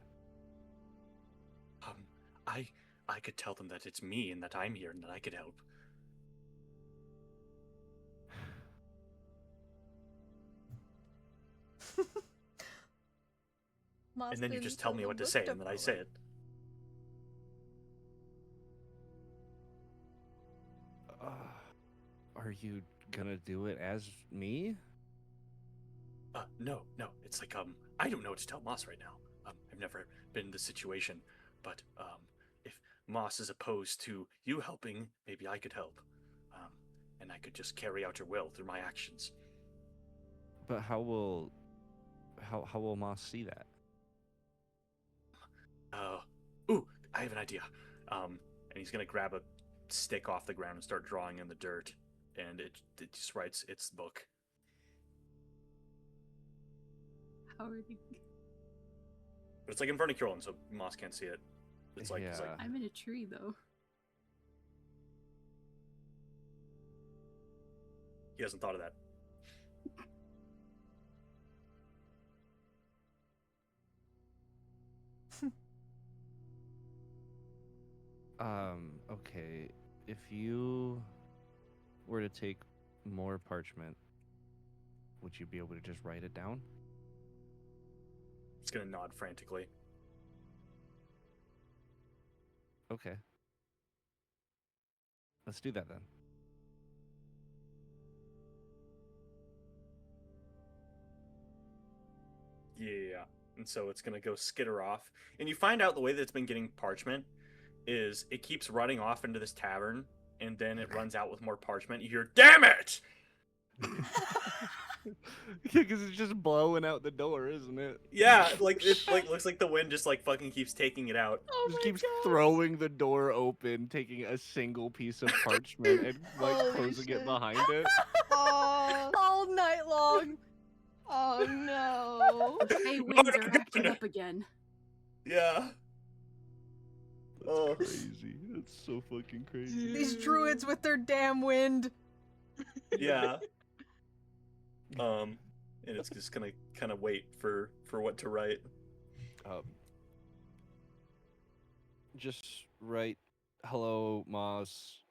I could tell them that it's me and that I'm here and that I could help. Moss And then you didn't just tell me the what to book say, and then I say it. Are you gonna do it as me? No. It's like, I don't know what to tell Moss right now. I've never been in this situation, but, if Moss is opposed to you helping, maybe I could help. And I could just carry out your will through my actions. But how will Moss see that? Ooh, I have an idea. And he's gonna grab a stick off the ground and start drawing in the dirt, and it just writes, "It's the book." How are they? But it's like in front of Carolyn, so Moss can't see it. It's like, Yeah. I'm in a tree though. he hasn't thought of that. Okay. If you were to take more parchment, would you be able to just write it down? It's gonna nod frantically. Okay. Let's do that then. Yeah. And so it's gonna go skitter off. And you find out the way that it's been getting parchment is it keeps running off into this tavern, and then it runs out with more parchment. You hear, "Damn it!" Yeah, because it's just blowing out the door, isn't it? Yeah, like it looks like the wind just like fucking keeps taking it out. Just keeps throwing the door open, taking a single piece of parchment and like Holy closing it shit. behind it. Oh, All night long. oh no. Hey, winds are acting up again. Yeah. Oh. Crazy. That's so fucking crazy. These druids with their damn wind. Yeah. And it's just gonna kind of wait for what to write. Just write, "Hello, Moss.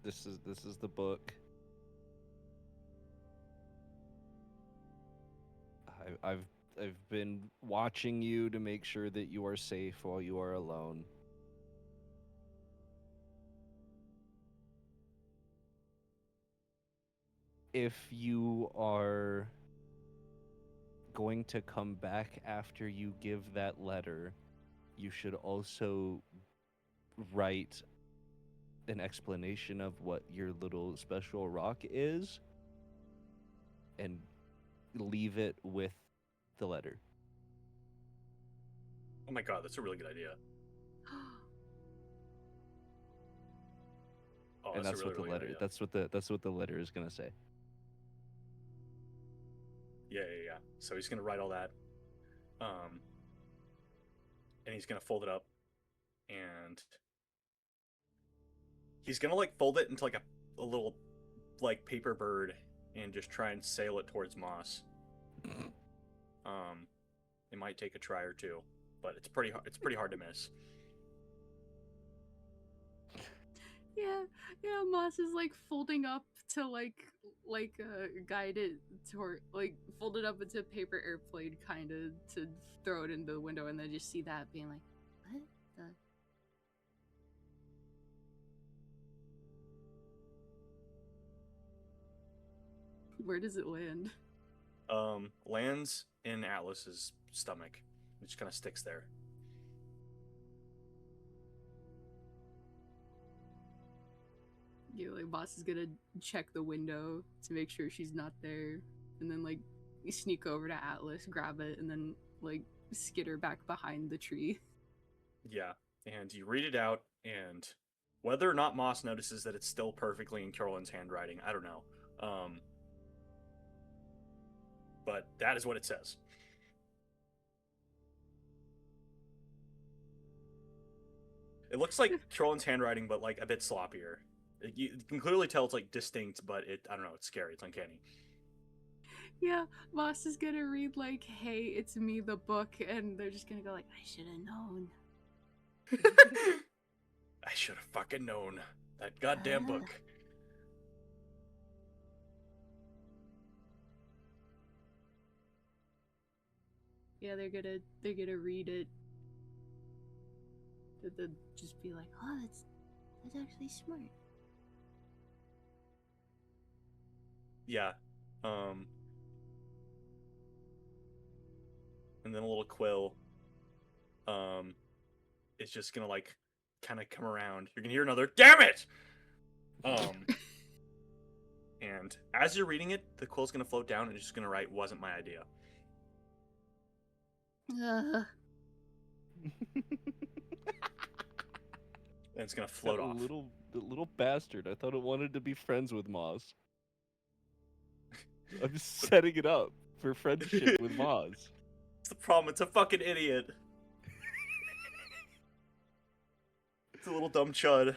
This is the book. I've been watching you to make sure that you are safe while you are alone. If you are going to come back after you give that letter, you should also write an explanation of what your little special rock is and leave it with the letter. Oh my god, that's a really good idea. Oh, And that's a what the really letter good idea. that's what the letter is going to say. Yeah. So he's gonna write all that, and he's gonna fold it up, and he's gonna like fold it into like a little like paper bird, and just try and sail it towards Moss. It might take a try or two, but it's pretty hard to miss. Yeah, Moss is like folding up to guide it toward like fold it up into a paper airplane kind of to throw it into the window, and then just see that being like, what the. Where does it land? Lands in Atlas's stomach. It just kind of sticks there. Yeah, like Moss is gonna check the window to make sure she's not there, and then like sneak over to Atlas, grab it, and then like skitter back behind the tree. Yeah, and you read it out, and whether or not Moss notices that it's still perfectly in Carolyn's handwriting, I don't know. But that is what it says. It looks like Carolyn's handwriting, but like a bit sloppier. You can clearly tell it's like distinct, but I don't know, it's scary, it's uncanny. Yeah, Moss is gonna read like, "Hey, it's me, the book," and they're just gonna go like, "I should have known." I should have fucking known. That goddamn book. Yeah, they're gonna read it. They'll just be like, "Oh, that's actually smart." Yeah. And then a little quill is just gonna like kind of come around. You're gonna hear another "damn it!" And as you're reading it, the quill's gonna float down and it's just gonna write "wasn't my idea." And it's gonna float That off. little bastard. I thought it wanted to be friends with Moz. I'm just setting it up for friendship with Moz. It's the problem. It's a fucking idiot. It's a little dumb chud.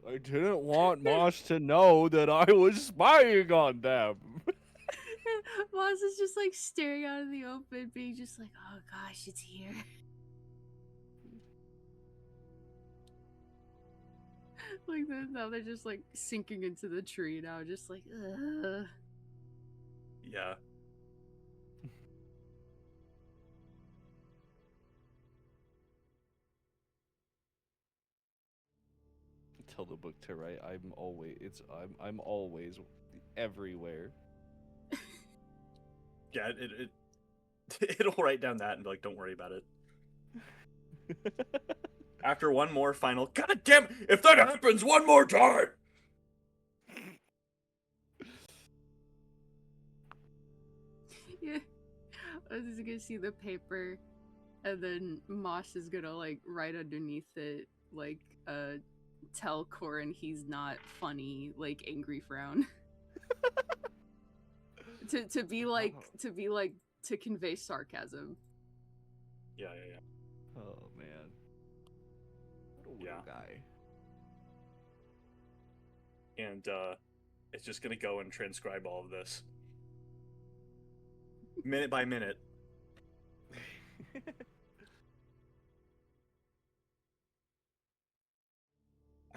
I didn't want Moz to know that I was spying on them. Moss is just like staring out in the open, being just like, "Oh gosh, it's here." Like now they're just like sinking into the tree now, just like, ugh. Yeah. Tell the book to write. I'm always everywhere. Yeah, it'll write down that and be like, "Don't worry about it." After one more final, "God damn, if that happens one more time!" Yeah. I was just gonna see the paper, and then Mosh is gonna like write underneath it like tell Corin he's not funny, like angry frown. to be like to convey sarcasm. Yeah. Oh man. What a weird Yeah. guy. And it's just gonna go and transcribe all of this. Minute by minute.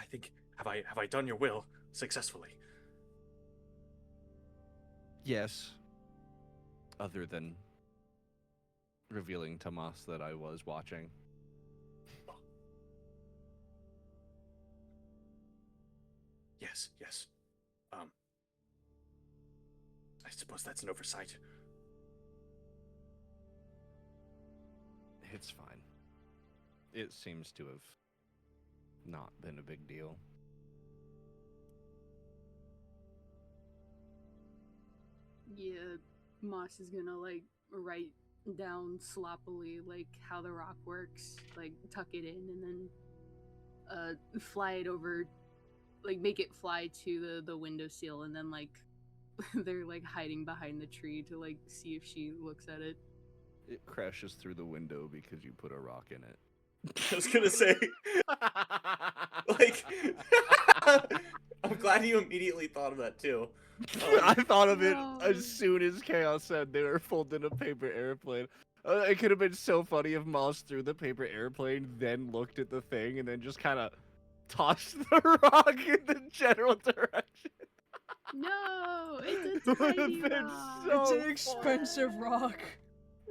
think have I done your will successfully? Yes. Other than revealing to Moss that I was watching. Yes, yes. I suppose that's an oversight. It's fine. It seems to have not been a big deal. Yeah, Moss is gonna like write down sloppily like how the rock works, like tuck it in and then fly it over, like make it fly to the windowsill, and then like they're like hiding behind the tree to like see if she looks at it. It crashes through the window because you put a rock in it. I was gonna say, like, I'm glad you immediately thought of that too. I thought of it No. as soon as Chaos said they were folding a paper airplane. It could have been so funny if Moss threw the paper airplane, then looked at the thing, and then just kind of tossed the rock in the general direction. No, it's It a would tiny have been rock. so It's an funny. expensive rock.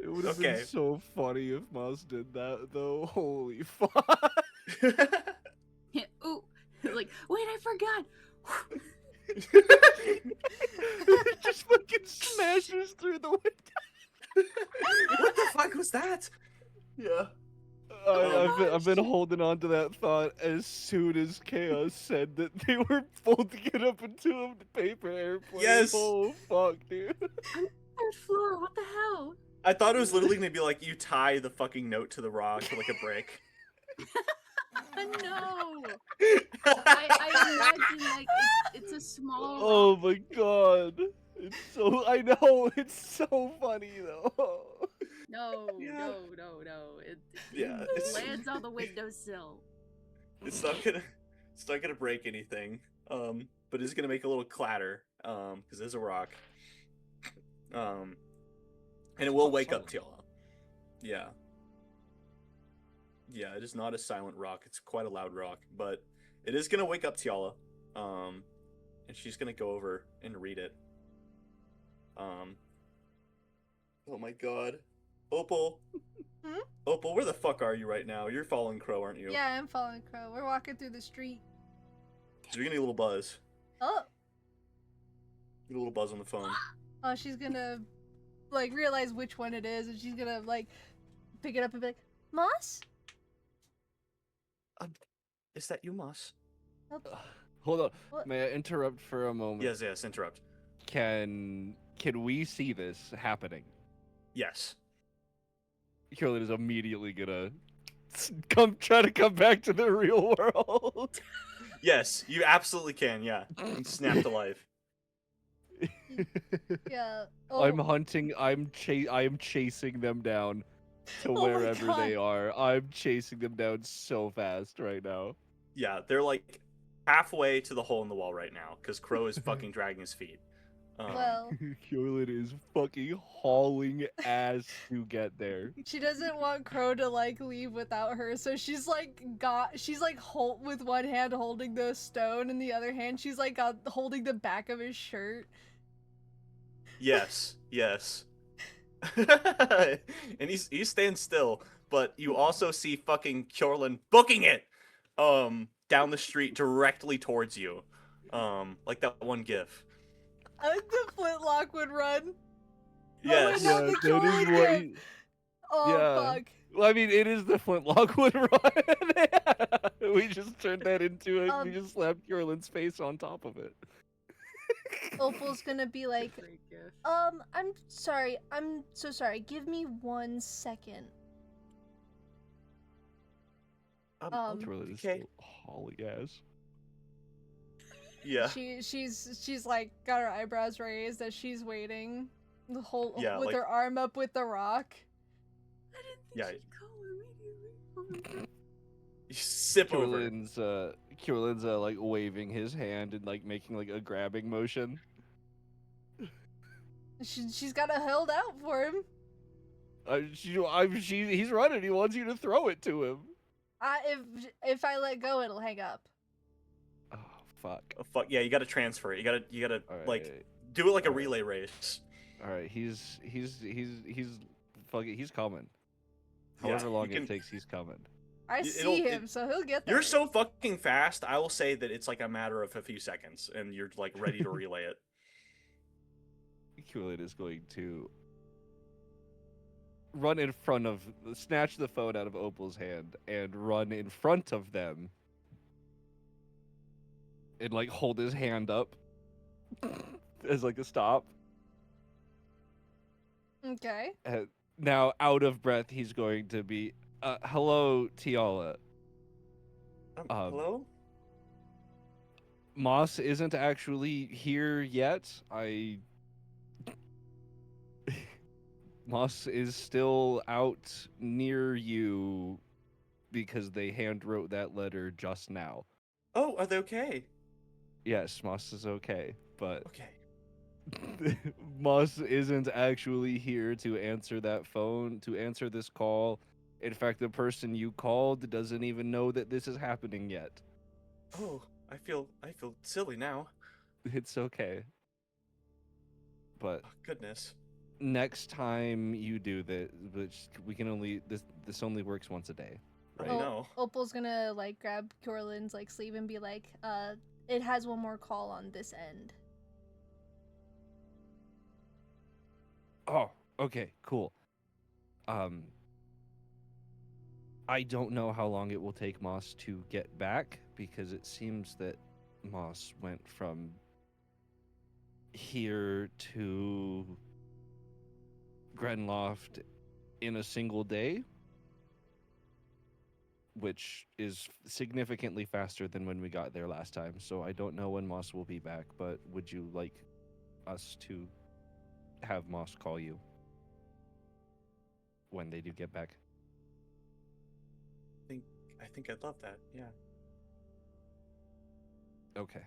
It would have Okay. been so funny if Moss did that, though. Holy fuck. Yeah, ooh, like wait, I forgot. It just fucking smashes through the window. What the fuck was that? Yeah. I've been holding on to that thought as soon as Chaos said that they were folding it up into a paper airplane. Yes. Oh fuck, dude. Third floor, what the hell? I thought it was literally gonna be like you tie the fucking note to the rock to like a brick. No, I imagine like it's a small. Oh my god. It's so I know it's so funny though. No, Yeah. no. It Yeah, it's lands on the windowsill. it's not gonna break anything. But it's gonna make a little clatter. Because it's a rock. And it will wake up Tiala. Yeah. Yeah, it is not a silent rock. It's quite a loud rock, but it is gonna wake up Tiala. And she's gonna go over and read it. Oh my god. Opal. Hmm? Opal, where the fuck are you right now? You're following Crow, aren't you? Yeah, I'm following Crow. We're walking through the street. So you're gonna get a little buzz. Oh, Get a little buzz on the phone. oh, she's gonna like realize which one it is, and she's gonna like pick it up and be like, "Moss." Is that you, Moss? Hold on. What? May I interrupt for a moment? Yes, interrupt. Can we see this happening? Yes. Curlin is immediately gonna try to come back to the real world. Yes, you absolutely can, yeah. And snap to life. Yeah. Oh, I'm hunting. I am chasing them down to Oh my wherever they God. are. I'm chasing them down so fast right now. Yeah, they're like halfway to the hole in the wall right now, because Crow is fucking dragging his feet. well, Curlin is fucking hauling ass to get there. she doesn't want Crow to like leave without her, so she's like with one hand holding the stone, and the other hand she's like holding the back of his shirt. Yes. And he stands still, but you also see fucking Kjorlin booking it down the street directly towards you. Like that one gif. The flintlock would run. Yes. no, the Kjorlin gif. he- Oh Yeah. fuck. Well, I mean, it is the flintlock wood run. We just turned that into it. We Um, just slapped Curlin's face on top of it. Opal's gonna be like, Great gift. I'm sorry. I'm so sorry. Give me 1 second. Curlin is okay. still hauling ass. Yeah. She's like got her eyebrows raised as she's waiting, the whole Yeah, with like- her arm up with the rock. I didn't think Yeah. she'd go immediately. Oh my god. You sip over. Curlin's like waving his hand and like making like a grabbing motion. She's got a held out for him. He's running. He wants you to throw it to him. If I let go, it'll hang up. Fuck. Oh, fuck yeah, you gotta transfer it. You gotta All like right. do it like a All right. relay race. All right. He's fuck it. He's coming. Yeah, However long you can. it takes, he's coming. I It'll- see him, so he'll get there. You're so fucking fast. I will say that it's like a matter of a few seconds, and you're like ready to relay it. Kool-Aid is going to run in front of, snatch the phone out of Opal's hand, and run in front of them, and like hold his hand up as like a stop. Okay. Now, out of breath, he's going to be, hello, Tiala. Hello? Moss isn't actually here yet. Moss is still out near you because they hand wrote that letter just now. Oh, are they okay? Yes, Moss is okay, but Okay. Moss isn't actually here to answer that phone, to answer this call. In fact, the person you called doesn't even know that this is happening yet. Oh, I feel silly now. It's okay. But Oh, goodness. next time you do this, which we can only this only works once a day, I right? know. Opal's gonna like grab Corlin's like sleeve and be like, it has one more call on this end. Oh, okay, cool. I don't know how long it will take Moss to get back because it seems that Moss went from here to Grenloft in a single day, which is significantly faster than when we got there last time. So I don't know when Moss will be back, but would you like us to have Moss call you when they do get back? I think I'd love that. Yeah. Okay.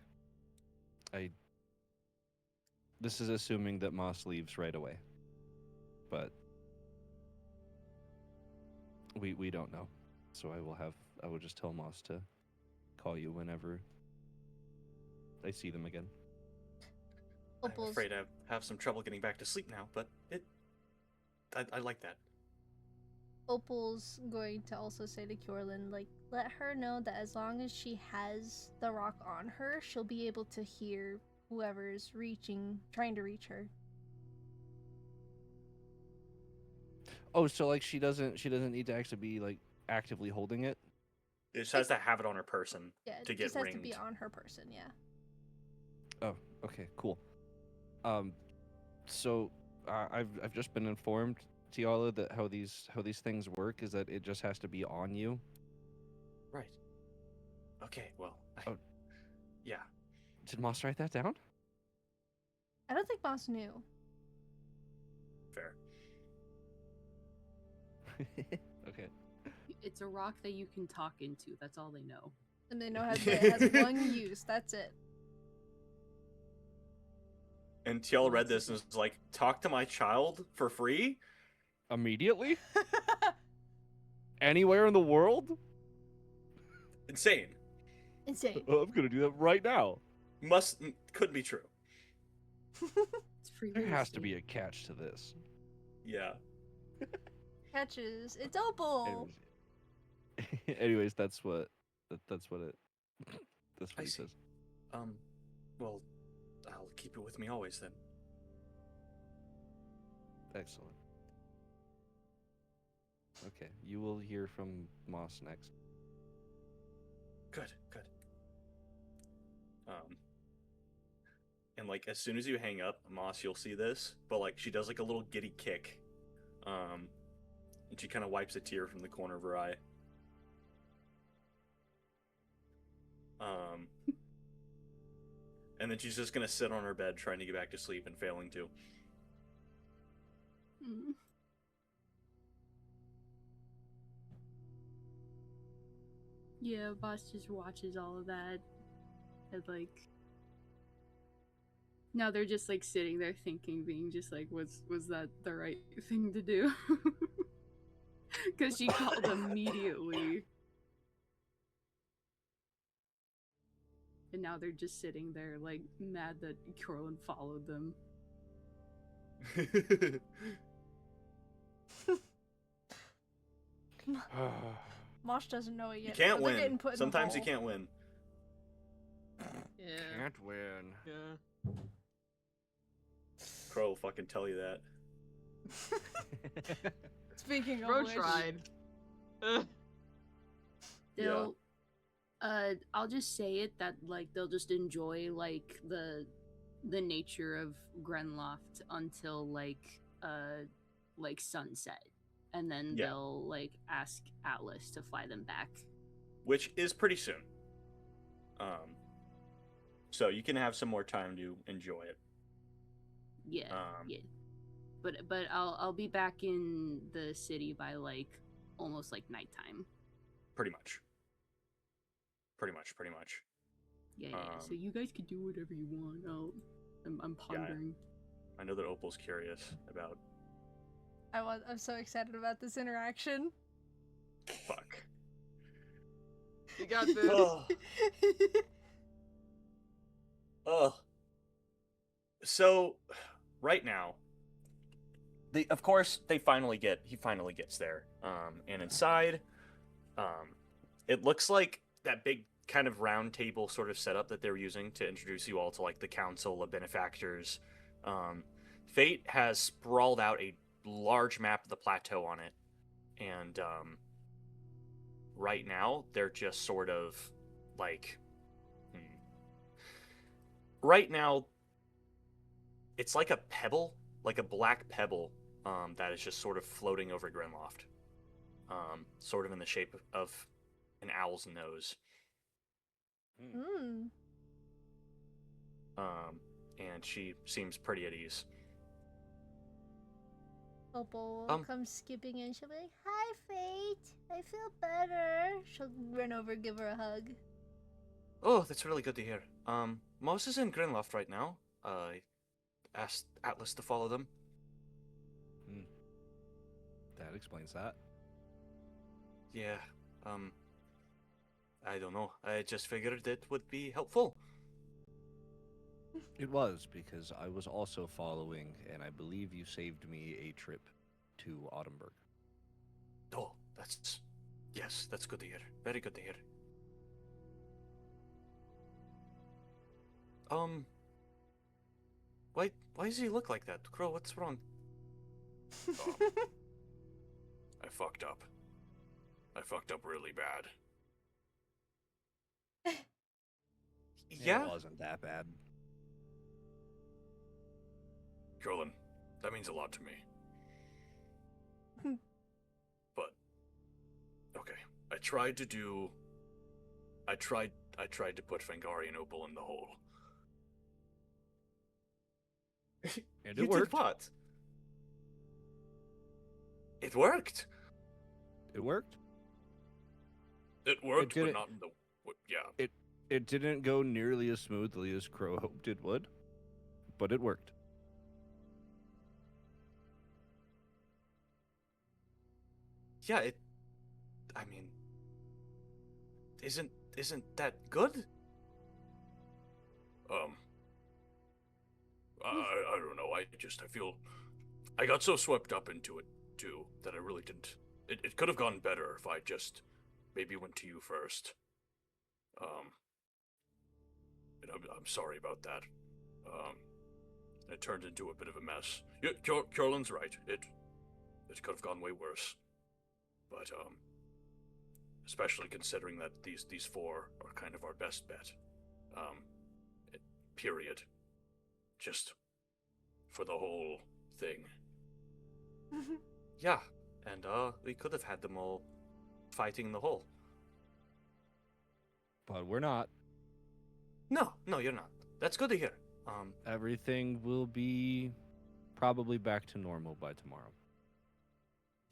This is assuming that Moss leaves right away. But we don't know. So I will just tell Moss to call you whenever I see them again. I'm Opal's afraid I have some trouble getting back to sleep now, but I like that. Opal's going to also say to Corlin, like, let her know that as long as she has the rock on her, she'll be able to hear whoever's trying to reach her. Oh, so like she doesn't need to actually be like actively holding it? It just has to have it on her person Yeah, to it get just has ringed. to be on her person, yeah. Oh, okay, cool. So I've just been informed, Tiala, that how these things work is that it just has to be on you. Right. Okay, well. Oh. Yeah. Did Moss write that down? I don't think Moss knew. Fair. Okay. It's a rock that you can talk into. That's all they know. And they know it has one use, that's it. And Tiel read this and was like, talk to my child for free? Immediately? Anywhere in the world? Insane. Insane. I'm gonna do that right now. Couldn't be true. It's free There real has to estate. be a catch to this. Yeah. Catches. It's Opal. Anyways, that's what that's what he see. says. Well, I'll keep it with me always then. Excellent. Okay, you will hear from Moss next. Good. And like as soon as you hang up, Moss, you'll see this, but like she does like a little giddy kick. And she kind of wipes a tear from the corner of her eye. And then she's just gonna sit on her bed trying to get back to sleep and failing to. Mm. Yeah, boss just watches all of that. And like now they're just like sitting there thinking, being just like, was that the right thing to do? Because she called immediately. And now they're just sitting there, like, mad that Corlin followed them. Mosh doesn't know it You yet. can't but they're getting win. put in a Sometimes you hole. can't win. Yeah. Can't win. Yeah. Crow will fucking tell you that. Speaking of Bro which, tried. They'll, I'll just say it that, like, they'll just enjoy, like, the nature of Grenloft until, like sunset. And then Yeah. they'll, like, ask Atlas to fly them back. Which is pretty soon. So you can have some more time to enjoy it. Yeah, Um, yeah. But I'll be back in the city by, like, almost, like, nighttime. Pretty much. Yeah, yeah. So you guys can do whatever you want. I'm pondering. I know that Opal's curious about. I'm so excited about this interaction. Fuck. You got this. Oh. So, right now, of course he finally gets there. And inside, it looks like that big kind of round table sort of setup that they're using to introduce you all to, like, the Council of Benefactors. Fate has sprawled out a large map of the plateau on it, and right now they're just sort of like right now it's like a pebble, like a black pebble, that is just sort of floating over Grimloft, sort of in the shape of an owl's nose. Mm. And she seems pretty at ease. Opal will come skipping in. She'll be like, "Hi, Fate. I feel better." She'll run over, give her a hug. Oh, that's really good to hear. Moss is in Grinloft right now. I asked Atlas to follow them. That explains that. Yeah, I don't know. I just figured it would be helpful. It was, because I was also following, and I believe you saved me a trip to Autumnburg. Oh, yes, that's good to hear. Very good to hear. Why does he look like that? Crow, what's wrong? I fucked up. I fucked up really bad. Yeah? It wasn't that bad. Curlin, that means a lot to me. But okay, I tried to put Fengari and Opal in the hole. And You it worked. did what? It worked. It worked. It worked, but didn't- not in the yeah. It didn't go nearly as smoothly as Crow hoped it would, but it worked. Yeah, I mean, isn't that good? I don't know. I feel I got so swept up into it too that I really didn't. It could have gone better if I just maybe went to you first. And I'm sorry about that. It turned into a bit of a mess. Yeah, Curlin's right. It could have gone way worse. But especially considering that these four are kind of our best bet. Period. Just for the whole thing. Yeah, and we could have had them all fighting in the hole. But we're not. No, you're not. That's good to hear. Everything will be probably back to normal by tomorrow.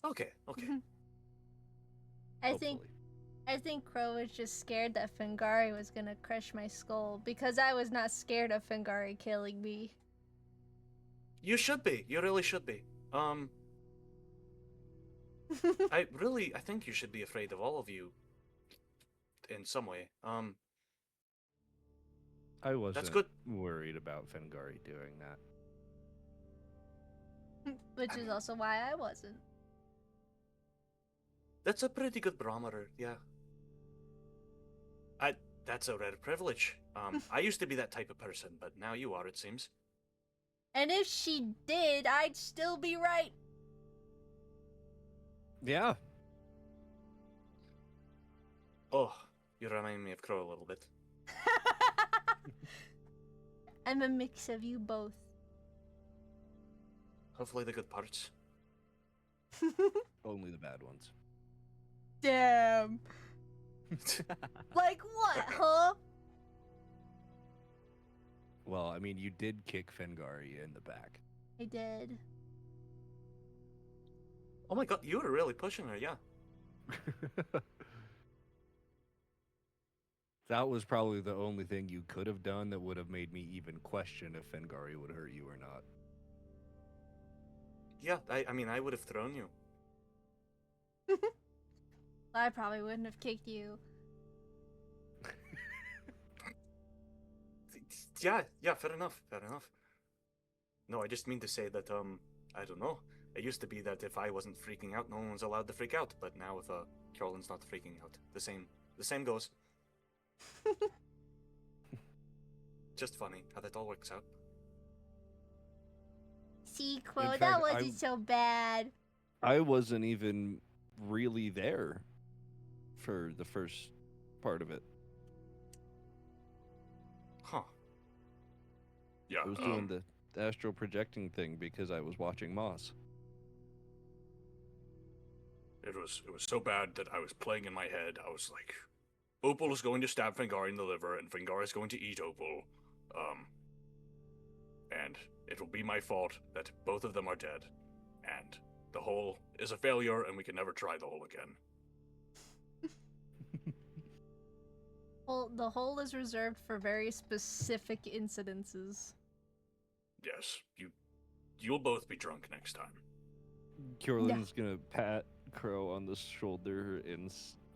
Okay. I think Crow was just scared that Fengari was gonna crush my skull, because I was not scared of Fengari killing me. You should be. You really should be. I think you should be afraid of all of you in some way. I wasn't good. worried about Fengari doing that. Which is also why I wasn't. That's a pretty good barometer, yeah. That's a rare privilege. I used to be that type of person, but now you are, it seems. And if she did, I'd still be right. Yeah. Oh, you remind me of Crow a little bit. I'm a mix of you both. Hopefully the good parts. Only the bad ones. Damn. Like what, huh? Well, I mean, you did kick Fengari in the back. I did. Oh my god, you were really pushing her, yeah. That was probably the only thing you could have done that would have made me even question if Fengari would hurt you or not. Yeah, I mean, I would have thrown you. I probably wouldn't have kicked you. Yeah, fair enough. No, I just mean to say that, I don't know. It used to be that if I wasn't freaking out, no one was allowed to freak out. But now if, Carolyn's not freaking out, the same goes. Just funny how that all works out. See, Crow, fact, that wasn't so bad. I wasn't even really there for the first part of it. Huh. Yeah, I was doing the astral projecting thing because I was watching Moss. it was so bad that I was playing in my head. I was like, Opal is going to stab Fengari in the liver, and Fengari is going to eat Opal. And it will be my fault that both of them are dead. And the hole is a failure, and we can never try the hole again. Well, the hole is reserved for very specific incidences. Yes, you'll both be drunk next time. Carolyn's gonna pat Crow on the shoulder and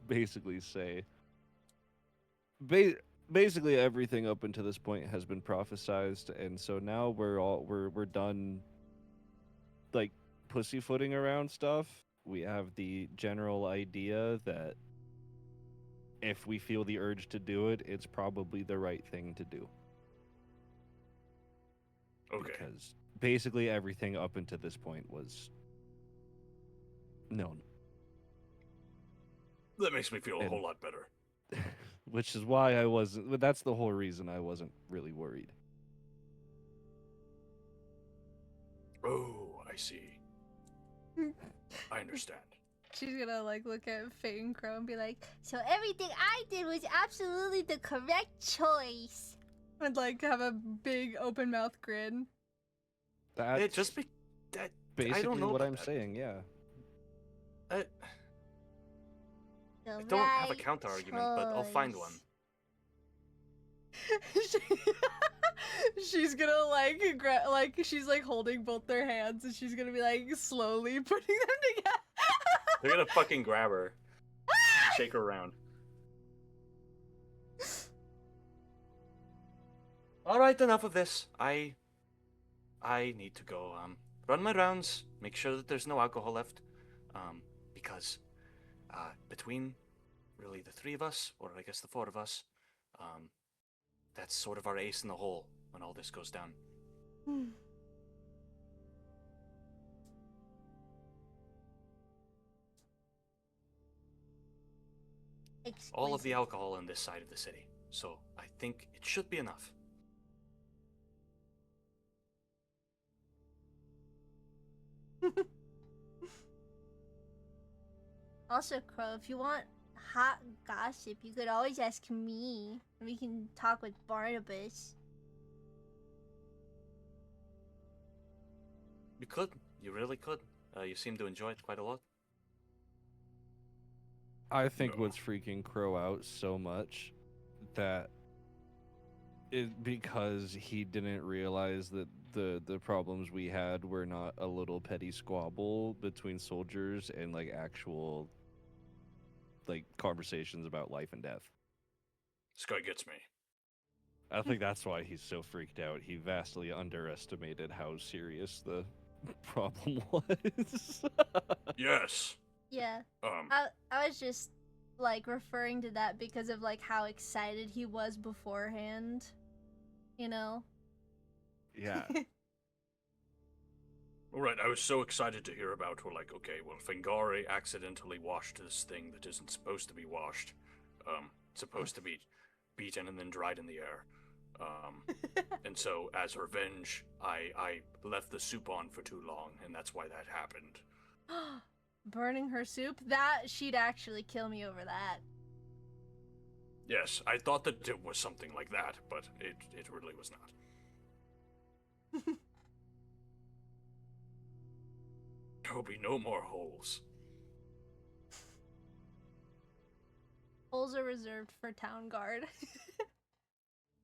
basically say, basically everything up until this point has been prophesized, and so now we're done, like, pussyfooting around stuff. We have the general idea that if we feel the urge to do it, it's probably the right thing to do. Okay. Because basically everything up until this point was known. That makes me feel a whole lot better. Which is why I wasn't. But that's the whole reason I wasn't really worried. Oh, I see. I understand. She's gonna like look at Fate and Crow and be like, "So everything I did was absolutely the correct choice." And like have a big open mouth grin. That's It just be that. basically I don't know what about I'm that. saying. Yeah. I The don't have a right counter argument, but I'll find one. She's gonna like she's like holding both their hands and she's gonna be like slowly putting them together. They're gonna fucking grab her, shake her around. All right, enough of this. I need to go run my rounds, make sure that there's no alcohol left, because between really the three of us, or I guess the four of us, that's sort of our ace in the hole when all this goes down. All of the alcohol in this side of the city, so I think it should be enough. Also, Crow, if you want hot gossip, you could always ask me. We can talk with Barnabas. You could. You really could. You seem to enjoy it quite a lot. I think No. what's freaking Crow out so much that it because he didn't realize that the problems we had were not a little petty squabble between soldiers and like actual like conversations about life and death. This guy gets me. I think that's why he's so freaked out. He vastly underestimated how serious the problem was. Yes. Yeah. Um, I was just like referring to that because of like how excited he was beforehand. You know? Yeah. all right, I was so excited to hear about, well, like, okay, well, Fengari accidentally washed this thing that isn't supposed to be washed. Supposed to be beaten and then dried in the air. And so, as revenge, I left the soup on for too long, and that's why that happened. Burning her soup? That she'd actually kill me over that. Yes, I thought that it was something like that, but it really was not. There will be no more holes. Holes are reserved for town guard.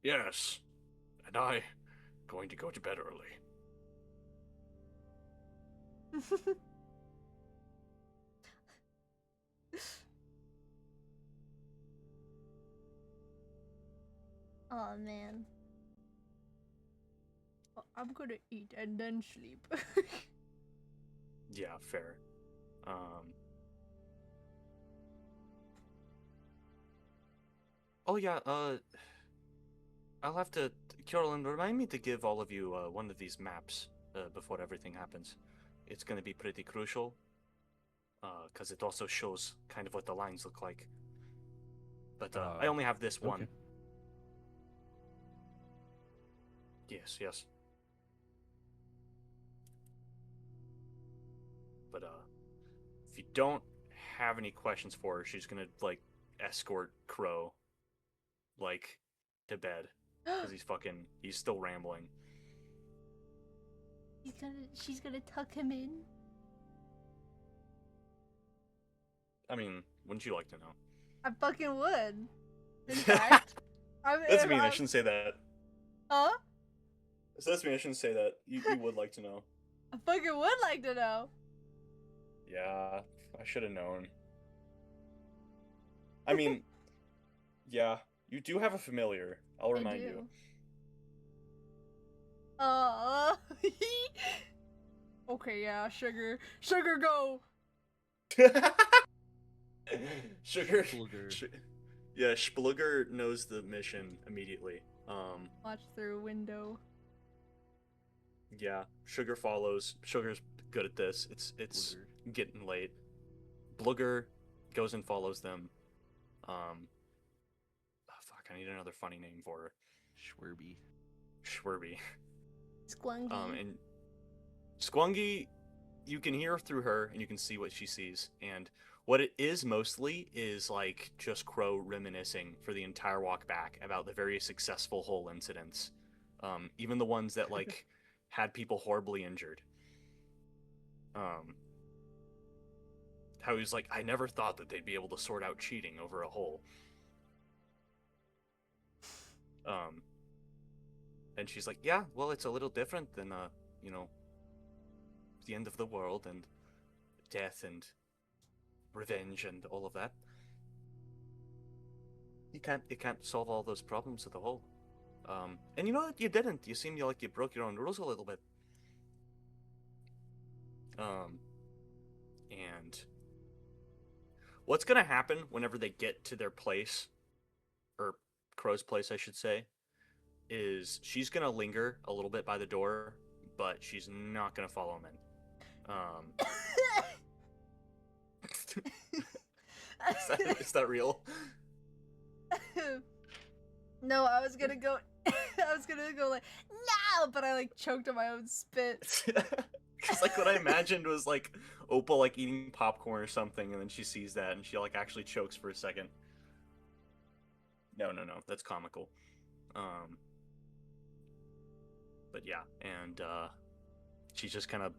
Yes, and I going to go to bed early. Oh man. Well, I'm gonna eat and then sleep. Yeah, fair. Oh yeah, I'll have to, Carolyn, remind me to give all of you one of these maps before everything happens. It's gonna be pretty crucial, because it also shows kind of what the lines look like. But I only have this one. Okay. Yes, yes. But if you don't have any questions for her, she's gonna like escort Crow like to bed because he's still rambling. She's gonna tuck him in. I mean, wouldn't you like to know? I fucking would. In fact, That's mean. I shouldn't say that. Huh? So that's mean. I shouldn't say that. You would like to know. I fucking would like to know. Yeah, I should have known. I mean, yeah, you do have a familiar. I'll remind you. Okay, yeah, sugar, go. Sugar. Splugger. Yeah, Splugger knows the mission immediately. Watch through window. Yeah, Sugar follows. Sugar's good at this. It's Splugger. getting late. Blugger goes and follows them. Fuck, I need another funny name for her. Schwerby. Squungy. And Squungy, you can hear through her and you can see what she sees. And what it is mostly is like just Crow reminiscing for the entire walk back about the very successful whole incidents. Even the ones that like had people horribly injured. How he's like, I never thought that they'd be able to sort out cheating over a hole. And she's like, yeah, well, it's a little different than, the end of the world and death and revenge and all of that. You can't solve all those problems with a hole. And you know what? You didn't. You seem like you broke your own rules a little bit. And what's gonna happen whenever they get to their place, or Crow's place, I should say, is she's gonna linger a little bit by the door, but she's not gonna follow him in. Is that real? No, I was gonna go. I was gonna go like no, but I like choked on my own spit. Because like what I imagined was like Opal like eating popcorn or something, and then she sees that and she like actually chokes for a second. No, that's comical. But yeah, and she just kind of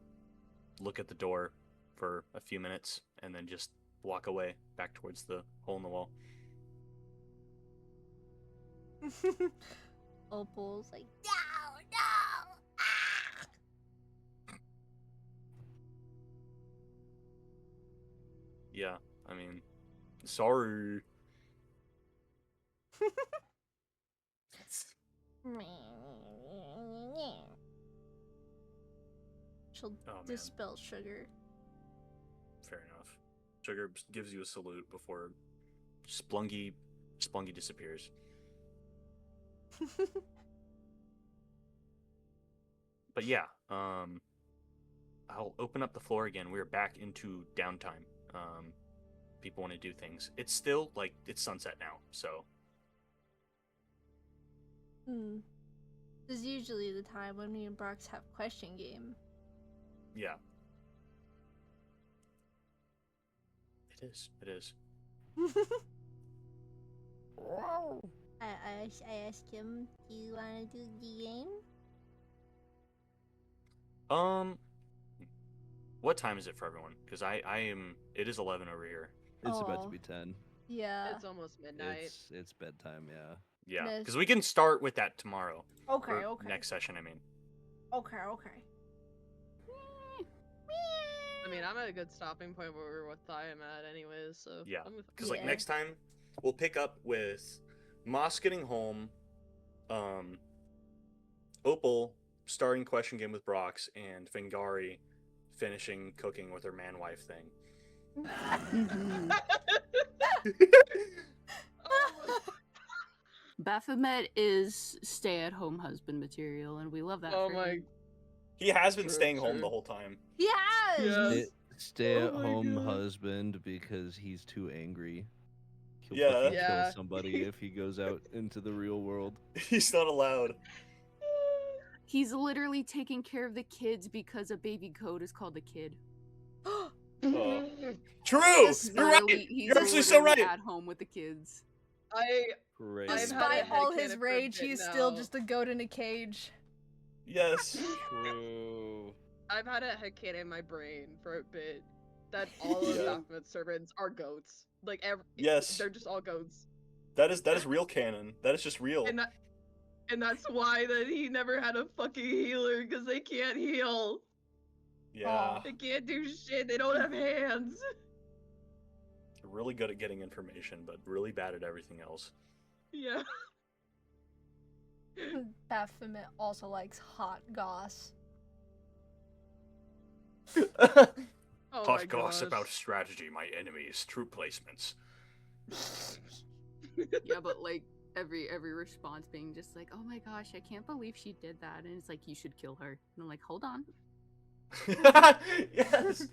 look at the door for a few minutes and then just walk away back towards the hole in the wall. Opal's like no. Yeah, I mean, sorry. She'll Oh, man. dispel sugar. Fair enough. Sugar gives you a salute before Splungy disappears. But yeah, I'll open up the floor again. We're back into downtime. People want to do things. It's still like it's sunset now, so This is usually the time when me and Brox have question game. yeah. It is. It is. I asked him, do you want to do the game? What time is it for everyone? Because I am. It is 11 over here. It's about to Aw. be 10. Yeah. It's almost midnight. It's bedtime, yeah. Yeah, Yes. because we can start with that tomorrow. Okay, Or okay. Next session, I mean. Okay. I mean, I'm at a good stopping point where we're with I am at anyways, so Yeah, I'm because like Yeah. next time we'll pick up with Moss getting home, Opal starting question game with Brox, and Fengari finishing cooking with her man-wife thing. Baphomet is stay-at-home husband material, and we love that. Oh for my. him. He has been True, staying home true. the whole time. Yes! Yes. Stay-at-home God. husband because he's too angry. He'll Yeah. fucking Yeah. kill somebody if he goes out into the real world. He's not allowed. He's literally taking care of the kids because a baby goat is called a kid. True. He's You're right. literally- he's You're actually so literally right. at home with the kids. Great. I've had a Despite all headcanon his for a rage, bit he's still now. just a goat in a cage. Yes. True. I've had a headcanon in my brain for a bit that all of Yeah. Baphomet's servants are goats. Like Yes. they're just all goats. That is real canon. That is just real. And that's why that he never had a fucking healer, because they can't heal. Yeah. They can't do shit. They don't have hands. They're really good at getting information, but really bad at everything else. Yeah. Baphomet also likes hot goss. Oh Hot my goss gosh. about strategy, my enemies, troop placements. Yeah, but like every response being just like, "Oh my gosh, I can't believe she did that," and it's like, "You should kill her." And I'm like, "Hold on." Yes.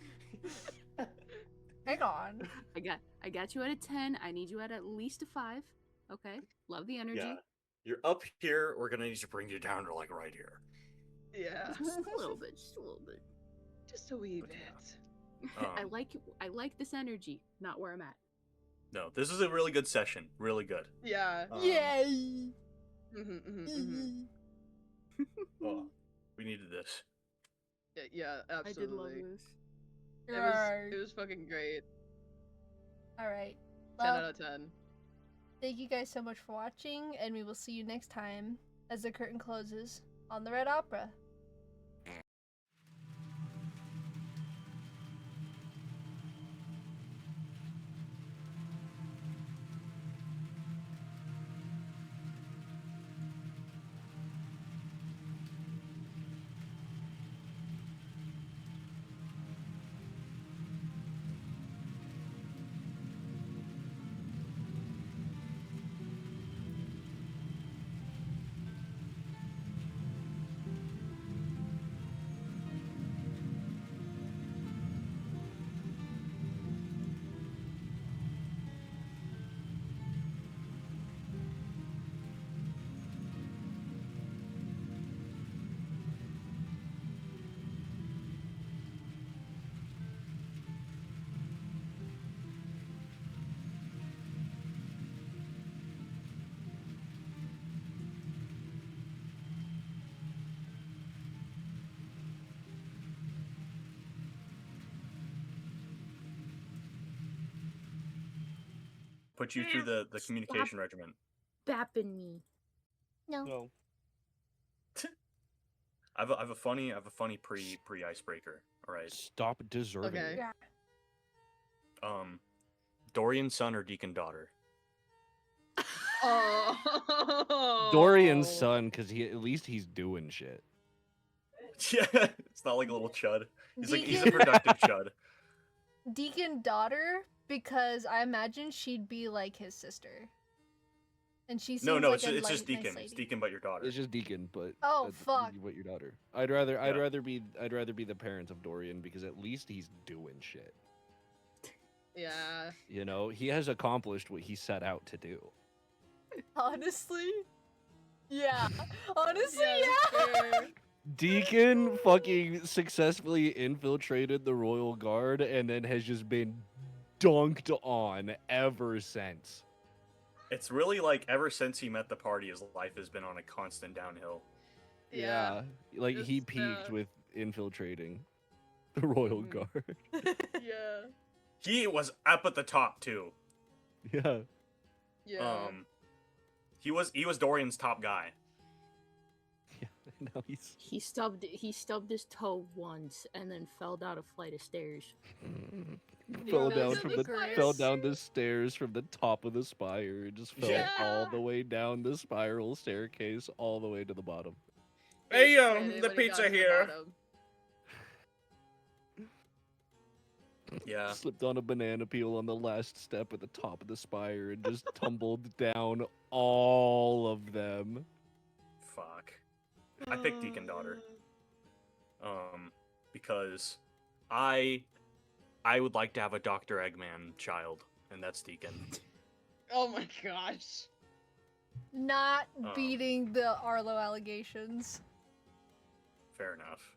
Hang on. I got you at a 10. I need you at least a 5. Okay, love the energy. Yeah. You're up here. We're gonna need to bring you down to like right here. Yeah. Just a little bit, just a little bit. Just a wee But bit. yeah. I like this energy, not where I'm at. No, this is a really good session. Really good. Yeah. Yay! Oh, we needed this. Yeah, I did love absolutely. this. It was fucking great. Alright. 10 out Well, of 10. thank you guys so much for watching, and we will see you next time as the curtain closes on the Red Opera. Put you through the communication regimen. Bapping me. No. I have a funny pre icebreaker. All right. Stop deserting. Okay. Yeah. Dorian son or Deacon daughter? Oh. Dorian's son, because at least he's doing shit. Yeah, it's not like a little chud. He's a Deacon- productive chud. Deacon daughter, because I imagine she'd be like his sister. And she seems No, like it's just nice Deacon. It's lady. Deacon, but your daughter. It's just Deacon, but Oh, that's fuck. what your daughter. I'd rather Yeah. be the parents of Dorian because at least he's doing shit. Yeah. You know, he has accomplished what he set out to do. Honestly? Yeah. Honestly, Yeah, yeah. fair. Deacon fucking successfully infiltrated the Royal Guard and then has just been dunked on ever since. It's really like ever since he met the party, his life has been on a constant downhill. Yeah, like he It's, peaked with infiltrating the Royal Mhm. Guard. Yeah. He was up at the top too. Yeah. Yeah. He was Dorian's top guy. Yeah. Now he's He stubbed his toe once and then fell down a flight of stairs. fell Yeah, down that's from the the greatest. fell down the stairs from the top of the spire and just fell Yeah. all the way down the spiral staircase all the way to the bottom. Hey, And the when he got pizza to the here. bottom- Yeah. Slipped on a banana peel on the last step at the top of the spire and just tumbled down all of them. Fuck. I picked Deacon daughter. Because I would like to have a Dr. Eggman child, and that's Deacon. Oh my gosh. Not Um. beating the Arlo allegations. Fair enough.